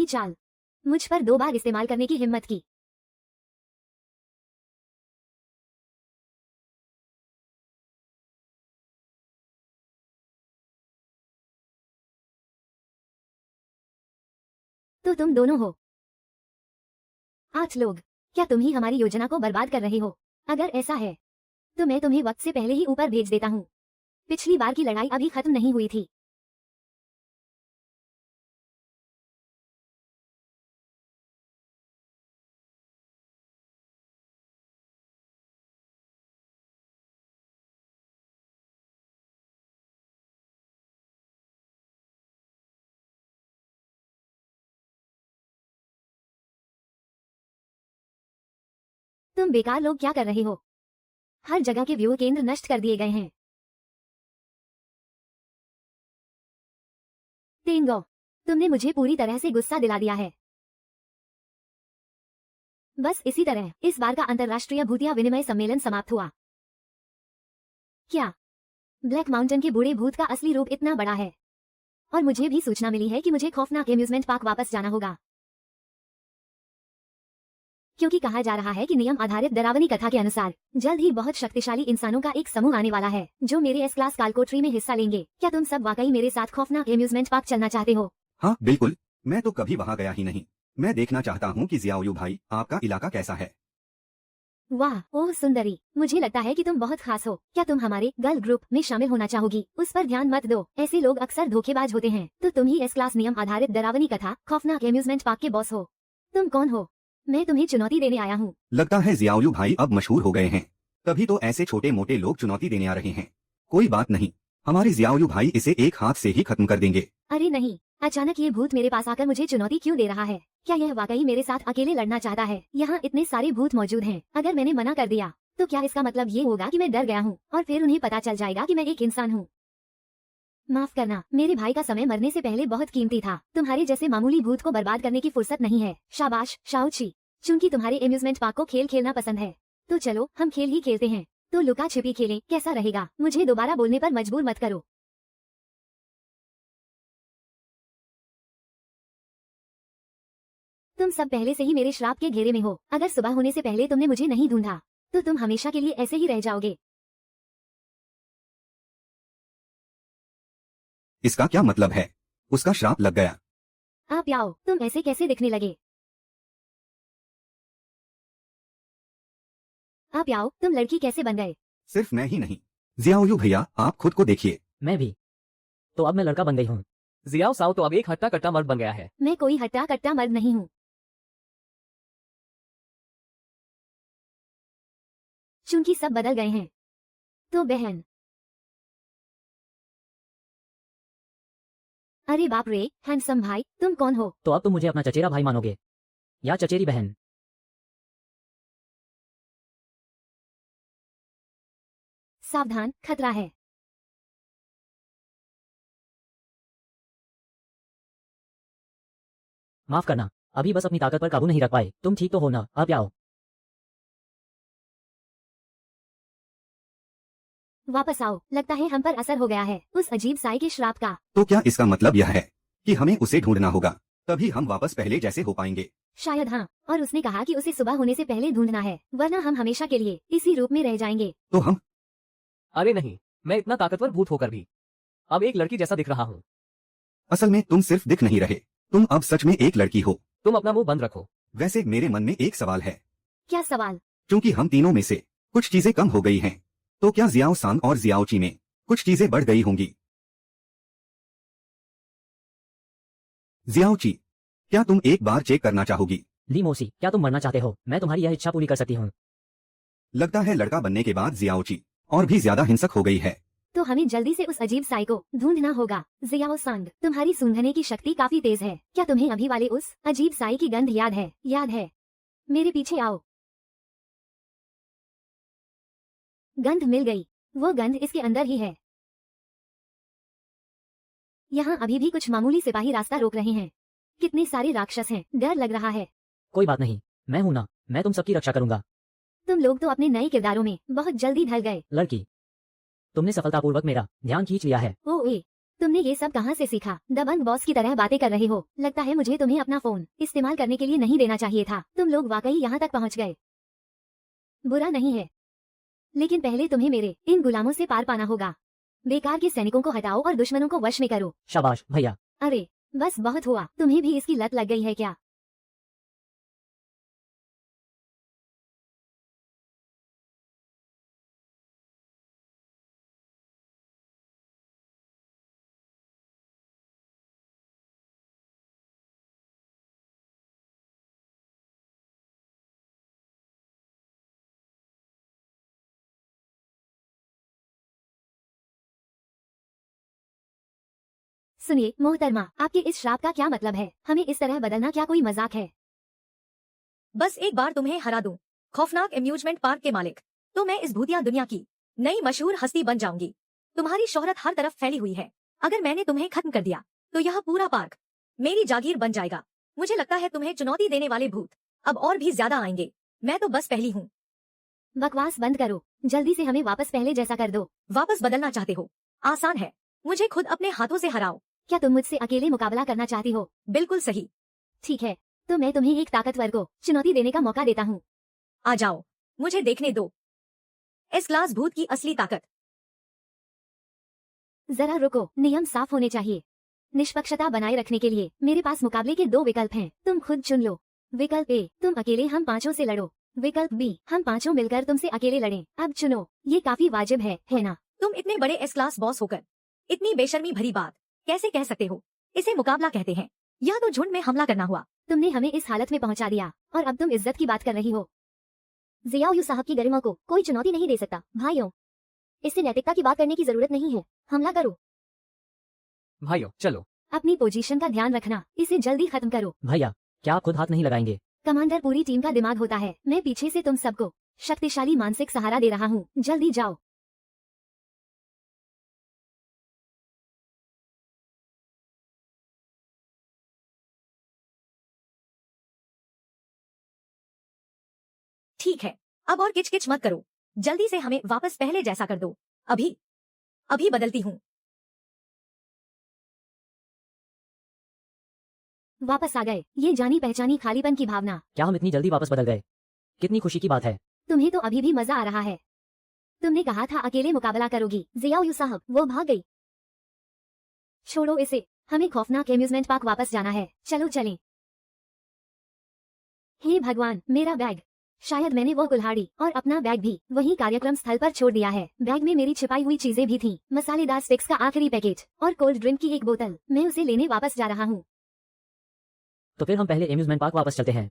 चाल मुझ पर 2 बार इस्तेमाल करने की हिम्मत की। तो तुम दोनों हो 8 लोग। क्या तुम ही हमारी योजना को बर्बाद कर रहे हो? अगर ऐसा है तो मैं तुम्हें वक्त से पहले ही ऊपर भेज देता हूँ। पिछली बार की लड़ाई अभी खत्म नहीं हुई थी। तुम बेकार लोग क्या कर रहे हो? हर जगह के व्यू केंद्र नष्ट कर दिए गए हैं। तेंगो, तुमने मुझे पूरी तरह से गुस्सा दिला दिया है। बस इसी तरह इस बार का अंतर्राष्ट्रीय भूतिया विनिमय सम्मेलन समाप्त हुआ। क्या ब्लैक माउंटेन के बूढ़े भूत का असली रूप इतना बड़ा है? और मुझे भी सूचना मिली है कि मुझे खौफनाक एम्यूजमेंट पार्क वापस जाना होगा, क्योंकि कहा जा रहा है कि नियम आधारित डरावनी कथा के अनुसार जल्द ही बहुत शक्तिशाली इंसानों का एक समूह आने वाला है जो मेरे एस क्लास कालकोट्री में हिस्सा लेंगे। क्या तुम सब वाकई मेरे साथ खौफनाक एम्यूजमेंट पार्क चलना चाहते हो? हाँ बिल्कुल। मैं तो कभी वहाँ गया ही नहीं। मैं देखना चाहता हूँ कि जियाओलू भाई आपका इलाका कैसा है। वाह, ओह सुंदरी, मुझे लगता है कि तुम बहुत खास हो। क्या तुम हमारे गर्ल ग्रुप में शामिल होना चाहोगी? उस पर ध्यान मत दो, ऐसे लोग अक्सर धोखेबाज होते हैं। तो तुम ही एस क्लास नियम आधारित डरावनी कथा खौफनाक एम्यूजमेंट पार्क के बॉस हो। तुम कौन हो? मैं तुम्हें चुनौती देने आया हूँ। लगता है जियाओलू भाई अब मशहूर हो गए हैं, तभी तो ऐसे छोटे मोटे लोग चुनौती देने आ रहे हैं। कोई बात नहीं, हमारे जियाओलू भाई इसे एक हाथ से ही खत्म कर देंगे। अरे नहीं, अचानक ये भूत मेरे पास आकर मुझे चुनौती क्यों दे रहा है? क्या यह वाकई मेरे साथ अकेले लड़ना चाहता है? यहाँ इतने सारे भूत मौजूद हैं। अगर मैंने मना कर दिया तो क्या इसका मतलब ये होगा कि मैं डर गया हूँ और फिर उन्हें पता चल जाएगा कि मैं एक इंसान हूँ? माफ करना, मेरे भाई का समय मरने से पहले बहुत कीमती था। तुम्हारे जैसे मामूली भूत को बर्बाद करने की फुर्सत नहीं है। शाबाश शाओची, चूंकि तुम्हारे एम्यूजमेंट पार्क को खेल खेलना पसंद है तो चलो हम खेल ही खेलते हैं। तो लुका छिपी खेलें, कैसा रहेगा? मुझे दोबारा बोलने पर मजबूर मत करो। तुम सब पहले से ही मेरे श्राप के घेरे में हो। अगर सुबह होने से पहले तुमने मुझे नहीं ढूंढा तो तुम हमेशा के लिए ऐसे ही रह जाओगे। इसका क्या मतलब है? उसका श्राप लग गया। आप आओ, तुम ऐसे कैसे दिखने लगे? आप आओ, तुम लड़की कैसे बन गए? सिर्फ मैं ही नहीं, जियाओयू भैया आप खुद को देखिए। मैं भी। तो अब मैं लड़का बन गई हूँ। जियाओ साओ तो अब एक हट्टा कट्टा मर्द बन गया है। मैं कोई हट्टा कट्टा मर्द नहीं हूँ। चूंकि सब बदल गए हैं तो बहन। अरे बाप रे, हैंडसम भाई, तुम कौन हो? तो अब तुम मुझे अपना चचेरा भाई मानोगे या चचेरी बहन? सावधान, खतरा है। माफ करना, अभी बस अपनी ताकत पर काबू नहीं रख पाए। तुम ठीक तो हो ना? अब आओ। वापस आओ, लगता है हम पर असर हो गया है उस अजीब साई के श्राप का। तो क्या इसका मतलब यह है कि हमें उसे ढूंढना होगा, तभी हम वापस पहले जैसे हो पाएंगे? शायद हाँ, और उसने कहा कि उसे सुबह होने से पहले ढूंढना है, वरना हम हमेशा के लिए इसी रूप में रह जाएंगे। तो हम अरे नहीं, मैं इतना ताकतवर भूत होकर भी अब एक लड़की जैसा दिख रहा हूँ। असल में तुम सिर्फ दिख नहीं रहे, तुम अब सच में एक लड़की हो। तुम अपना मुंह बंद रखो। वैसे मेरे मन में एक सवाल है, क्या सवाल? क्योंकि हम तीनों में से कुछ चीजें कम हो गई हैं, तो क्या जियाओ सांग और जियाओ ची में कुछ चीजें बढ़ गई होंगी? जियाओ ची, क्या तुम एक बार चेक करना चाहोगी? ली मोसी, क्या तुम मरना चाहते हो? मैं तुम्हारी यह इच्छा पूरी कर सकती हूँ। लगता है लड़का बनने के बाद जियाओ ची और भी ज्यादा हिंसक हो गई है। तो हमें जल्दी से उस अजीब साई को ढूंढना होगा। जियाओ सांग, तुम्हारी सूंघने की शक्ति काफी तेज है। क्या तुम्हें अभी वाले उस अजीब साई की गंध याद है? याद है? मेरे पीछे आओ। गंध मिल गई, वो गंध इसके अंदर ही है। यहाँ अभी भी कुछ मामूली सिपाही रास्ता रोक रहे हैं। कितने सारे राक्षस हैं, डर लग रहा है। कोई बात नहीं, मैं हूं ना, मैं तुम सबकी रक्षा करूंगा। तुम लोग तो अपने नए किरदारों में बहुत जल्दी ढल गए। लड़की, तुमने सफलतापूर्वक मेरा ध्यान खींच लिया है। ओए, तुमने ये सब कहाँ से सीखा? दबंग बॉस की तरह बातें कर रहे हो। लगता है मुझे तुम्हें अपना फोन इस्तेमाल करने के लिए नहीं देना चाहिए था। तुम लोग वाकई यहाँ तक पहुँच गए। बुरा नहीं है, लेकिन पहले तुम्हें मेरे इन गुलामों से पार पाना होगा। बेकार के सैनिकों को हटाओ और दुश्मनों को वश में करो। शाबाश भैया। अरे बस बहुत हुआ, तुम्हें भी इसकी लत लग गई है क्या? सुनिए मोहतरमा, आपके इस श्राप का क्या मतलब है? हमें इस तरह बदलना क्या कोई मजाक है? बस एक बार तुम्हें हरा दूं, खौफनाक एम्यूजमेंट पार्क के मालिक, तो मैं इस भूतिया दुनिया की नई मशहूर हस्ती बन जाऊंगी। तुम्हारी शोहरत हर तरफ फैली हुई है। अगर मैंने तुम्हें खत्म कर दिया तो यह पूरा पार्क मेरी जागीर बन जाएगा। मुझे लगता है तुम्हें चुनौती देने वाले भूत अब और भी ज्यादा आएंगे। मैं तो बस पहली हूँ। बकवास बंद करो, जल्दी से हमें वापस पहले जैसा कर दो। वापस बदलना चाहते हो? आसान है, मुझे खुद अपने हाथों से हराओ। क्या तुम मुझसे अकेले मुकाबला करना चाहती हो? बिल्कुल सही। ठीक है, तो मैं तुम्हें एक ताकतवर को चुनौती देने का मौका देता हूँ। आ जाओ, मुझे देखने दो एस क्लास भूत की असली ताकत। जरा रुको, नियम साफ होने चाहिए। निष्पक्षता बनाए रखने के लिए मेरे पास मुकाबले के 2 विकल्प हैं, तुम खुद चुन लो। विकल्प ए, तुम अकेले हम 5 से लड़ो। विकल्प बी, हम 5 मिलकर तुमसे अकेले लड़ें। अब चुनो, ये काफी वाजिब है ना? तुम इतने बड़े एस क्लास बॉस होकर इतनी बेशर्मी भरी बात कैसे कह सकते हो? इसे मुकाबला कहते हैं, यह तो झुंड में हमला करना हुआ। तुमने हमें इस हालत में पहुंचा दिया और अब तुम इज्जत की बात कर रही हो। जियाओयू साहब की गरिमा को कोई चुनौती नहीं दे सकता। भाइयों, इससे नैतिकता की बात करने की जरूरत नहीं है, हमला करो। भाइयों चलो। अपनी पोजीशन का ध्यान रखना, इसे जल्दी खत्म करो। भैया, क्या आप खुद हाथ नहीं लगाएंगे? कमांडर पूरी टीम का दिमाग होता है, मैं पीछे से तुम सबको शक्तिशाली मानसिक सहारा दे रहा हूँ। जल्दी जाओ। ठीक है, अब और किचकिच मत करो, जल्दी से हमें वापस पहले जैसा कर दो। अभी अभी बदलती हूँ। वापस आ गए, ये जानी पहचानी खालीपन की भावना। क्या हम इतनी जल्दी वापस बदल गए? कितनी खुशी की बात है। तुम्हें तो अभी भी मजा आ रहा है। तुमने कहा था अकेले मुकाबला करोगी। जियाओयू साहब, वो भाग गई। छोड़ो इसे, हमें खौफनाक एम्यूजमेंट पार्क वापस जाना है, चलो चलें। हे भगवान, मेरा बैग। शायद मैंने वो कुल्हाड़ी और अपना बैग भी वही कार्यक्रम स्थल पर छोड़ दिया है। बैग में मेरी छिपाई हुई चीजें भी थीं, मसालेदार स्टिक्स का आखिरी पैकेट और कोल्ड ड्रिंक की एक बोतल। मैं उसे लेने वापस जा रहा हूँ। तो फिर हम पहले एम्यूजमेंट पार्क वापस चलते हैं।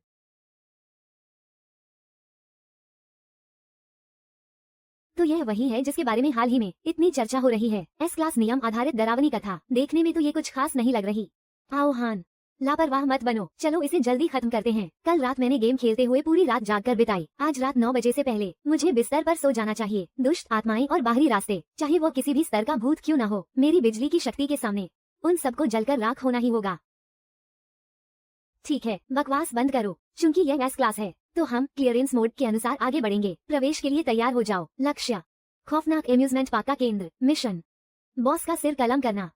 तो यह वही है जिसके बारे में हाल ही में इतनी चर्चा हो रही है। एस क्लास नियम आधारित डरावनी कथा। देखने में तो ये कुछ खास नहीं लग रही। आओ हान, लापरवाह मत बनो, चलो इसे जल्दी खत्म करते हैं। कल रात मैंने गेम खेलते हुए पूरी रात जागकर बिताई। आज रात 9 बजे से पहले मुझे बिस्तर पर सो जाना चाहिए। दुष्ट आत्माएं और बाहरी रास्ते, चाहे वो किसी भी स्तर का भूत क्यों न हो, मेरी बिजली की शक्ति के सामने उन सबको जलकर राख होना ही होगा। ठीक है, बकवास बंद करो। चूंकि यह एस क्लास है तो हम क्लियरेंस मोड के अनुसार आगे बढ़ेंगे। प्रवेश के लिए तैयार हो जाओ। लक्ष्य, खौफनाक एम्यूजमेंट पार्क का केंद्र। मिशन, बॉस का सिर कलम करना।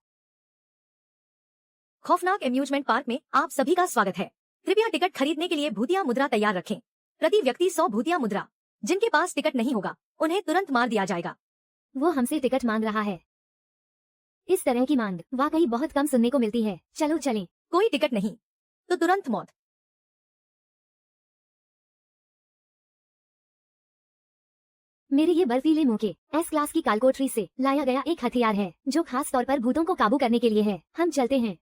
खौफनाक एम्यूजमेंट पार्क में आप सभी का स्वागत है। कृपया टिकट खरीदने के लिए भूतिया मुद्रा तैयार रखें। प्रति व्यक्ति 100 भूतिया मुद्रा। जिनके पास टिकट नहीं होगा उन्हें तुरंत मार दिया जाएगा। वो हमसे टिकट मांग रहा है। इस तरह की मांग वाकई बहुत कम सुनने को मिलती है। चलो चलें। कोई टिकट नहीं तो तुरंत मौत। मेरे ये बर्फीले मुंह के एस क्लास की कालकोठरी से लाया गया एक हथियार है जो खास तौर पर भूतों को काबू करने के लिए है। हम चलते हैं।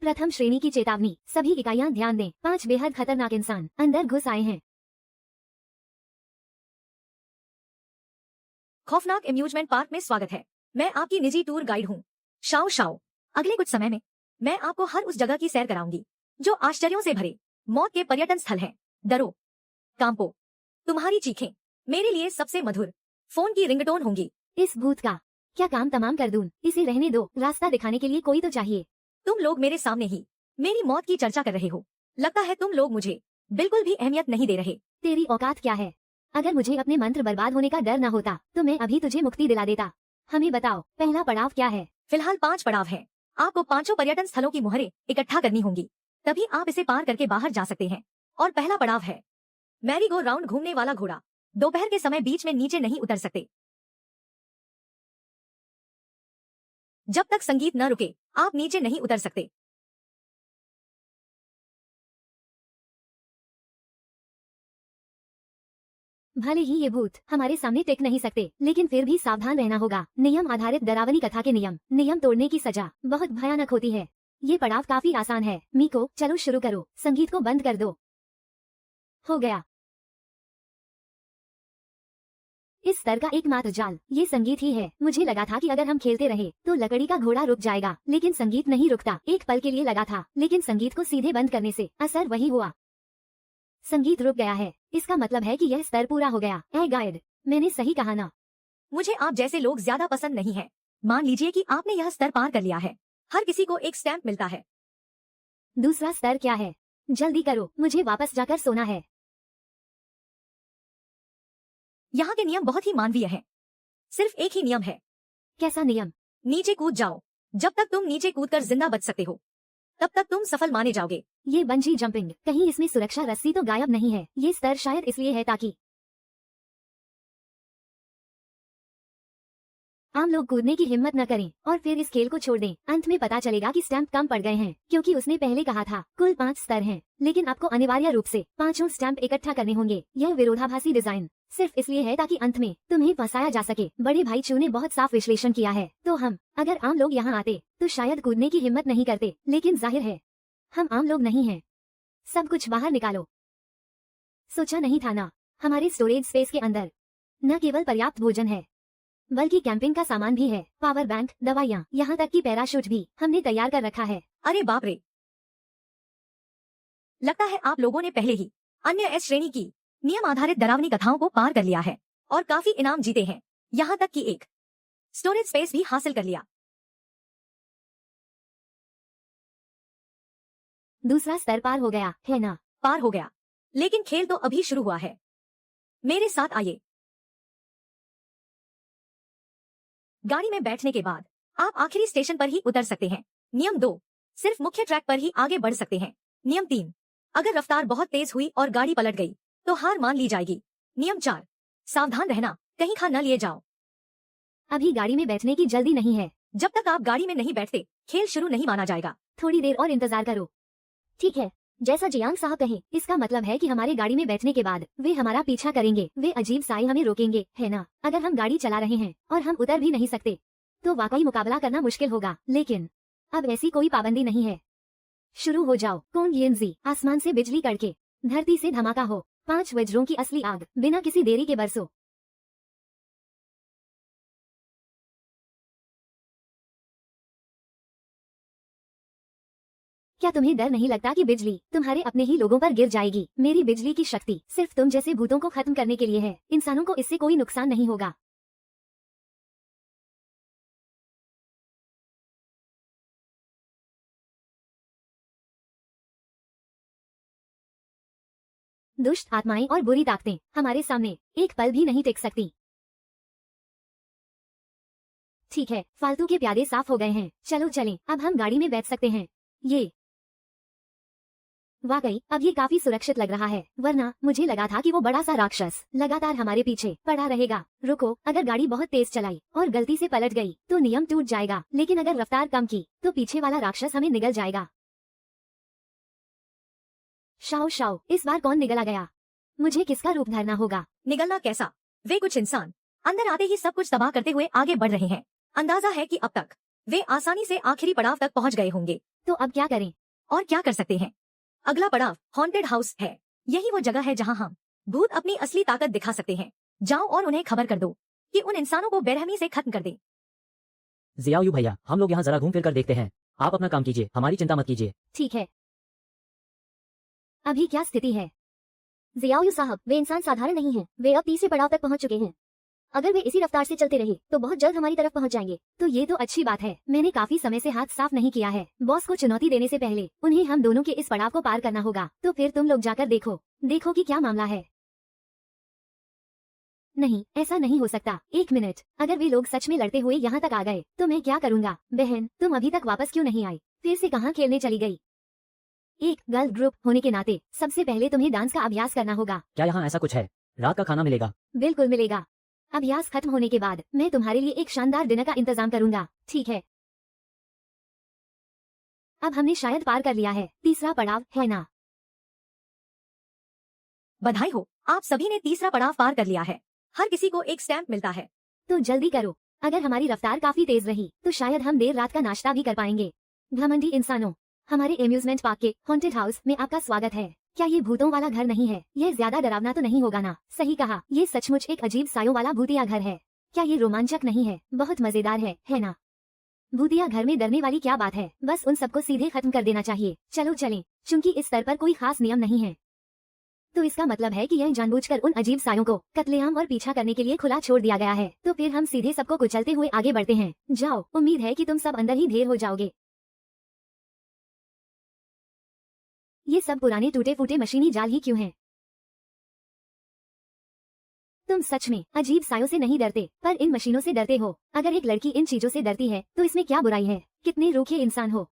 प्रथम श्रेणी की चेतावनी, सभी इकाइयां ध्यान दें। 5 बेहद खतरनाक इंसान अंदर घुस आए हैं। खौफनाक एम्यूजमेंट पार्क में स्वागत है। मैं आपकी निजी टूर गाइड हूँ, शाओ शाओ। अगले कुछ समय में मैं आपको हर उस जगह की सैर कराऊंगी जो आश्चर्यों से भरे मौत के पर्यटन स्थल हैं। डरो, कांपो, तुम्हारी चीखें मेरे लिए सबसे मधुर फोन की रिंगटोन होंगी। इस भूत का क्या काम तमाम कर दूं? इसे रहने दो, रास्ता दिखाने के लिए कोई तो चाहिए। तुम लोग मेरे सामने ही मेरी मौत की चर्चा कर रहे हो। लगता है तुम लोग मुझे बिल्कुल भी अहमियत नहीं दे रहे। तेरी औकात क्या है? अगर मुझे अपने मंत्र बर्बाद होने का डर न होता तो मैं अभी तुझे मुक्ति दिला देता। हमें बताओ, पहला पड़ाव क्या है? फिलहाल 5 पड़ाव हैं। आपको 5 पर्यटन स्थलों की मुहरें इकट्ठा करनी होंगी, तभी आप इसे पार करके बाहर जा सकते हैं। और पहला पड़ाव है मैरी गो राउंड, घूमने वाला घोड़ा। दोपहर के समय बीच में नीचे नहीं उतर सकते। जब तक संगीत न रुके आप नीचे नहीं उतर सकते। भले ही ये भूत हमारे सामने टिक नहीं सकते, लेकिन फिर भी सावधान रहना होगा। नियम आधारित डरावनी कथा के नियम तोड़ने की सजा बहुत भयानक होती है। ये पड़ाव काफी आसान है। मीको, चलो शुरू करो। संगीत को बंद कर दो। हो गया। इस स्तर का एकमात्र जाल ये संगीत ही है। मुझे लगा था कि अगर हम खेलते रहे तो लकड़ी का घोड़ा रुक जाएगा, लेकिन संगीत नहीं रुकता। एक पल के लिए लगा था, लेकिन संगीत को सीधे बंद करने से असर वही हुआ। संगीत रुक गया है, इसका मतलब है कि यह स्तर पूरा हो गया। ए गाइड, मैंने सही कहा ना? मुझे आप जैसे लोग ज्यादा पसंद नहीं है। मान लीजिए कि आपने यह स्तर पार कर लिया है। हर किसी को एक स्टैम्प मिलता है। दूसरा स्तर क्या है? जल्दी करो, मुझे वापस जाकर सोना है। यहाँ के नियम बहुत ही मानवीय हैं। सिर्फ एक ही नियम है। कैसा नियम? नीचे कूद जाओ। जब तक तुम नीचे कूदकर जिंदा बच सकते हो तब तक तुम सफल माने जाओगे। ये बंजी जंपिंग, कहीं इसमें सुरक्षा रस्सी तो गायब नहीं है? ये स्तर शायद इसलिए है ताकि आम लोग कूदने की हिम्मत न करें और फिर इस खेल को छोड़ दें। अंत में पता चलेगा कि स्टैंप कम पड़ गए हैं, क्योंकि उसने पहले कहा था कुल 5 स्तर हैं, लेकिन आपको अनिवार्य रूप से 5 स्टैंप इकट्ठा करने होंगे। यह विरोधाभासी डिजाइन सिर्फ इसलिए है ताकि अंत में तुम्हें फंसाया जा सके। बड़े भाई चू ने बहुत साफ विश्लेषण किया है। तो अगर आम लोग यहाँ आते तो शायद कूदने की हिम्मत नहीं करते, लेकिन जाहिर है हम आम लोग नहीं हैं। सब कुछ बाहर निकालो। सोचा नहीं था ना, हमारे स्टोरेज स्पेस के अंदर न केवल पर्याप्त भोजन है बल्कि कैंपिंग का सामान भी है। पावर बैंक, दवाइयाँ, यहाँ तक कि पैराशूट भी हमने तैयार कर रखा है। अरे बाप रे, लगता है आप लोगों ने पहले ही अन्य एस श्रेणी की नियम आधारित डरावनी कथाओं को पार कर लिया है और काफी इनाम जीते हैं। यहाँ तक कि एक स्टोरेज स्पेस भी हासिल कर लिया। दूसरा स्तर पार हो गया है ना? पार हो गया, लेकिन खेल तो अभी शुरू हुआ है। मेरे साथ आइए। गाड़ी में बैठने के बाद आप आखिरी स्टेशन पर ही उतर सकते हैं। नियम 2, सिर्फ मुख्य ट्रैक पर ही आगे बढ़ सकते हैं। नियम 3, अगर रफ्तार बहुत तेज हुई और गाड़ी पलट गई तो हार मान ली जाएगी। नियम 4, सावधान रहना, कहीं खा न लिए जाओ। अभी गाड़ी में बैठने की जल्दी नहीं है। जब तक आप गाड़ी में नहीं बैठते खेल शुरू नहीं माना जाएगा। थोड़ी देर और इंतजार करो। ठीक है, जैसा जियांग साहब कहें। इसका मतलब है कि हमारे गाड़ी में बैठने के बाद वे हमारा पीछा करेंगे। वे अजीब साए हमें रोकेंगे, है ना? अगर हम गाड़ी चला रहे हैं और हम उतर भी नहीं सकते तो वाकई मुकाबला करना मुश्किल होगा। लेकिन अब ऐसी कोई पाबंदी नहीं है। शुरू हो जाओ। कौन येनजी, आसमान से बिजली कड़के, धरती से धमाका हो, 5 वज्रों की असली आग, बिना किसी देरी के बरसो। क्या तुम्हें डर नहीं लगता कि बिजली तुम्हारे अपने ही लोगों पर गिर जाएगी? मेरी बिजली की शक्ति सिर्फ तुम जैसे भूतों को खत्म करने के लिए है। इंसानों को इससे कोई नुकसान नहीं होगा। दुष्ट आत्माएं और बुरी ताकतें हमारे सामने एक पल भी नहीं टिक सकती। ठीक है, फालतू के प्यादे साफ हो गए हैं। चलो चलें, अब हम गाड़ी में बैठ सकते हैं। ये वाकई अब ये काफी सुरक्षित लग रहा है, वरना मुझे लगा था कि वो बड़ा सा राक्षस लगातार हमारे पीछे पड़ा रहेगा। रुको, अगर गाड़ी बहुत तेज चलाई और गलती से पलट गई तो नियम टूट जाएगा, लेकिन अगर रफ्तार कम की तो पीछे वाला राक्षस हमें निगल जाएगा। शाओ शाओ, इस बार कौन निगला गया? मुझे किसका रूप धरना होगा? निगलना कैसा? वे कुछ इंसान अंदर आते ही सब कुछ तबाह करते हुए आगे बढ़ रहे हैं। अंदाजा है कि अब तक वे आसानी से आखिरी पड़ाव तक पहुंच गए होंगे। तो अब क्या करें? और क्या कर सकते हैं? अगला पड़ाव हॉन्टेड हाउस है। यही वो जगह है जहां हम भूत अपनी असली ताकत दिखा सकते हैं। जाओ और उन्हें खबर कर दो कि उन इंसानों को बेरहमी से खत्म कर दें। जियाओ भैया, हम लोग यहाँ जरा घूम फिर कर देखते हैं। आप अपना काम कीजिए, हमारी चिंता मत कीजिए। ठीक है। अभी क्या स्थिति है? जियाओ साहब, वे इंसान साधारण नहीं हैं। वे अब तीसरे पड़ाव तक पहुंच चुके हैं। अगर वे इसी रफ्तार से चलते रहे तो बहुत जल्द हमारी तरफ पहुंच जाएंगे। तो ये तो अच्छी बात है। मैंने काफी समय से हाथ साफ नहीं किया है। बॉस को चुनौती देने से पहले उन्हें हम दोनों के इस पड़ाव को पार करना होगा। तो फिर तुम लोग जाकर देखो कि क्या मामला है। नहीं, ऐसा नहीं हो सकता। 1 मिनट, अगर वे लोग सच में लड़ते हुए यहाँ तक आ गए तो मैं क्या करूँगा? बहन, तुम अभी तक वापस क्यों नहीं आई? फिर से कहाँ खेलने चली गई? एक गर्ल ग्रुप होने के नाते सबसे पहले तुम्हें डांस का अभ्यास करना होगा। क्या यहाँ ऐसा कुछ है? रात का खाना मिलेगा? बिल्कुल मिलेगा। अभ्यास खत्म होने के बाद मैं तुम्हारे लिए एक शानदार डिनर का इंतजाम करूंगा। ठीक है। अब हमने शायद पार कर लिया है तीसरा पड़ाव, है ना? बधाई हो, आप सभी ने तीसरा पड़ाव पार कर लिया है। हर किसी को एक स्टैंप मिलता है। तो जल्दी करो। अगर हमारी रफ्तार काफी तेज रही तो शायद हम देर रात का नाश्ता भी कर पाएंगे। घमंडी इंसानों, हमारे एम्यूजमेंट पार्क के हॉन्टेड हाउस में आपका स्वागत है। क्या ये भूतों वाला घर नहीं है? यह ज्यादा डरावना तो नहीं होगा ना? सही कहा, ये सचमुच एक अजीब सायों वाला भूतिया घर है। क्या ये रोमांचक नहीं है? बहुत मजेदार है ना? भूतिया घर में डरने वाली क्या बात है? बस उन सबको सीधे खत्म कर देना चाहिए। चलो चलें, चूंकि इस स्तर पर कोई खास नियम नहीं है तो इसका मतलब है कि यह जानबूझकर उन अजीब सायों को कत्लेआम और पीछा करने के लिए खुला छोड़ दिया गया है। तो फिर हम सीधे सबको कुचलते हुए आगे बढ़ते हैं। जाओ, उम्मीद है कि तुम सब अंदर ही ढेर हो जाओगे। ये सब पुराने टूटे फूटे मशीनी जाल ही क्यों हैं? तुम सच में अजीब सायों से नहीं डरते, पर इन मशीनों से डरते हो। अगर एक लड़की इन चीजों से डरती है तो इसमें क्या बुराई है? कितने रूखे इंसान हो।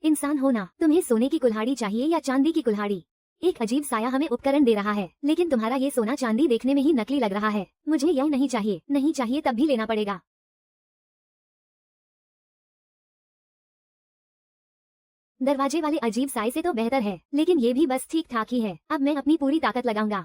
इंसान हो ना, तुम्हें सोने की कुल्हाड़ी चाहिए या चांदी की कुल्हाड़ी? एक अजीब साया हमें उपकरण दे रहा है, लेकिन तुम्हारा ये सोना चांदी देखने में ही नकली लग रहा है। मुझे यह नहीं चाहिए। नहीं चाहिए तब भी लेना पड़ेगा। दरवाजे वाले अजीब साए से तो बेहतर है, लेकिन ये भी बस ठीक ठाक ही है। अब मैं अपनी पूरी ताकत लगाऊंगा।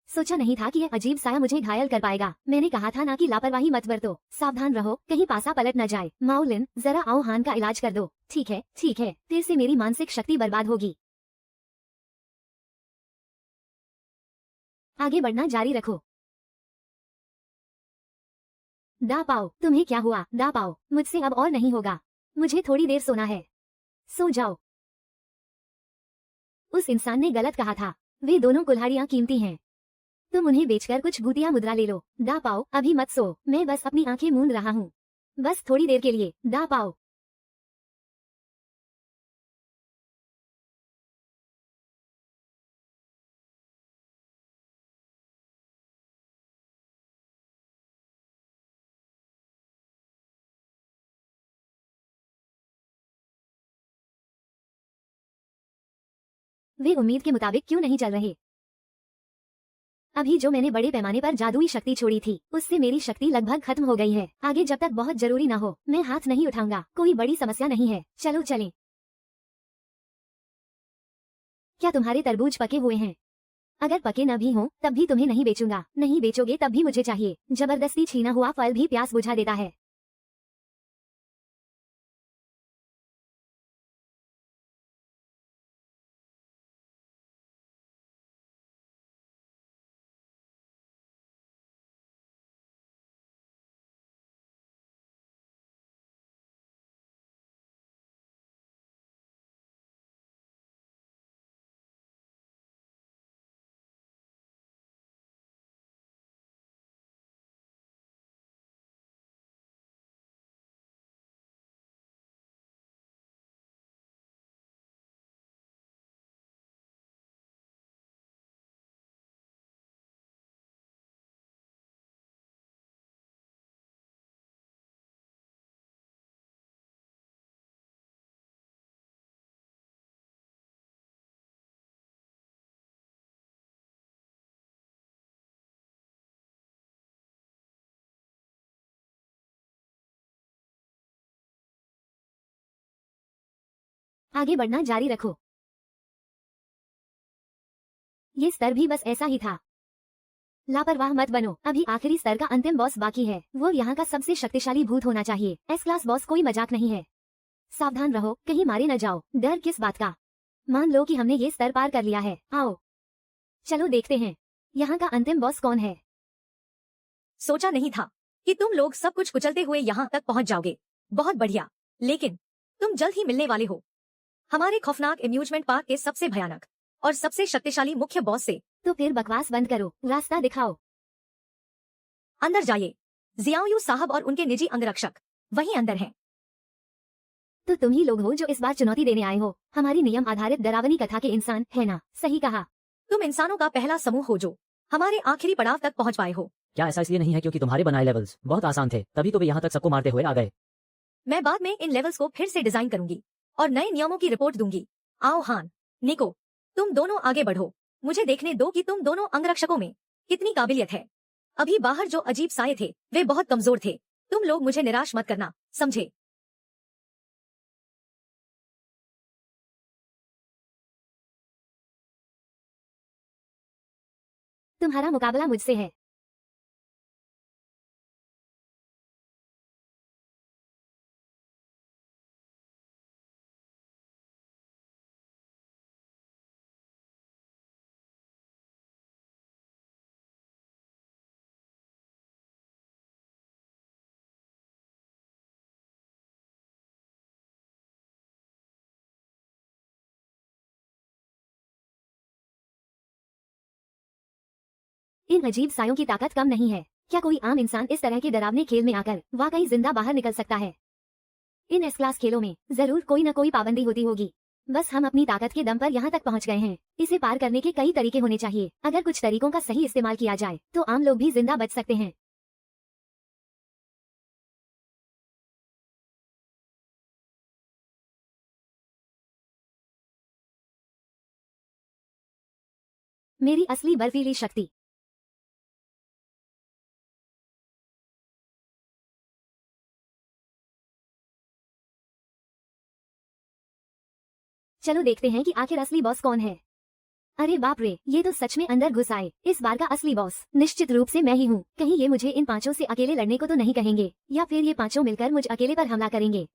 सोचा नहीं था कि यह अजीब साया मुझे घायल कर पाएगा। मैंने कहा था ना कि लापरवाही मत बरतो। सावधान रहो, कहीं पासा पलट न जाए। माओलिन, जरा आओ हान का इलाज कर दो। ठीक है, फिर से मेरी मानसिक शक्ति बर्बाद होगी। आगे बढ़ना जारी रखो। दा पाओ, तुम्हें क्या हुआ? दा पाओ, मुझसे अब और नहीं होगा। मुझे थोड़ी देर सोना है। सो जाओ। उस इंसान ने गलत कहा था। वे दोनों कुल्हाड़ियां कीमती हैं। तुम उन्हें बेचकर कुछ भूतिया मुद्रा ले लो। दा पाओ, अभी मत सो, मैं बस अपनी आंखें मूंद रहा हूँ, बस थोड़ी देर के लिए। दा पाओ। वे उम्मीद के मुताबिक क्यों नहीं चल रहे? अभी जो मैंने बड़े पैमाने पर जादुई शक्ति छोड़ी थी, उससे मेरी शक्ति लगभग खत्म हो गई है। आगे जब तक बहुत जरूरी ना हो, मैं हाथ नहीं उठाऊंगा। कोई बड़ी समस्या नहीं है, चलो चलें। क्या तुम्हारे तरबूज पके हुए हैं? अगर पके न भी हों, तब भी तुम्हें नहीं बेचूंगा। नहीं बेचोगे तब भी मुझे चाहिए। जबरदस्ती छीना हुआ फल भी प्यास बुझा देता है। आगे बढ़ना जारी रखो। ये स्तर भी बस ऐसा ही था। लापरवाह मत बनो, अभी आखिरी स्तर का अंतिम बॉस बाकी है। वो यहाँ का सबसे शक्तिशाली भूत होना चाहिए। एस क्लास बॉस कोई मजाक नहीं है। सावधान रहो, कहीं मारे न जाओ। डर किस बात का? मान लो कि हमने ये स्तर पार कर लिया है। आओ चलो देखते हैं, यहाँ का अंतिम बॉस कौन है। सोचा नहीं था कि तुम लोग सब कुछ कुचलते हुए यहाँ तक पहुँच जाओगे। बहुत बढ़िया, लेकिन तुम जल्द ही मिलने वाले हो हमारे खौफनाक एम्यूजमेंट पार्क के सबसे भयानक और सबसे शक्तिशाली मुख्य बॉस से। तो फिर बकवास बंद करो, रास्ता दिखाओ। अंदर जाइए। जियाओयू साहब और उनके निजी अंगरक्षक वहीं अंदर हैं। तो तुम ही लोग हो जो इस बार चुनौती देने आए हो। हमारी नियम आधारित डरावनी कथा के इंसान, है ना? सही कहा। तुम इंसानों का पहला समूह हो जो हमारे आखिरी पड़ाव तक पहुँच पाए हो। क्या ऐसा इसलिए नहीं है क्योंकि तुम्हारे बनाए लेवल्स बहुत आसान थे, तभी तो वे यहाँ तक सबको मारते हुए आ गए? मैं बाद में इन लेवल्स को फिर से डिजाइन करूंगी और नए नियमों की रिपोर्ट दूंगी। आओ हान, निको, तुम दोनों आगे बढ़ो। मुझे देखने दो कि तुम दोनों अंगरक्षकों में कितनी काबिलियत है। अभी बाहर जो अजीब साये थे वे बहुत कमजोर थे। तुम लोग मुझे निराश मत करना, समझे? तुम्हारा मुकाबला मुझसे है। इन अजीब सायों की ताकत कम नहीं है। क्या कोई आम इंसान इस तरह के डरावने खेल में आकर वाकई जिंदा बाहर निकल सकता है? इन एस क्लास खेलों में जरूर कोई न कोई पाबंदी होती होगी। बस हम अपनी ताकत के दम पर यहाँ तक पहुँच गए हैं। इसे पार करने के कई तरीके होने चाहिए। अगर कुछ तरीकों का सही इस्तेमाल किया जाए तो आम लोग भी जिंदा बच सकते हैं। मेरी असली बर्फीली शक्ति। चलो देखते हैं कि आखिर असली बॉस कौन है। अरे बाप रे, ये तो सच में अंदर घुस आए। इस बार का असली बॉस निश्चित रूप से मैं ही हूँ। कहीं ये मुझे इन पांचों से अकेले लड़ने को तो नहीं कहेंगे, या फिर ये पांचों मिलकर मुझ अकेले पर हमला करेंगे।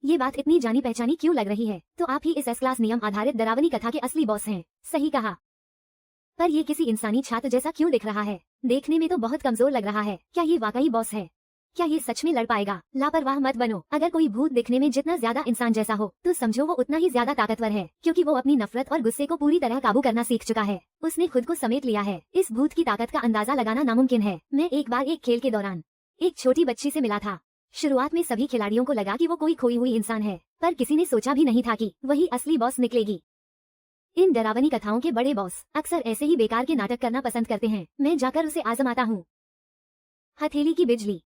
ये बात इतनी जानी पहचानी क्यों लग रही है? तो आप ही इस एस क्लास नियम आधारित डरावनी कथा के असली बॉस हैं। सही कहा। पर ये किसी इंसानी छात्र जैसा क्यों दिख रहा है? देखने में तो बहुत कमजोर लग रहा है। क्या ये वाकई बॉस है? क्या ये सच में लड़ पाएगा? लापरवाह मत बनो। अगर कोई भूत दिखने में जितना ज्यादा इंसान जैसा हो तो समझो वो उतना ही ज्यादा ताकतवर है, क्योंकि वो अपनी नफरत और गुस्से को पूरी तरह काबू करना सीख चुका है। उसने खुद को समेट लिया है। इस भूत की ताकत का अंदाजा लगाना नामुमकिन है। मैं एक बार एक खेल के दौरान एक छोटी बच्ची से मिला था। शुरुआत में सभी खिलाड़ियों को लगा कि वो कोई खोई हुई इंसान है, पर किसी ने सोचा भी नहीं था कि वही असली बॉस निकलेगी। इन डरावनी कथाओं के बड़े बॉस अक्सर ऐसे ही बेकार के नाटक करना पसंद करते हैं। मैं जाकर उसे आजमाता हूँ। हथेली की बिजली।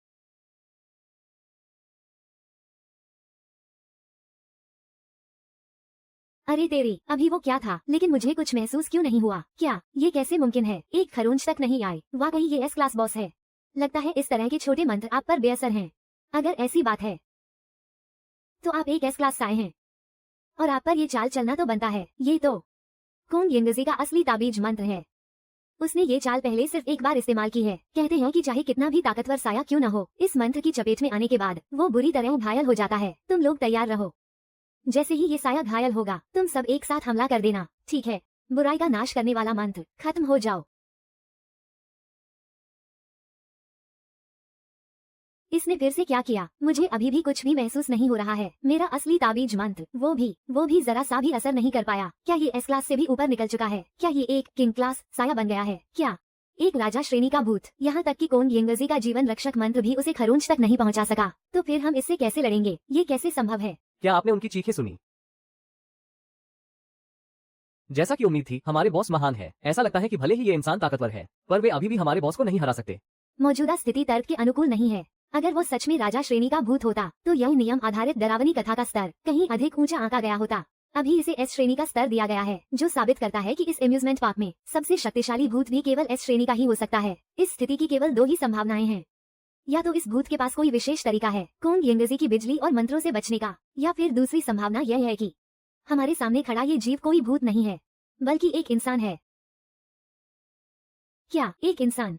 अरे तेरी, अभी वो क्या था? लेकिन मुझे कुछ महसूस क्यों नहीं हुआ? क्या ये कैसे मुमकिन है? एक खरोंच तक नहीं आए। वाकई ये एस क्लास बॉस है। लगता है इस तरह के छोटे मंत्र आप पर बेअसर हैं। अगर ऐसी बात है तो आप एक एस क्लास आए हैं और आप पर ये चाल चलना तो बनता है। ये तो कुंग यिंगजी का असली ताबीज मंत्र है। उसने ये चाल पहले सिर्फ एक बार इस्तेमाल की है। कहते हैं कि चाहे कितना भी ताकतवर साया क्यों न हो, इस मंत्र की चपेट में आने के बाद वो बुरी तरह घायल हो जाता है। तुम लोग तैयार रहो। जैसे ही ये साया घायल होगा तुम सब एक साथ हमला कर देना, ठीक है? बुराई का नाश करने वाला मंत्र खत्म हो जाओ। इसने फिर से क्या किया? मुझे अभी भी कुछ भी महसूस नहीं हो रहा है। मेरा असली ताबीज मंत्र वो भी जरा सा भी असर नहीं कर पाया। क्या ये एस क्लास से भी ऊपर निकल चुका है? क्या ये एक किंग क्लास साया बन गया है? क्या एक राजा श्रेणी का भूत? यहाँ तक कि कोंग यिंगजी का जीवन रक्षक मंत्र भी उसे खरोंच तक नहीं पहुँचा सका। तो फिर हम इससे कैसे लड़ेंगे? ये कैसे संभव है? क्या आपने उनकी चीखें सुनी? जैसा कि उम्मीद थी, हमारे बॉस महान है। ऐसा लगता है कि भले ही ये इंसान ताकतवर है, पर वे अभी भी हमारे बॉस को नहीं हरा सकते। मौजूदा स्थिति तर्क के अनुकूल नहीं है। अगर वो सच में राजा श्रेणी का भूत होता तो यह नियम आधारित डरावनी कथा का स्तर कहीं अधिक ऊंचा आंका गया होता। अभी इसे एस श्रेणी का स्तर दिया गया है, जो साबित करता है कि इस एम्यूजमेंट पार्क में सबसे शक्तिशाली भूत भी केवल एस श्रेणी का ही हो सकता है। इस स्थिति की केवल दो ही संभावनाएं हैं। या तो इस भूत के पास कोई विशेष तरीका है कोंग यिंगजी की बिजली और मंत्रों से बचने का, या फिर दूसरी संभावना यह है कि हमारे सामने खड़ा ये जीव कोई भूत नहीं है बल्कि एक इंसान है। क्या एक इंसान?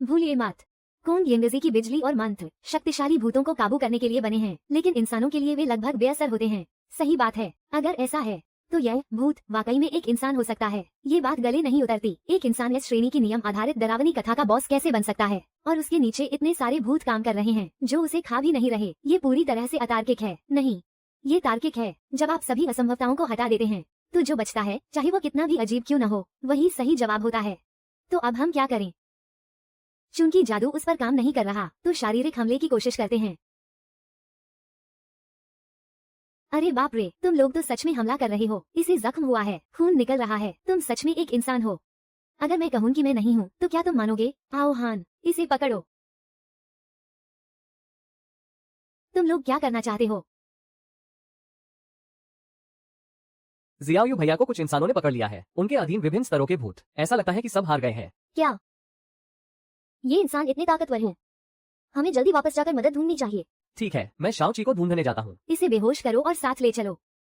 भूलिए मत, कोंग यिंगजी की बिजली और मंत्र शक्तिशाली भूतों को काबू करने के लिए बने हैं, लेकिन इंसानों के लिए वे लगभग बेअसर होते हैं। सही बात है। अगर ऐसा है तो यह भूत वाकई में एक इंसान हो सकता है। ये बात गले नहीं उतरती। एक इंसान इस श्रेणी की नियम आधारित डरावनी कथा का बॉस कैसे बन सकता है? और उसके नीचे इतने सारे भूत काम कर रहे हैं जो उसे खा भी नहीं रहे। ये पूरी तरह से अतार्किक है। नहीं, ये तार्किक है। जब आप सभी असंभवताओं को हटा देते हैं तो जो बचता है, चाहे वो कितना भी अजीब क्यों न हो, वही सही जवाब होता है। तो अब हम क्या करें? चूंकि जादू उस पर काम नहीं कर रहा तो शारीरिक हमले की कोशिश करते हैं। अरे बाप रे, तुम लोग तो सच में हमला कर रहे हो। इसे जख्म हुआ है, खून निकल रहा है। तुम सच में एक इंसान हो। अगर मैं कहूँ कि मैं नहीं हूँ तो क्या तुम मानोगे? आओ हान, इसे पकड़ो। तुम लोग क्या करना चाहते हो? जियाओयू भैया को कुछ इंसानों ने पकड़ लिया है। उनके अधीन विभिन्न स्तरों के भूत। ऐसा लगता है कि सब हार गए हैं। क्या ये इंसान इतने ताकतवर हैं? हमें जल्दी वापस जाकर मदद ढूंढनी चाहिए। ठीक है, मैं शाओ ची को ढूंढने जाता हूँ। इसे बेहोश करो और साथ ले चलो।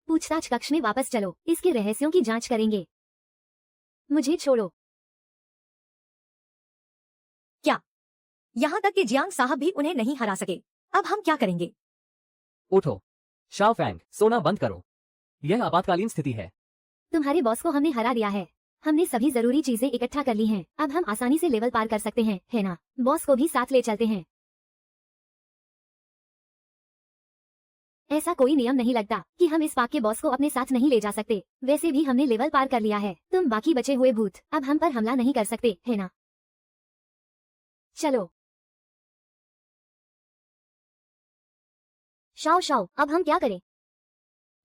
पूछताछ कक्ष में वापस चलो, इसके रहस्यों की जांच करेंगे। मुझे छोड़ो। क्या यहाँ तक कि जियांग साहब भी उन्हें नहीं हरा सके? अब हम क्या करेंगे? उठो शाओ फैंग, सोना बंद करो। यह आपातकालीन स्थिति है। तुम्हारे बॉस को हमने हरा दिया है। हमने सभी जरूरी चीजें इकट्ठा कर ली हैं। अब हम आसानी से लेवल पार कर सकते हैं, है ना? बॉस को भी साथ ले चलते हैं। ऐसा कोई नियम नहीं लगता कि हम इस पाक के बॉस को अपने साथ नहीं ले जा सकते। वैसे भी हमने लेवल पार कर लिया है। तुम बाकी बचे हुए भूत अब हम पर हमला नहीं कर सकते, है ना? चलो। शाओ शाओ, अब हम क्या करें?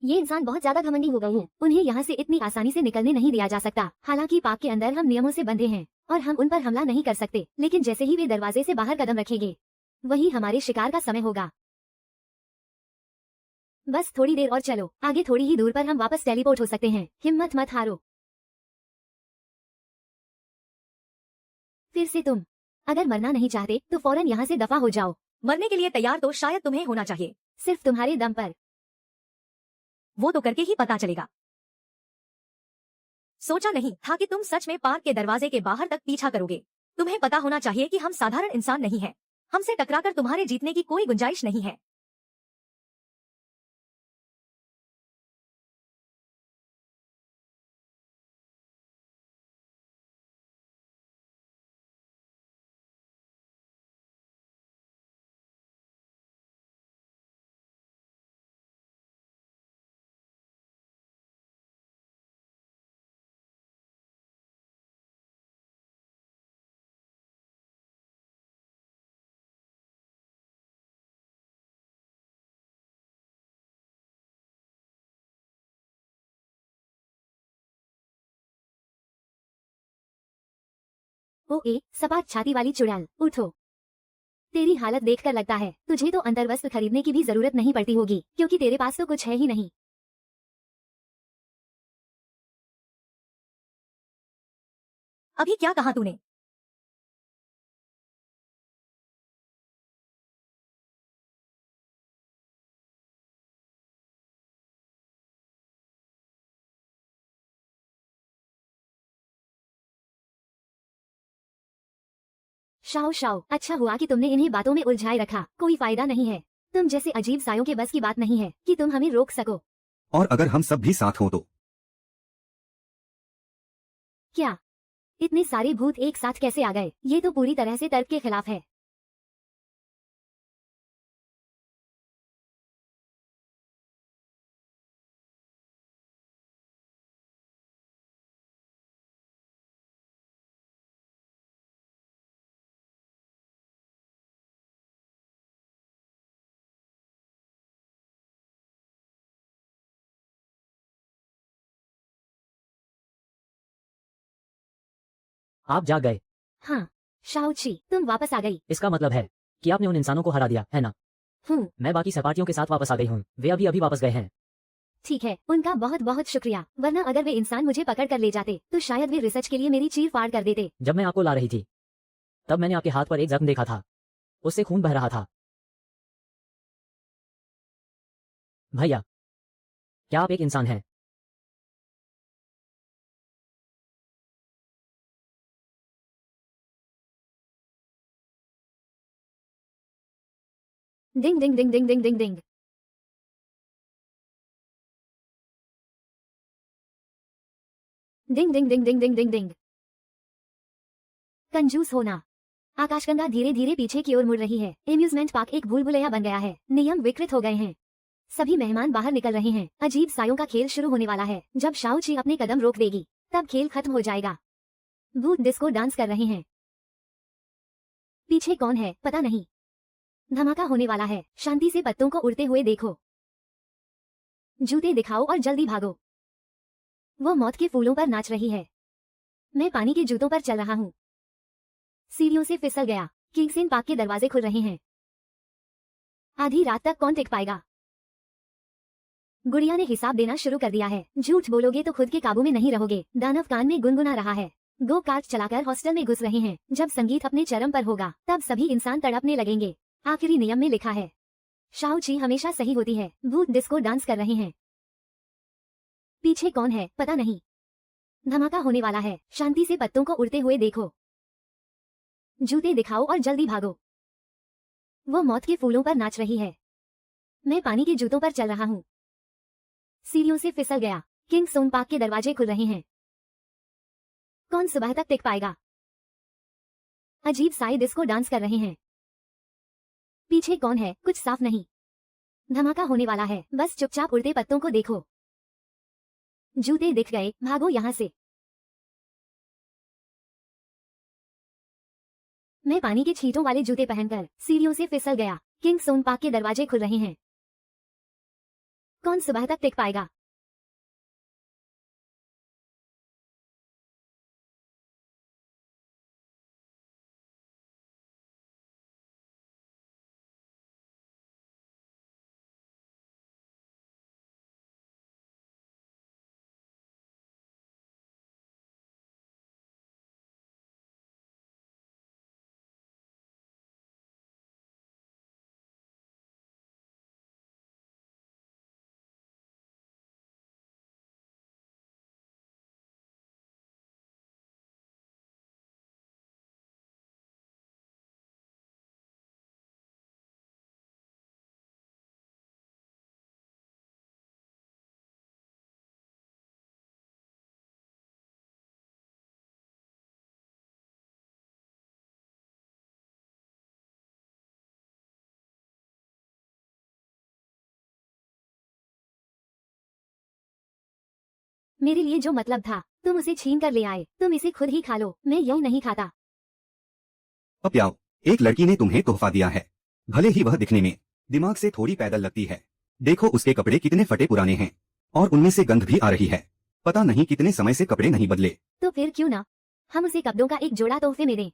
ये इंसान बहुत ज्यादा घमंडी हो गए हैं। उन्हें यहाँ से इतनी आसानी से निकलने नहीं दिया जा सकता। हालांकि पार्क के अंदर हम नियमों से बंधे हैं और हम उन पर हमला नहीं कर सकते, लेकिन जैसे ही वे दरवाजे से बाहर कदम रखेंगे वही हमारे शिकार का समय होगा। बस थोड़ी देर और चलो, आगे थोड़ी ही दूर पर हम वापस टेलीपोर्ट हो सकते हैं। हिम्मत मत हारो। फिर से तुम अगर मरना नहीं चाहते तो फौरन यहाँ से दफा हो जाओ। मरने के लिए तैयार तो शायद तुम्हें होना चाहिए। सिर्फ तुम्हारे दम पर। वो तो करके ही पता चलेगा। सोचा नहीं था कि तुम सच में पार्क के दरवाजे के बाहर तक पीछा करोगे। तुम्हें पता होना चाहिए कि हम साधारण इंसान नहीं हैं। हमसे टकराकर तुम्हारे जीतने की कोई गुंजाइश नहीं है। ओ ए सपाट छाती वाली चुड़ैल, उठो। तेरी हालत देखकर लगता है तुझे तो अंतर्वस्त्र खरीदने की भी जरूरत नहीं पड़ती होगी, क्योंकि तेरे पास तो कुछ है ही नहीं। अभी क्या कहा तूने? शाओ शाओ, अच्छा हुआ कि तुमने इन्हें बातों में उलझाए रखा, कोई फायदा नहीं है। तुम जैसे अजीब सायों के बस की बात नहीं है कि तुम हमें रोक सको। और अगर हम सब भी साथ हों तो? क्या इतने सारे भूत एक साथ कैसे आ गए? ये तो पूरी तरह से तर्क के खिलाफ है। आप जाग गए। हाँ शाओ ची, तुम वापस आ गई। इसका मतलब है कि आपने उन इंसानों को हरा दिया, है ना? मैं बाकी सपाटियों के साथ वापस आ गई हूँ, वे अभी अभी वापस गए हैं। ठीक है, उनका बहुत बहुत शुक्रिया, वरना अगर वे इंसान मुझे पकड़ कर ले जाते तो शायद वे रिसर्च के लिए मेरी चीर फाड़ कर देते। जब मैं आपको ला रही थी तब मैंने आपके हाथ पर एक जख्म देखा था, उससे खून बह रहा था। भैया, क्या आप एक इंसान हैं? डिंग डिंग डिंग डिंग डिंग डिंग डिंग। डिंग डिंग डिंग डिंग डिंग डिंग डिंग। कंजूस होना। आकाशगंगा धीरे धीरे पीछे की ओर मुड़ रही है। एम्यूजमेंट पार्क एक भूल भुलैया बन गया है, नियम विकृत हो गए हैं। सभी मेहमान बाहर निकल रहे हैं। अजीब सायों का खेल शुरू होने वाला है। जब शाओ ची अपने कदम रोक देगी तब खेल खत्म हो जाएगा। भूत डिस्को डांस कर रहे हैं। पीछे कौन है पता नहीं। धमाका होने वाला है। शांति से पत्तों को उड़ते हुए देखो। जूते दिखाओ और जल्दी भागो। वो मौत के फूलों पर नाच रही है। मैं पानी के जूतों पर चल रहा हूँ। सीढ़ियों से फिसल गया। किंग्सन पार्क के दरवाजे खुल रहे हैं। आधी रात तक कौन टिक पाएगा? गुड़िया ने हिसाब देना शुरू कर दिया है। झूठ बोलोगे तो खुद के काबू में नहीं रहोगे। दानव कान में गुनगुना रहा है। गो कार्ट चलाकर हॉस्टल में घुस रहे हैं। जब संगीत अपने चरम पर होगा तब सभी इंसान तड़पने लगेंगे। आखिरी नियम में लिखा है शाओ ची हमेशा सही होती है। भूत डिस्को डांस कर रहे हैं। पीछे कौन है पता नहीं। धमाका होने वाला है। शांति से पत्तों को उड़ते हुए देखो। जूते दिखाओ और जल्दी भागो। वो मौत के फूलों पर नाच रही है। मैं पानी के जूतों पर चल रहा हूँ। सीढ़ियों से फिसल गया। किंग्सन पार्क के दरवाजे खुल रहे हैं। कौन सुबह तक टिक पाएगा? अजीब साए डिस्को डांस कर रहे हैं। पीछे कौन है कुछ साफ नहीं। धमाका होने वाला है। बस चुपचाप उड़ते पत्तों को देखो। जूते दिख गए, भागो यहाँ से। मैं पानी के छींटों वाले जूते पहनकर सीढ़ियों से फिसल गया। किंग्सन पार्क के दरवाजे खुल रहे हैं। कौन सुबह तक टिक पाएगा? मेरे लिए जो मतलब था तुम उसे छीन कर ले आए। तुम इसे खुद ही खा लो, मैं यूं नहीं खाता। अब आओ, एक लड़की ने तुम्हें तोहफा दिया है। भले ही वह दिखने में दिमाग से थोड़ी पैदल लगती है। देखो उसके कपड़े कितने फटे पुराने हैं और उनमें से गंध भी आ रही है। पता नहीं कितने समय से कपड़े नहीं बदले। तो फिर क्यों ना हम उसे कपड़ों का एक जोड़ा तोहफे में दें।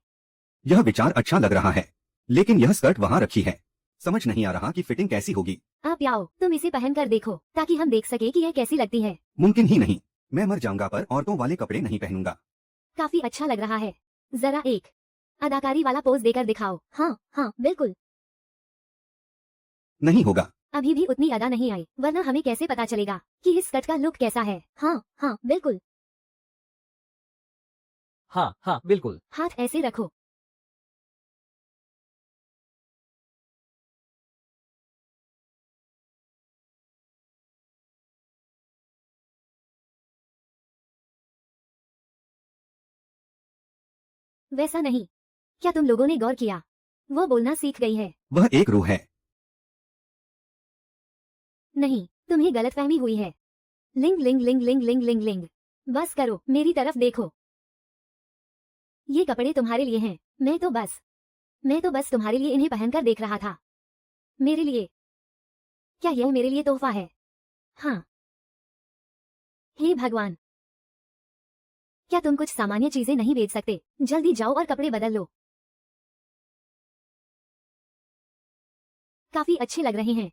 यह विचार अच्छा लग रहा है, लेकिन यह स्कर्ट वहाँ रखी है, समझ नहीं आ रहा कि फिटिंग कैसी होगी। आप आओ, तुम इसे पहन कर देखो ताकि हम देख सके कि यह कैसी लगती है। मुमकिन ही नहीं, मैं मर जाऊंगा पर औरतों वाले कपड़े नहीं पहनूंगा। काफी अच्छा लग रहा है। जरा एक अदाकारी वाला पोज देकर दिखाओ। हाँ हाँ बिल्कुल। नहीं होगा। अभी भी उतनी अदा नहीं आई, वरना हमें कैसे पता चलेगा कि इस स्कर्ट का लुक कैसा है। हाँ हाँ बिल्कुल। हाँ हाँ बिल्कुल। हाथ ऐसे रखो। वैसा नहीं। क्या तुम लोगों ने गौर किया? वो बोलना सीख गई है। वह एक रूह है। नहीं, तुम्हें गलतफहमी हुई है। लिंग लिंग लिंग लिंग लिंग लिंग लिंग। बस करो, मेरी तरफ देखो। ये कपड़े तुम्हारे लिए हैं। मैं तो बस तुम्हारे लिए इन्हें पहनकर देख रहा था। मेरे लिए? क्या यह मेरे लिए तोहफा है? हाँ। हे भगवान, क्या तुम कुछ सामान्य चीजें नहीं बेच सकते? जल्दी जाओ और कपड़े बदल लो। काफी अच्छे लग रहे हैं।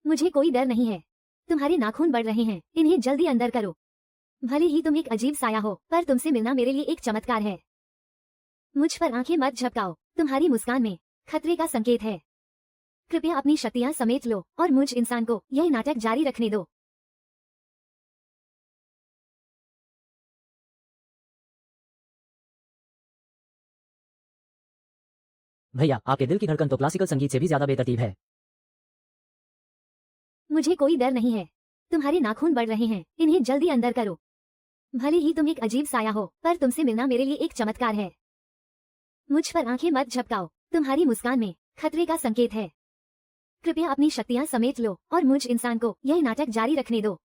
मुझे कोई डर नहीं है। तुम्हारे नाखून बढ़ रहे हैं, इन्हें जल्दी अंदर करो। भले ही तुम एक अजीब साया हो, पर तुमसे मिलना मेरे लिए एक चमत्कार है। मुझ पर आंखें मत झपकाओ, तुम्हारी मुस्कान में खतरे का संकेत है। कृपया अपनी शक्तियां समेट लो और मुझ इंसान को यह नाटक जारी रखने दो। भैया, आपके दिल की धड़कन तो क्लासिकल संगीत से भी ज्यादा बेतरतीब है। मुझे कोई डर नहीं है। तुम्हारे नाखून बढ़ रहे हैं, इन्हें जल्दी अंदर करो। भले ही तुम एक अजीब साया हो, पर तुमसे मिलना मेरे लिए एक चमत्कार है। मुझ पर आंखें मत झपकाओ, तुम्हारी मुस्कान में खतरे का संकेत है। कृपया अपनी शक्तियां समेट लो और मुझ इंसान को यह नाटक जारी रखने दो।